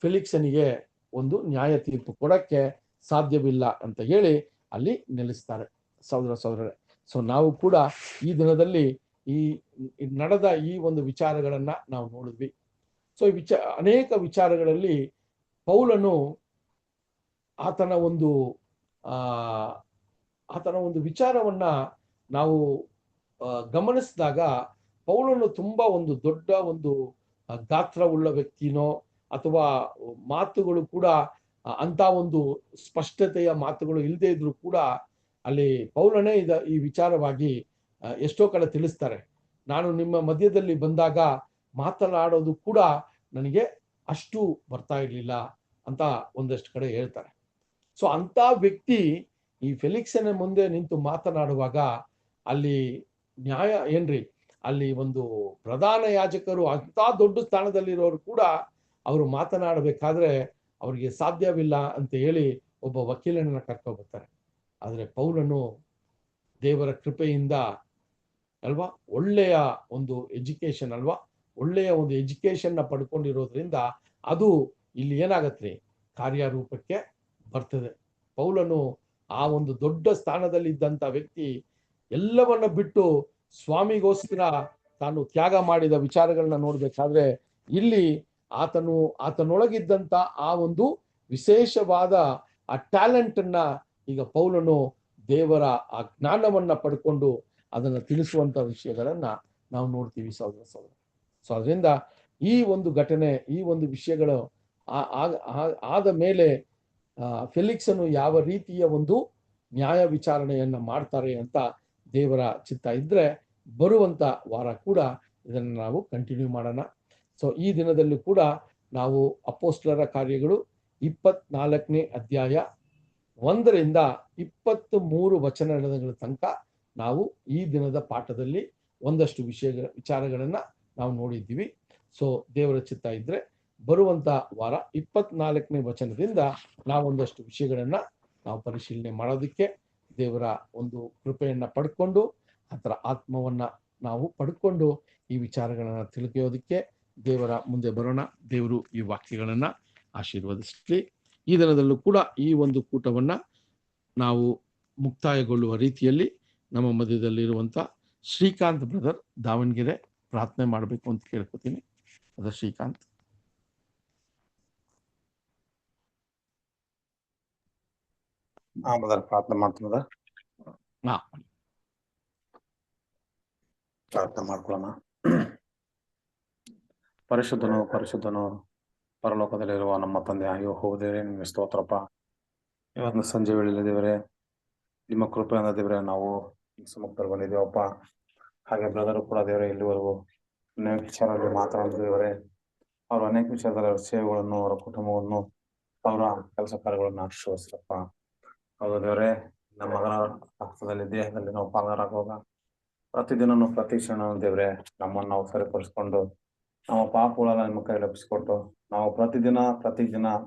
ಫೆಲಿಕ್ಸನಿಗೆ ಒಂದು ನ್ಯಾಯ ತೀರ್ಪು ಕೊಡಕ್ಕೆ ಸಾಧ್ಯವಿಲ್ಲ ಅಂತ ಹೇಳಿ ಅಲ್ಲಿ ನಿಲ್ಲಿಸ್ತಾರೆ ಸಹೋದರರೇ. ಸೊ ನಾವು ಕೂಡ ಈ ದಿನದಲ್ಲಿ ಈ ನಡೆದ ಈ ಒಂದು ವಿಚಾರಗಳನ್ನ ನಾವು ನೋಡಿದ್ವಿ. ಸೊ ಅನೇಕ ವಿಚಾರಗಳಲ್ಲಿ ಪೌಲನು ಆತನ ಒಂದು ವಿಚಾರವನ್ನ ನಾವು ಗಮನಿಸಿದಾಗ ಪೌಲನು ತುಂಬಾ ಒಂದು ದೊಡ್ಡ ಒಂದು ಗಾತ್ರವುಳ್ಳ ವ್ಯಕ್ತಿನೋ ಅಥವಾ ಮಾತುಗಳು ಕೂಡ ಅಂತ ಒಂದು ಸ್ಪಷ್ಟತೆಯ ಮಾತುಗಳು ಇಲ್ಲದೆ ಇದ್ರು ಕೂಡ ಅಲ್ಲಿ ಪೌಲನೇ ಈ ವಿಚಾರವಾಗಿ ಎಷ್ಟೋ ಕಡೆ ತಿಳಿಸ್ತಾರೆ. ನಾನು ನಿಮ್ಮ ಮಧ್ಯದಲ್ಲಿ ಬಂದಾಗ ಮಾತನಾಡೋದು ಕೂಡ ನನಗೆ ಅಷ್ಟು ಬರ್ತಾ ಇರ್ಲಿಲ್ಲ ಅಂತ ಒಂದಷ್ಟು ಕಡೆ ಹೇಳ್ತಾರೆ. ಸೊ ಅಂತ ವ್ಯಕ್ತಿ ಈ ಫೆಲಿಕ್ಸನ ಮುಂದೆ ನಿಂತು ಮಾತನಾಡುವಾಗ ಅಲ್ಲಿ ನ್ಯಾಯ ಏನ್ರಿ, ಅಲ್ಲಿ ಒಂದು ಪ್ರಧಾನ ಯಾಜಕರು ಅಂತ ದೊಡ್ಡ ಸ್ಥಾನದಲ್ಲಿರೋರು ಕೂಡ ಅವರು ಮಾತನಾಡಬೇಕಾದ್ರೆ ಅವ್ರಿಗೆ ಸಾಧ್ಯವಿಲ್ಲ ಅಂತ ಹೇಳಿ ಒಬ್ಬ ವಕೀಲನನ್ನ ಕರ್ಕೊಂಡು ಬರ್ತಾರೆ. ಆದ್ರೆ ಪೌಲನು ದೇವರ ಕೃಪೆಯಿಂದ ಅಲ್ವಾ, ಒಳ್ಳೆಯ ಒಂದು ಎಜುಕೇಶನ್ ಅಲ್ವಾ, ಒಳ್ಳೆಯ ಒಂದು ಎಜುಕೇಶನ್ ನ ಪಡ್ಕೊಂಡಿರೋದ್ರಿಂದ ಅದು ಇಲ್ಲಿ ಏನಾಗತ್ರಿ, ಕಾರ್ಯರೂಪಕ್ಕೆ ಬರ್ತದೆ. ಪೌಲನು ಆ ಒಂದು ದೊಡ್ಡ ಸ್ಥಾನದಲ್ಲಿ ಇದ್ದಂತ ವ್ಯಕ್ತಿ ಎಲ್ಲವನ್ನ ಬಿಟ್ಟು ಸ್ವಾಮಿಗೋಸ್ಕರ ತಾನು ತ್ಯಾಗ ಮಾಡಿದ ವಿಚಾರಗಳನ್ನ ನೋಡ್ಬೇಕಾದ್ರೆ ಇಲ್ಲಿ ಆತನೊಳಗಿದ್ದಂತ ಆ ಒಂದು ವಿಶೇಷವಾದ ಆ ಟ್ಯಾಲೆಂಟ್ ಅನ್ನ ಈಗ ಪೌಲನು ದೇವರ ಆ ಜ್ಞಾನವನ್ನ ಪಡ್ಕೊಂಡು ಅದನ್ನ ತಿಳಿಸುವಂತ ವಿಷಯಗಳನ್ನ ನಾವು ನೋಡ್ತೀವಿ ಸಹೋದರ. ಸೊ ಅದರಿಂದ ಈ ಒಂದು ಘಟನೆ, ಈ ಒಂದು ವಿಷಯಗಳು ಆದ ಮೇಲೆ ಫೆಲಿಕ್ಸನು ಯಾವ ರೀತಿಯ ಒಂದು ನ್ಯಾಯ ವಿಚಾರಣೆಯನ್ನ ಮಾಡ್ತಾರೆ ಅಂತ ದೇವರ ಚಿತ್ತ ಇದ್ರೆ ಬರುವಂತ ವಾರ ಕೂಡ ಇದನ್ನು ನಾವು ಕಂಟಿನ್ಯೂ ಮಾಡೋಣ. ಸೊ ಈ ದಿನದಲ್ಲೂ ಕೂಡ ನಾವು ಅಪೊಸ್ತಲರ ಕಾರ್ಯಗಳು 24ನೇ ಅಧ್ಯಾಯ 1ರಿಂದ 23 ವಚನಗಳ ತನಕ ನಾವು ಈ ದಿನದ ಪಾಠದಲ್ಲಿ ಒಂದಷ್ಟು ವಿಚಾರಗಳನ್ನ ನಾವು ನೋಡಿದ್ದೀವಿ. ಸೊ ದೇವರ ಚಿತ್ತ ಇದ್ರೆ ಬರುವಂತ ವಾರ 24ನೇ ವಚನದಿಂದ ನಾವೊಂದಷ್ಟು ವಿಷಯಗಳನ್ನ ನಾವು ಪರಿಶೀಲನೆ ಮಾಡೋದಕ್ಕೆ ದೇವರ ಒಂದು ಕೃಪೆಯನ್ನ ಪಡ್ಕೊಂಡು ಅದರ ಆತ್ಮವನ್ನ ನಾವು ಪಡ್ಕೊಂಡು ಈ ವಿಚಾರಗಳನ್ನ ತಿಳಿಯೋದಕ್ಕೆ ದೇವರ ಮುಂದೆ ಬರೋಣ. ದೇವರು ಈ ವಾಕ್ಯಗಳನ್ನ ಆಶೀರ್ವದಿಸಲಿ. ಈ ದಿನದಲ್ಲೂ ಕೂಡ ಈ ಒಂದು ಕೂಟವನ್ನ ನಾವು ಮುಕ್ತಾಯಗೊಳ್ಳುವ ರೀತಿಯಲ್ಲಿ ನಮ್ಮ ಮಧ್ಯದಲ್ಲಿರುವಂತ ಶ್ರೀಕಾಂತ್ ಬ್ರದರ್ ದಾವಣಗೆರೆ ಪ್ರಾರ್ಥನೆ ಮಾಡಬೇಕು ಅಂತ ಕೇಳ್ಕೊತೀನಿ. ಅದ ಶ್ರೀಕಾಂತ್. ಪ್ರಾರ್ಥನೆ ಮಾಡ್ತೀನದ. ಪ್ರಾರ್ಥನೆ ಮಾಡ್ಕೊಳ್ಳೋಣ. ಪರಿಶುದ್ಧನು ಪರಲೋಕದಲ್ಲಿರುವ ನಮ್ಮ ತಂದೆ ಅಯ್ಯೋ ಹೋದೇವ್ರೆ, ನಿಮ್ಗೆ ಸ್ತೋತ್ರಪ್ಪ. ಇವತ್ತು ಸಂಜೆ ವೇಳೆಯಲ್ಲಿ ದೇವರೇ ನಿಮ್ಮ ಕೃಪೆಯಿಂದ ದೇವರೇ ನಾವು ಸುಮುಖದಲ್ಲಿ ಬಂದಿದ್ದೇವಪ್ಪ. ಹಾಗೆ ಬ್ರದರು ಕೂಡ ದೇವರೇ ಇಲ್ಲಿವರೆಗೂ ಅನೇಕ ವಿಚಾರದಲ್ಲಿ ಮಾತನಾಡಿದ್ದೇವರೇ. ಅವರು ಅನೇಕ ವಿಚಾರದಲ್ಲಿ ಅವರ ಸೇವೆಗಳನ್ನು, ಅವರ ಕುಟುಂಬವನ್ನು, ಅವರ ಕೆಲಸ ಕಾರ್ಯಗಳನ್ನು ಆಶೀರ್ವದಿಸಪ್ಪ. ಹೌದು ದೇವರೇ, ನಮ್ಮ ಮಗನ ರಕ್ತದಲ್ಲಿ ದೇಹದಲ್ಲಿ ನಾವು ಪಾಲರಾಗುವಾಗ ಪ್ರತಿದಿನನೂ ಪ್ರತಿ ಕ್ಷಣ ದೇವರೇ ನಮ್ಮನ್ನು ನಾವು ಸರಿಪಡಿಸ್ಕೊಂಡು ನಮ್ಮ ಪಾಪಗಳೆಲ್ಲ ನಿಮ್ಮ ಕೈ ಲಭಿಸಿಕೊಟ್ಟು ನಾವು ಪ್ರತಿದಿನ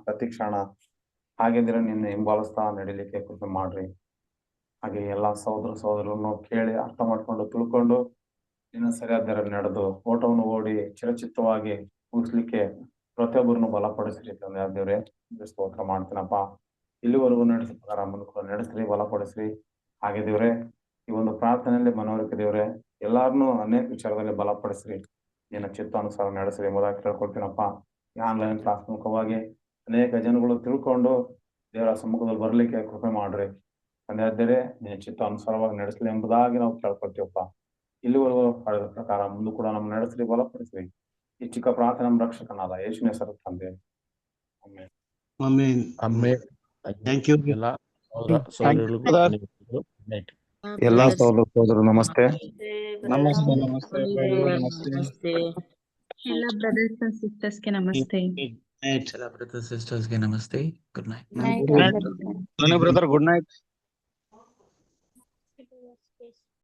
ಪ್ರತಿ ಕ್ಷಣ ಹಾಗೆಂದ್ರೆ ನಿನ್ನ ಹಿಂಬಾಲಿಸ್ತಾ ನಡಿಲಿಕ್ಕೆ ಕೃಪೆ ಮಾಡ್ರಿ. ಹಾಗೆ ಎಲ್ಲಾ ಸಹೋದರನ್ನು ಕೇಳಿ ಅರ್ಥ ಮಾಡ್ಕೊಂಡು ತಿಳ್ಕೊಂಡು ನಿನ್ನ ಸರಿಯಾದ ದಾರಿಯಲ್ಲಿ ನಡೆದು ಓಟವನ್ನು ಓಡಿ ಚಿರಚಿತ್ತವಾಗಿ ಮುಗಿಸ್ಲಿಕ್ಕೆ ಪ್ರತಿಯೊಬ್ಬರನ್ನು ಬಲಪಡಿಸ್ರಿ ತಂದೆ ದೇವ್ರೆ. ಸ್ತೋತ್ರ ಮಾಡ್ತೀನಪ್ಪ. ಇಲ್ಲಿವರೆಗೂ ನಡೆಸಿದ ಪ್ರಕಾರ ಮುಂದೆ ನಡೆಸ್ರಿ, ಬಲಪಡಿಸ್ರಿ. ಹಾಗೆ ದೇವ್ರೆ, ಈ ಒಂದು ಪ್ರಾರ್ಥನೆಯಲ್ಲಿ ಮನವರಿಕೆ ದೇವ್ರೆ ಎಲ್ಲಾರನ್ನೂ ಅನೇಕ ವಿಚಾರದಲ್ಲಿ ಬಲಪಡಿಸ್ರಿ, ನಿನ್ನ ಚಿತ್ತಾನುಸಾರ ನಡೆಸ್ರಿ ಎಂಬುದಾಗಿ ಕೇಳ್ಕೊಳ್ತೀನಪ್ಪ. ಈ ಆನ್ಲೈನ್ ಕ್ಲಾಸ್ ಮುಖವಾಗಿ ಅನೇಕ ಜನಗಳು ತಿಳ್ಕೊಂಡು ದೇವರ ಸಮ್ಮುಖದಲ್ಲಿ ಬರ್ಲಿಕ್ಕೆ ಕೃಪೆ ಮಾಡ್ರಿ ತಂದೆ ದೇವ್ರೆ. ನಿನ್ನ ಚಿತ್ತಾನುಸಾರವಾಗಿ ನಡೆಸಲಿ ಎಂಬುದಾಗಿ ನಾವು ಕೇಳ್ಕೊಳ್ತೀವಪ್ಪ. ಇಲ್ಲಿವರೆಗೂ ಪಡೆದ ಪ್ರಕಾರ ಮುಂದೆ ಕೂಡ ನಮ್ಮ ನಡೆಸ್ರಿ, ಬಲಪಡಿಸ್ರಿ. ಈ ಚಿಕ್ಕ ಪ್ರಾರ್ಥನೆ ನಮ್ಮ ರಕ್ಷಕನಾದ ಯೇಸುವಿನ ಹೆಸರು ತಂದೆ, ಆಮೆನ್. ಆಮೆನ್. ಅಮ್ಮೆ Thank you. ಎಲ್ಲ ಸಹೋದರಗಳಿಗೂ ಧನ್ಯವಾದಗಳು. Good night. ಎಲ್ಲಾ ಸಹೋದರರು ನಮಸ್ತೆ. ನಮಸ್ತೆ. ನಮಸ್ತೆ. ಎಲ್ಲ ಬ್ರದರ್ಸ್ ಅಂಡ್ ಸಿಸ್ಟರ್ಸ್ಗೆ ನಮಸ್ತೆ. Night. ಎಲ್ಲ ಬ್ರದರ್ಸ್ ಸಿಸ್ಟರ್ಸ್ಗೆ ನಮಸ್ತೆ. Good night. Brother good night.